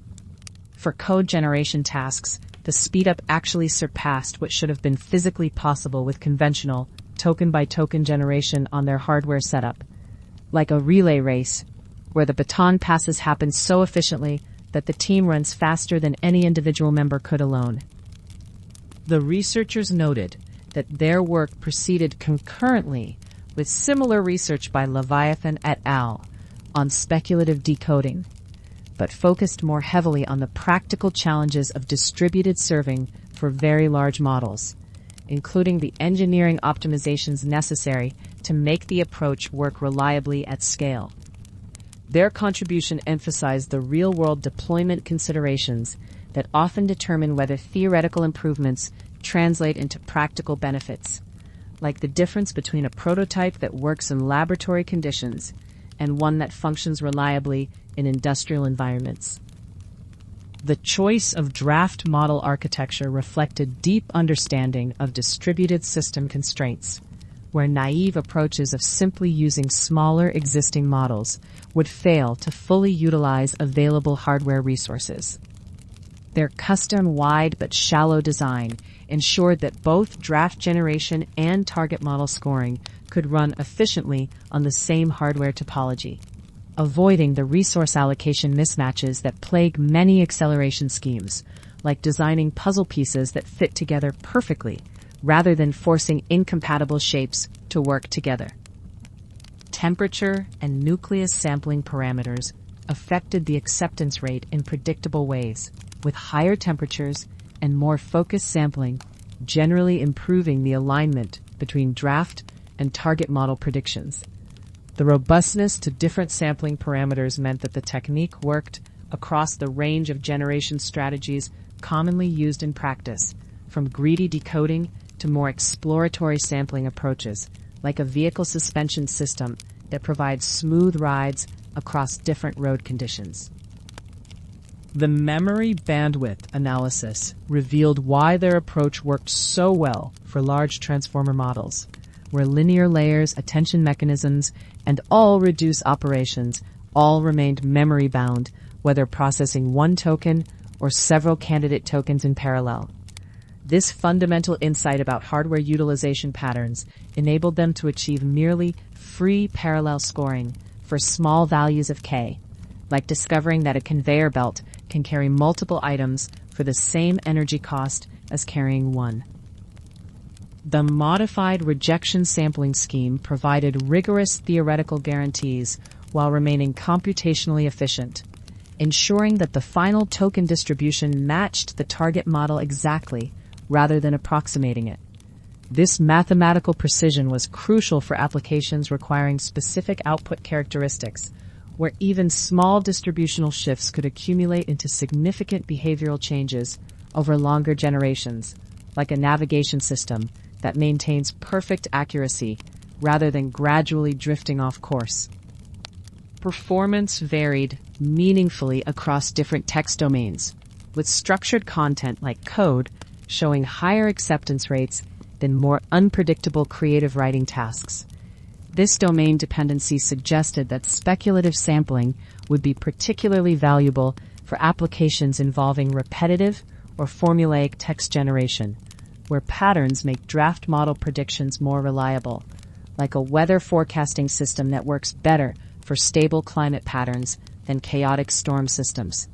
For code generation tasks, the speedup actually surpassed what should have been physically possible with conventional token-by-token generation on their hardware setup, like a relay race, where the baton passes happen so efficiently that the team runs faster than any individual member could alone. The researchers noted that their work proceeded concurrently with similar research by Leviathan et al. On speculative decoding, but focused more heavily on the practical challenges of distributed serving for very large models, including the engineering optimizations necessary to make the approach work reliably at scale. Their contribution emphasized the real-world deployment considerations that often determine whether theoretical improvements translate into practical benefits, like the difference between a prototype that works in laboratory conditions and one that functions reliably in industrial environments. The choice of draft model architecture reflected deep understanding of distributed system constraints, where naive approaches of simply using smaller existing models would fail to fully utilize available hardware resources. Their custom wide but shallow design ensured that both draft generation and target model scoring could run efficiently on the same hardware topology, avoiding the resource allocation mismatches that plague many acceleration schemes, like designing puzzle pieces that fit together perfectly rather than forcing incompatible shapes to work together. Temperature and nucleus sampling parameters affected the acceptance rate in predictable ways, with higher temperatures and more focused sampling generally improving the alignment between draft and target model predictions. The robustness to different sampling parameters meant that the technique worked across the range of generation strategies commonly used in practice, from greedy decoding to more exploratory sampling approaches, like a vehicle suspension system that provides smooth rides across different road conditions. The memory bandwidth analysis revealed why their approach worked so well for large transformer models, where linear layers, attention mechanisms, and all reduce operations all remained memory-bound, whether processing one token or several candidate tokens in parallel. This fundamental insight about hardware utilization patterns enabled them to achieve nearly free parallel scoring for small values of K, like discovering that a conveyor belt can carry multiple items for the same energy cost as carrying one. The modified rejection sampling scheme provided rigorous theoretical guarantees while remaining computationally efficient, ensuring that the final token distribution matched the target model exactly rather than approximating it. This mathematical precision was crucial for applications requiring specific output characteristics, where even small distributional shifts could accumulate into significant behavioral changes over longer generations, like a navigation system that maintains perfect accuracy rather than gradually drifting off course. Performance varied meaningfully across different text domains, with structured content like code showing higher acceptance rates than more unpredictable creative writing tasks. This domain dependency suggested that speculative sampling would be particularly valuable for applications involving repetitive or formulaic text generation, where patterns make draft model predictions more reliable, like a weather forecasting system that works better for stable climate patterns than chaotic storm systems.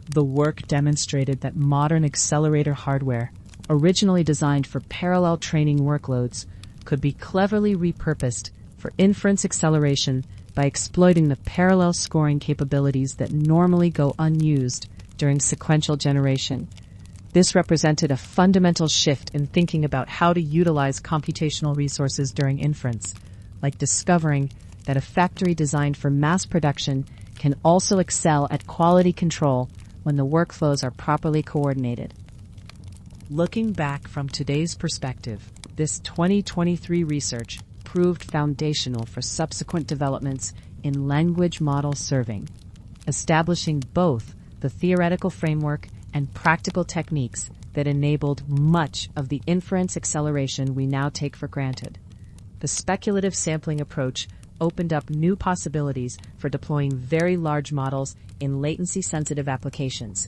The work demonstrated that modern accelerator hardware, originally designed for parallel training workloads, could be cleverly repurposed for inference acceleration by exploiting the parallel scoring capabilities that normally go unused during sequential generation. This represented a fundamental shift in thinking about how to utilize computational resources during inference, like discovering that a factory designed for mass production can also excel at quality control when the workflows are properly coordinated. Looking back from today's perspective, this 2023 research proved foundational for subsequent developments in language model serving, establishing both the theoretical framework and practical techniques that enabled much of the inference acceleration we now take for granted. The speculative sampling approach opened up new possibilities for deploying very large models in latency-sensitive applications,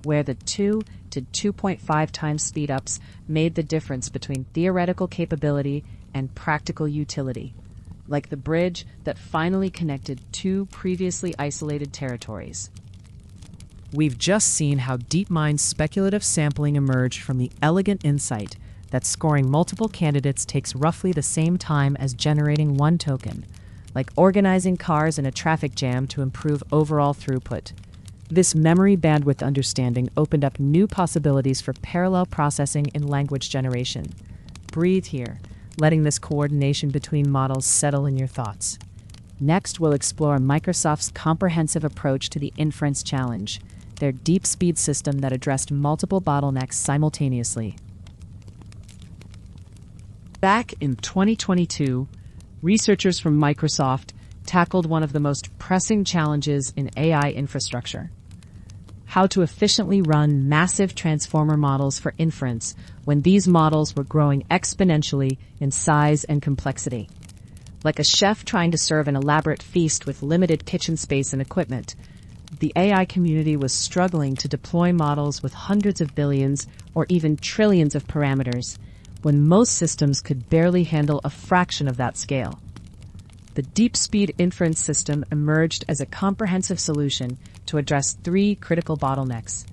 where the 2 to 2.5 times speedups made the difference between theoretical capability and practical utility, like the bridge that finally connected two previously isolated territories. We've just seen how DeepMind's speculative sampling emerged from the elegant insight that scoring multiple candidates takes roughly the same time as generating one token, like organizing cars in a traffic jam to improve overall throughput. This memory bandwidth understanding opened up new possibilities for parallel processing in language generation. Breathe here, letting this coordination between models settle in your thoughts. Next, we'll explore Microsoft's comprehensive approach to the inference challenge, their deep speed system that addressed multiple bottlenecks simultaneously. Back in 2022, researchers from Microsoft tackled one of the most pressing challenges in AI infrastructure: how to efficiently run massive transformer models for inference when these models were growing exponentially in size and complexity. Like a chef trying to serve an elaborate feast with limited kitchen space and equipment, the AI community was struggling to deploy models with hundreds of billions or even trillions of parameters, when most systems could barely handle a fraction of that scale. The deep speed inference system emerged as a comprehensive solution to address three critical bottlenecks: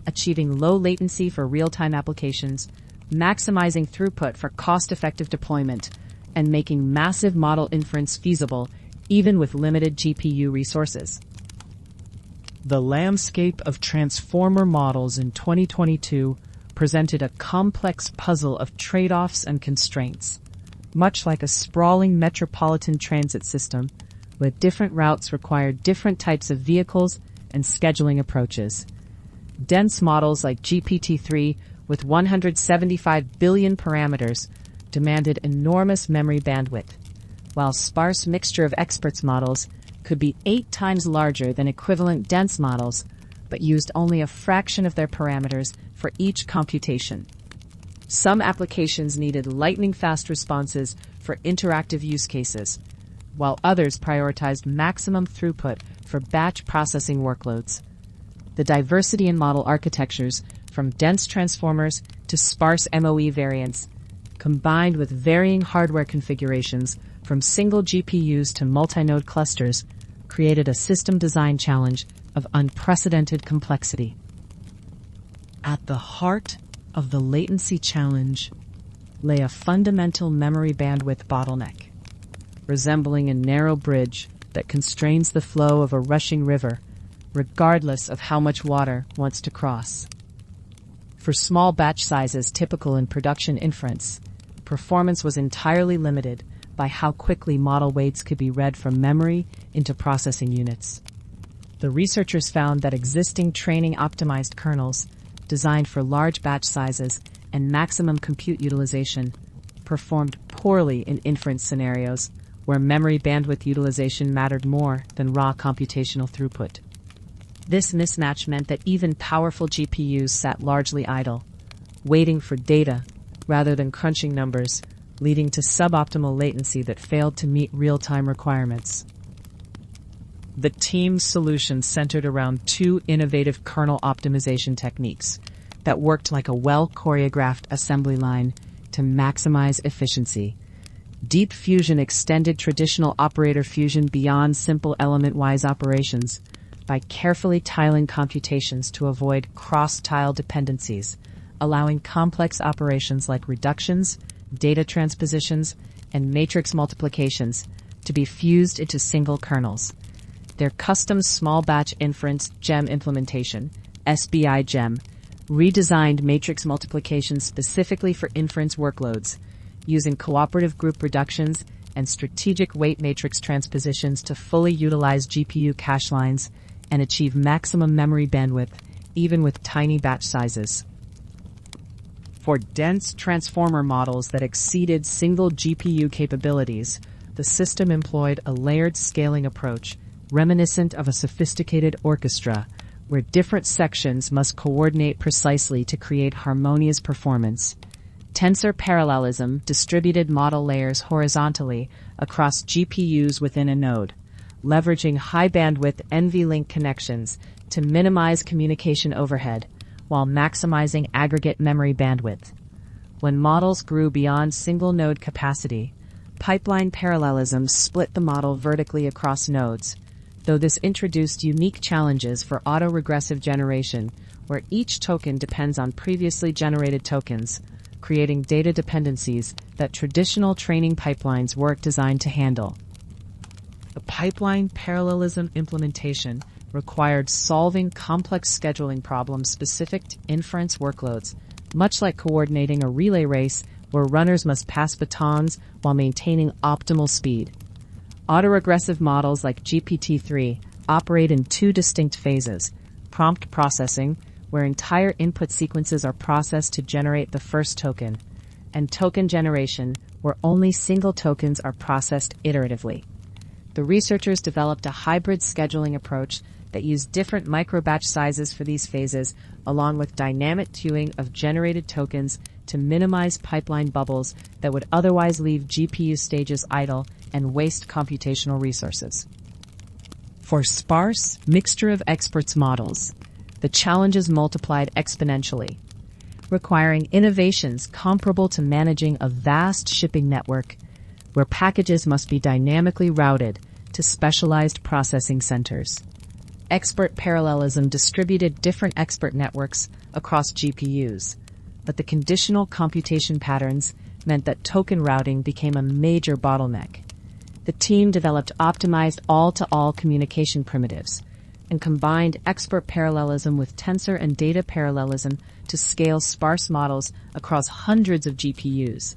achieving low latency for real-time applications, maximizing throughput for cost-effective deployment, and making massive model inference feasible even with limited GPU resources. The landscape of transformer models in 2022 presented a complex puzzle of trade-offs and constraints. Much like a sprawling metropolitan transit system, where different routes require different types of vehicles and scheduling approaches. Dense models like GPT-3, with 175 billion parameters, demanded enormous memory bandwidth, while sparse mixture of experts models could be 8 times larger than equivalent dense models, but used only a fraction of their parameters for each computation. Some applications needed lightning-fast responses for interactive use cases, while others prioritized maximum throughput for batch processing workloads. The diversity in model architectures, from dense transformers to sparse MOE variants, combined with varying hardware configurations from single GPUs to multi-node clusters, created a system design challenge of unprecedented complexity. At the heart of the latency challenge lay a fundamental memory bandwidth bottleneck, resembling a narrow bridge that constrains the flow of a rushing river, regardless of how much water wants to cross. For small batch sizes typical in production inference, performance was entirely limited by how quickly model weights could be read from memory into processing units. The researchers found that existing training-optimized kernels, designed for large batch sizes and maximum compute utilization, performed poorly in inference scenarios where memory bandwidth utilization mattered more than raw computational throughput. This mismatch meant that even powerful GPUs sat largely idle, waiting for data rather than crunching numbers, leading to suboptimal latency that failed to meet real-time requirements. The team's solution centered around two innovative kernel optimization techniques that worked like a well-choreographed assembly line to maximize efficiency. Deep Fusion extended traditional operator fusion beyond simple element-wise operations by carefully tiling computations to avoid cross-tile dependencies, allowing complex operations like reductions, data transpositions, and matrix multiplications to be fused into single kernels. Their custom small batch inference GEM implementation, SBI GEM, redesigned matrix multiplication specifically for inference workloads, using cooperative group reductions and strategic weight matrix transpositions to fully utilize GPU cache lines and achieve maximum memory bandwidth, even with tiny batch sizes. For dense transformer models that exceeded single GPU capabilities, the system employed a layered scaling approach reminiscent of a sophisticated orchestra, where different sections must coordinate precisely to create harmonious performance. Tensor parallelism distributed model layers horizontally across GPUs within a node, leveraging high-bandwidth NVLink connections to minimize communication overhead while maximizing aggregate memory bandwidth. When models grew beyond single-node capacity, pipeline parallelism split the model vertically across nodes, though this introduced unique challenges for autoregressive generation, where each token depends on previously generated tokens, creating data dependencies that traditional training pipelines weren't designed to handle. The pipeline parallelism implementation required solving complex scheduling problems specific to inference workloads, much like coordinating a relay race where runners must pass batons while maintaining optimal speed. Autoregressive models like GPT-3 operate in two distinct phases: prompt processing, where entire input sequences are processed to generate the first token, and token generation, where only single tokens are processed iteratively. The researchers developed a hybrid scheduling approach that used different microbatch sizes for these phases, along with dynamic queuing of generated tokens to minimize pipeline bubbles that would otherwise leave GPU stages idle and waste computational resources. For sparse, mixture of experts models, the challenges multiplied exponentially, requiring innovations comparable to managing a vast shipping network where packages must be dynamically routed to specialized processing centers. Expert parallelism distributed different expert networks across GPUs, but the conditional computation patterns meant that token routing became a major bottleneck. The team developed optimized all-to-all communication primitives and combined expert parallelism with tensor and data parallelism to scale sparse models across hundreds of GPUs.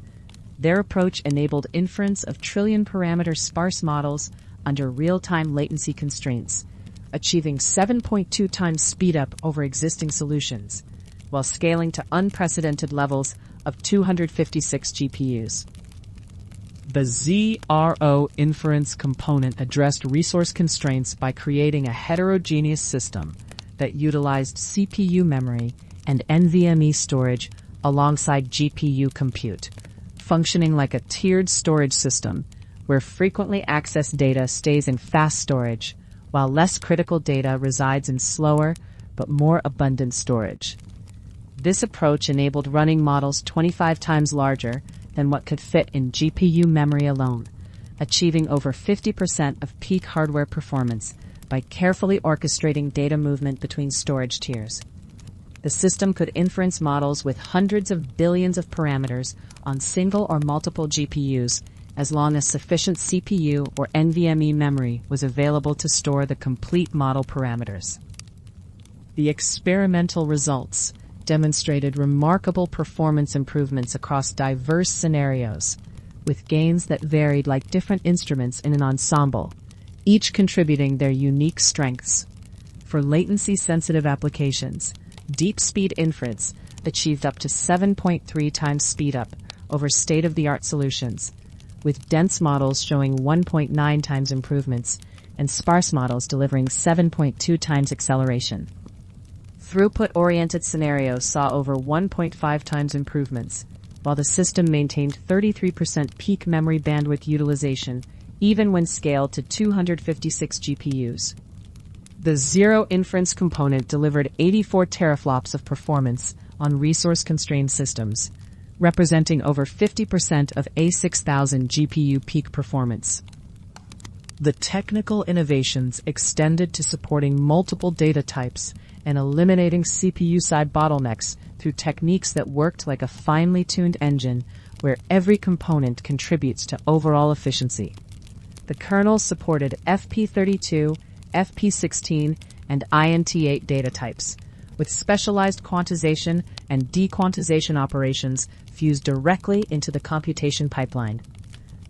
Their approach enabled inference of trillion-parameter sparse models under real-time latency constraints, achieving 7.2 times speedup over existing solutions, while scaling to unprecedented levels of 256 GPUs. The ZRO inference component addressed resource constraints by creating a heterogeneous system that utilized CPU memory and NVMe storage alongside GPU compute, functioning like a tiered storage system where frequently accessed data stays in fast storage, while less critical data resides in slower but more abundant storage. This approach enabled running models 25 times larger than what could fit in GPU memory alone, achieving over 50% of peak hardware performance by carefully orchestrating data movement between storage tiers. The system could inference models with hundreds of billions of parameters on single or multiple GPUs, as long as sufficient CPU or NVMe memory was available to store the complete model parameters. The experimental results demonstrated remarkable performance improvements across diverse scenarios, with gains that varied like different instruments in an ensemble, each contributing their unique strengths. For latency-sensitive applications, deep-speed inference achieved up to 7.3 times speedup over state-of-the-art solutions, with dense models showing 1.9 times improvements and sparse models delivering 7.2 times acceleration. Throughput-oriented scenarios saw over 1.5 times improvements, while the system maintained 33% peak memory bandwidth utilization even when scaled to 256 GPUs. The Zero Inference component delivered 84 teraflops of performance on resource-constrained systems, representing over 50% of A6000 GPU peak performance. The technical innovations extended to supporting multiple data types and eliminating CPU-side bottlenecks through techniques that worked like a finely tuned engine where every component contributes to overall efficiency. The kernel supported FP32, FP16, and INT8 data types, with specialized quantization and dequantization operations fused directly into the computation pipeline.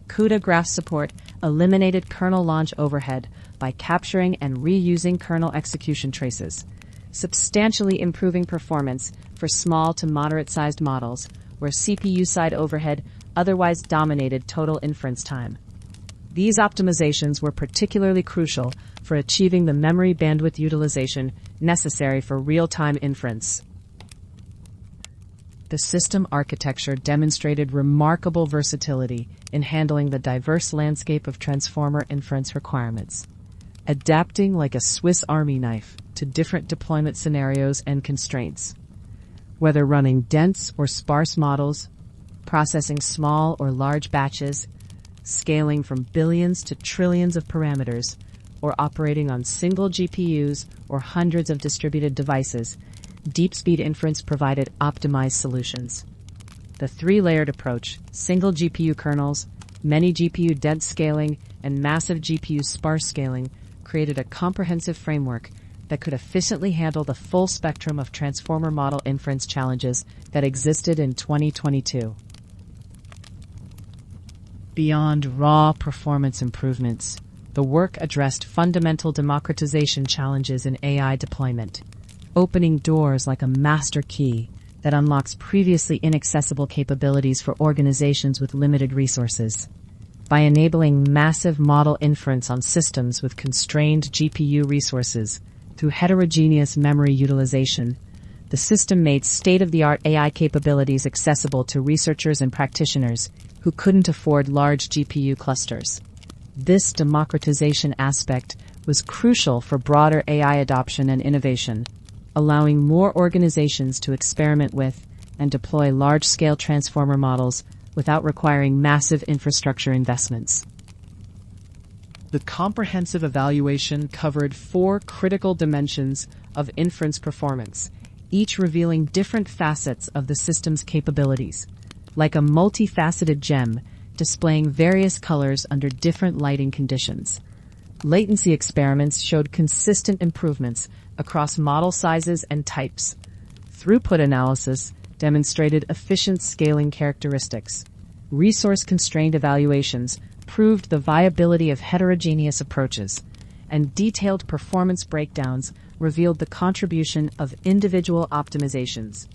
CUDA graph support eliminated kernel launch overhead by capturing and reusing kernel execution traces, substantially improving performance for small to moderate-sized models where CPU-side overhead otherwise dominated total inference time. These optimizations were particularly crucial for achieving the memory bandwidth utilization necessary for real-time inference. The system architecture demonstrated remarkable versatility in handling the diverse landscape of transformer inference requirements, adapting like a Swiss Army knife to different deployment scenarios and constraints. Whether running dense or sparse models, processing small or large batches, scaling from billions to trillions of parameters, or operating on single GPUs or hundreds of distributed devices, deep-speed inference provided optimized solutions. The three-layered approach, single GPU kernels, many GPU dense scaling, and massive GPU sparse scaling, created a comprehensive framework that could efficiently handle the full spectrum of transformer model inference challenges that existed in 2022. Beyond raw performance improvements, the work addressed fundamental democratization challenges in AI deployment, opening doors like a master key that unlocks previously inaccessible capabilities for organizations with limited resources. By enabling massive model inference on systems with constrained GPU resources through heterogeneous memory utilization, the system made state-of-the-art AI capabilities accessible to researchers and practitioners who couldn't afford large GPU clusters. This democratization aspect was crucial for broader AI adoption and innovation, allowing more organizations to experiment with and deploy large-scale transformer models without requiring massive infrastructure investments. The comprehensive evaluation covered 4 critical dimensions of inference performance, each revealing different facets of the system's capabilities, like a multifaceted gem displaying various colors under different lighting conditions. Latency experiments showed consistent improvements across model sizes and types. Throughput analysis demonstrated efficient scaling characteristics. Resource-constrained evaluations proved the viability of heterogeneous approaches, and detailed performance breakdowns revealed the contribution of individual optimizations.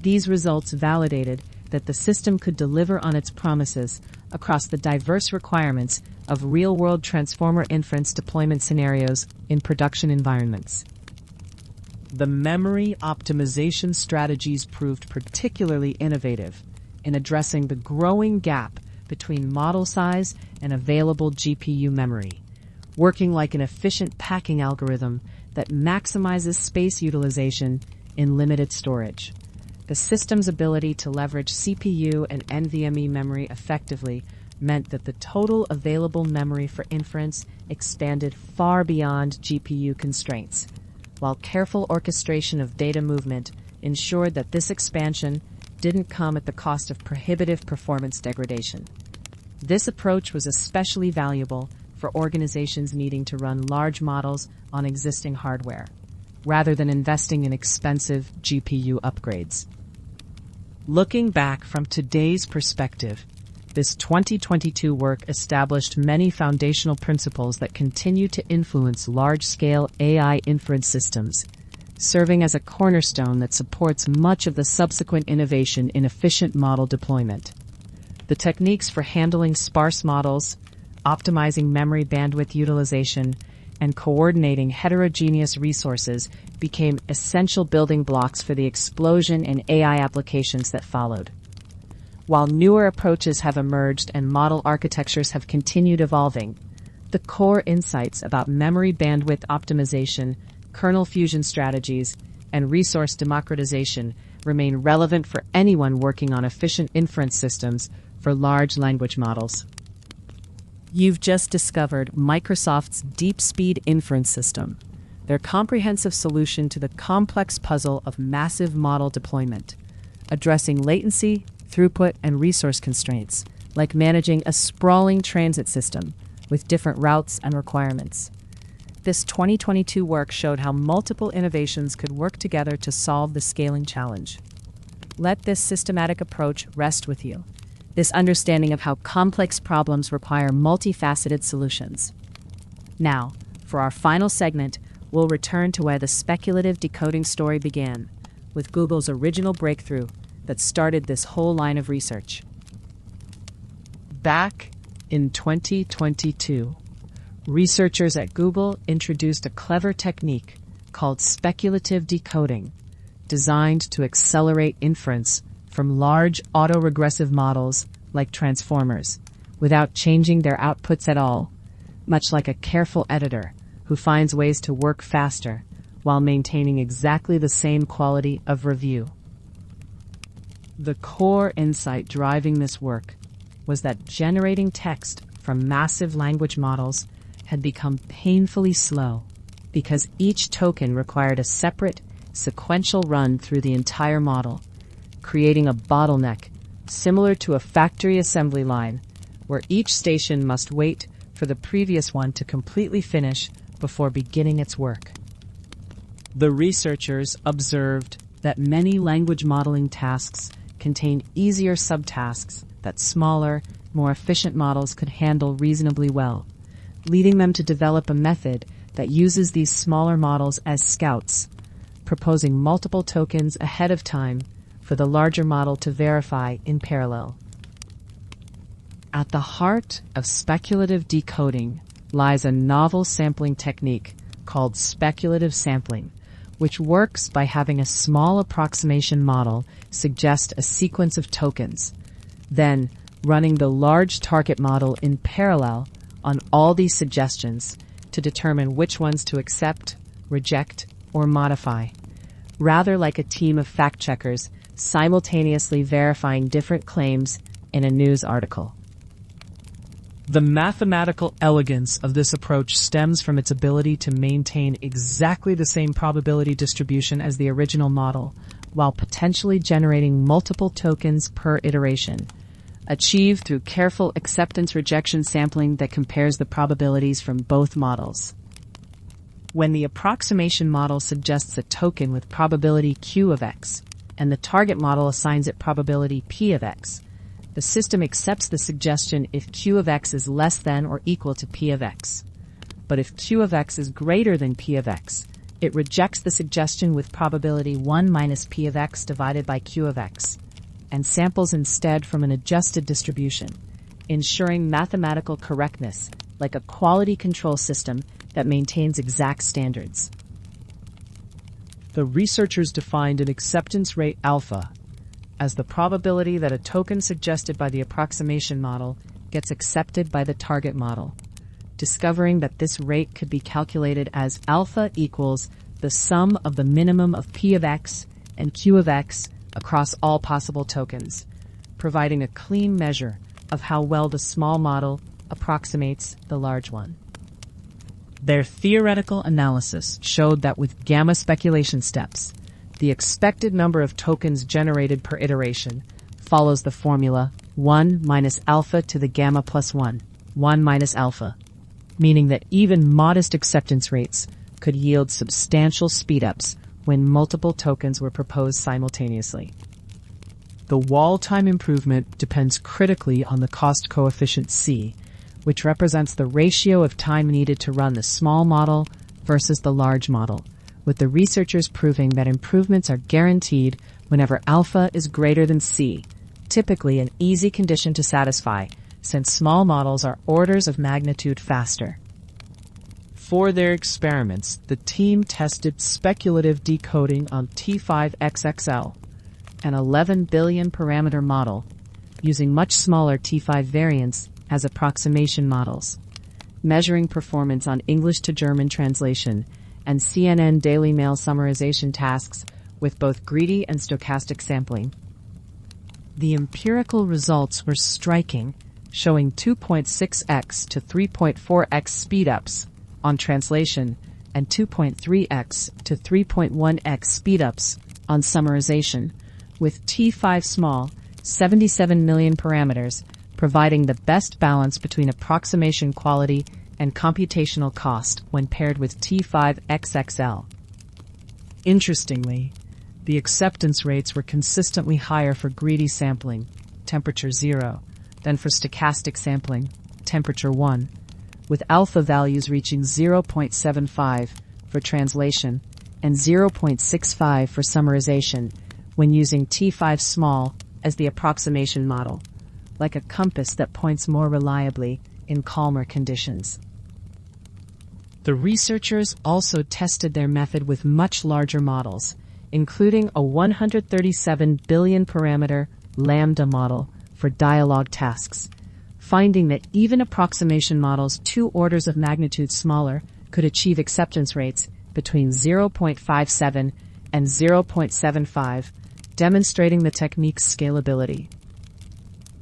These results validated that the system could deliver on its promises across the diverse requirements of real-world transformer inference deployment scenarios in production environments. The memory optimization strategies proved particularly innovative in addressing the growing gap between model size and available GPU memory, working like an efficient packing algorithm that maximizes space utilization in limited storage. The system's ability to leverage CPU and NVMe memory effectively meant that the total available memory for inference expanded far beyond GPU constraints, while careful orchestration of data movement ensured that this expansion didn't come at the cost of prohibitive performance degradation. This approach was especially valuable for organizations needing to run large models on existing hardware. rather than investing in expensive GPU upgrades. Looking back from today's perspective, this 2022 work established many foundational principles that continue to influence large-scale AI inference systems, serving as a cornerstone that supports much of the subsequent innovation in efficient model deployment. The techniques for handling sparse models, optimizing memory bandwidth utilization, and coordinating heterogeneous resources became essential building blocks for the explosion in AI applications that followed. While newer approaches have emerged and model architectures have continued evolving, the core insights about memory bandwidth optimization, kernel fusion strategies, and resource democratization remain relevant for anyone working on efficient inference systems for large language models. You've just discovered Microsoft's DeepSpeed inference system, their comprehensive solution to the complex puzzle of massive model deployment, addressing latency, throughput, and resource constraints, like managing a sprawling transit system with different routes and requirements. This 2022 work showed how multiple innovations could work together to solve the scaling challenge. Let this systematic approach rest with you. This understanding of how complex problems require multifaceted solutions. Now, for our final segment, we'll return to where the speculative decoding story began, with Google's original breakthrough that started this whole line of research. Back in 2022, researchers at Google introduced a clever technique called speculative decoding, designed to accelerate inference from large autoregressive models like transformers, without changing their outputs at all, much like a careful editor who finds ways to work faster while maintaining exactly the same quality of review. The core insight driving this work was that generating text from massive language models had become painfully slow because each token required a separate, sequential run through the entire model, creating a bottleneck similar to a factory assembly line where each station must wait for the previous one to completely finish before beginning its work. The researchers observed that many language modeling tasks contain easier subtasks that smaller, more efficient models could handle reasonably well, leading them to develop a method that uses these smaller models as scouts, proposing multiple tokens ahead of time for the larger model to verify in parallel. At the heart of speculative decoding lies a novel sampling technique called speculative sampling, which works by having a small approximation model suggest a sequence of tokens, then running the large target model in parallel on all these suggestions to determine which ones to accept, reject, or modify, rather like a team of fact-checkers simultaneously verifying different claims in a news article. The mathematical elegance of this approach stems from its ability to maintain exactly the same probability distribution as the original model, while potentially generating multiple tokens per iteration, achieved through careful acceptance-rejection sampling that compares the probabilities from both models. When the approximation model suggests a token with probability Q of X, and the target model assigns it probability P of X, the system accepts the suggestion if Q of X is less than or equal to P of X. But if Q of X is greater than P of X, it rejects the suggestion with probability 1 minus P of X divided by Q of X, and samples instead from an adjusted distribution, ensuring mathematical correctness like a quality control system that maintains exact standards. The researchers defined an acceptance rate alpha as the probability that a token suggested by the approximation model gets accepted by the target model, discovering that this rate could be calculated as alpha equals the sum of the minimum of P of X and Q of X across all possible tokens, providing a clean measure of how well the small model approximates the large one. Their theoretical analysis showed that with gamma speculation steps, the expected number of tokens generated per iteration follows the formula 1 minus alpha to the gamma plus 1, 1 minus alpha, meaning that even modest acceptance rates could yield substantial speedups when multiple tokens were proposed simultaneously. The wall time improvement depends critically on the cost coefficient C, which represents the ratio of time needed to run the small model versus the large model, with the researchers proving that improvements are guaranteed whenever alpha is greater than C, typically an easy condition to satisfy, since small models are orders of magnitude faster. For their experiments, the team tested speculative decoding on T5XXL, an 11 billion parameter model, using much smaller T5 variants as approximation models, measuring performance on English to German translation and CNN Daily Mail summarization tasks with both greedy and stochastic sampling. The empirical results were striking, showing 2.6x to 3.4x speedups on translation and 2.3x to 3.1x speedups on summarization, with T5 small, 77 million parameters, providing the best balance between approximation quality and computational cost when paired with T5XXL. Interestingly, the acceptance rates were consistently higher for greedy sampling, temperature 0, than for stochastic sampling, temperature 1, with alpha values reaching 0.75 for translation and 0.65 for summarization when using T5 small as the approximation model, like a compass that points more reliably in calmer conditions. The researchers also tested their method with much larger models, including a 137 billion parameter lambda model for dialogue tasks, finding that even approximation models 2 orders of magnitude smaller could achieve acceptance rates between 0.57 and 0.75, demonstrating the technique's scalability.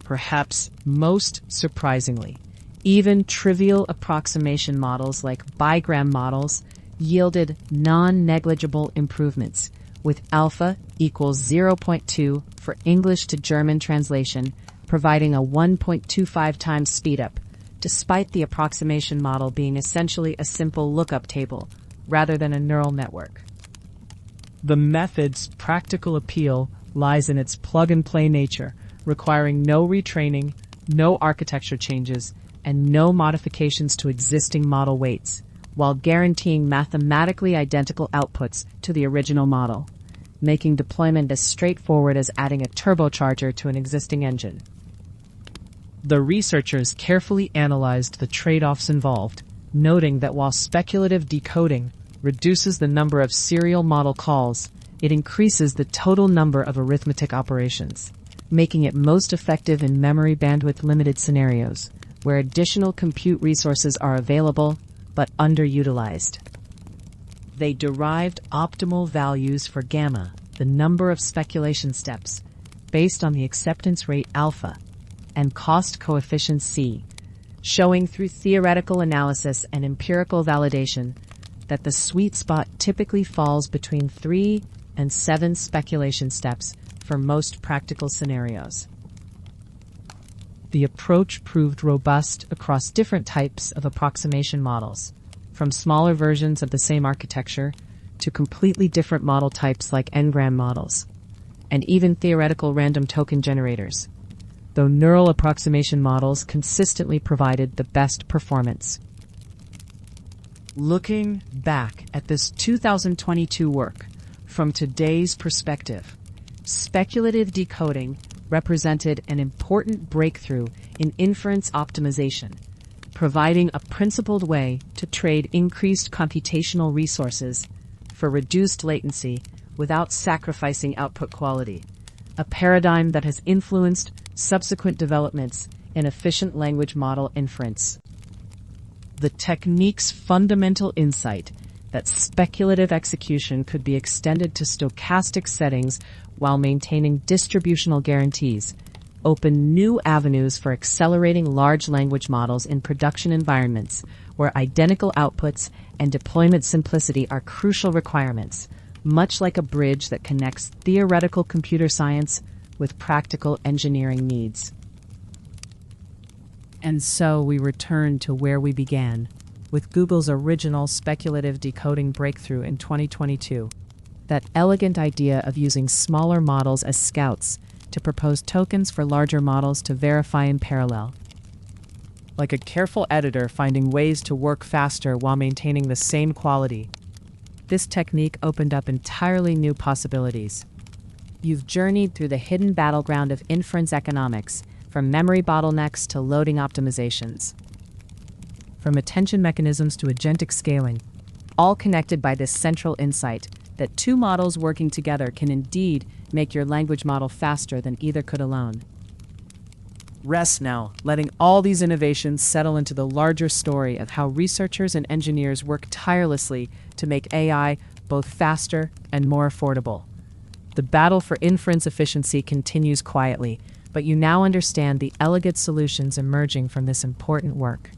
Perhaps most surprisingly, even trivial approximation models like bigram models yielded non-negligible improvements, with alpha equals 0.2 for English to German translation, providing a 1.25 times speedup, despite the approximation model being essentially a simple lookup table rather than a neural network. The method's practical appeal lies in its plug-and-play nature, requiring no retraining, no architecture changes, and no modifications to existing model weights, while guaranteeing mathematically identical outputs to the original model, making deployment as straightforward as adding a turbocharger to an existing engine. The researchers carefully analyzed the trade-offs involved, noting that while speculative decoding reduces the number of serial model calls, it increases the total number of arithmetic operations, making it most effective in memory bandwidth limited scenarios, where additional compute resources are available but underutilized. They derived optimal values for gamma, the number of speculation steps, based on the acceptance rate alpha, and cost coefficient C, showing through theoretical analysis and empirical validation that the sweet spot typically falls between 3 and 7 speculation steps for most practical scenarios. The approach proved robust across different types of approximation models, from smaller versions of the same architecture to completely different model types like n-gram models, and even theoretical random token generators, though neural approximation models consistently provided the best performance. Looking back at this 2022 work from today's perspective, speculative decoding represented an important breakthrough in inference optimization, providing a principled way to trade increased computational resources for reduced latency without sacrificing output quality, a paradigm that has influenced subsequent developments in efficient language model inference. The technique's fundamental insight that speculative execution could be extended to stochastic settings while maintaining distributional guarantees open new avenues for accelerating large language models in production environments where identical outputs and deployment simplicity are crucial requirements, much like a bridge that connects theoretical computer science with practical engineering needs. And so we return to where we began, with Google's original speculative decoding breakthrough in 2022. That elegant idea of using smaller models as scouts to propose tokens for larger models to verify in parallel. Like a careful editor finding ways to work faster while maintaining the same quality. This technique opened up entirely new possibilities. You've journeyed through the hidden battleground of inference economics, from memory bottlenecks to loading optimizations. From attention mechanisms to agentic scaling, all connected by this central insight that two models working together can indeed make your language model faster than either could alone. Rest now, letting all these innovations settle into the larger story of how researchers and engineers work tirelessly to make AI both faster and more affordable. The battle for inference efficiency continues quietly, but you now understand the elegant solutions emerging from this important work.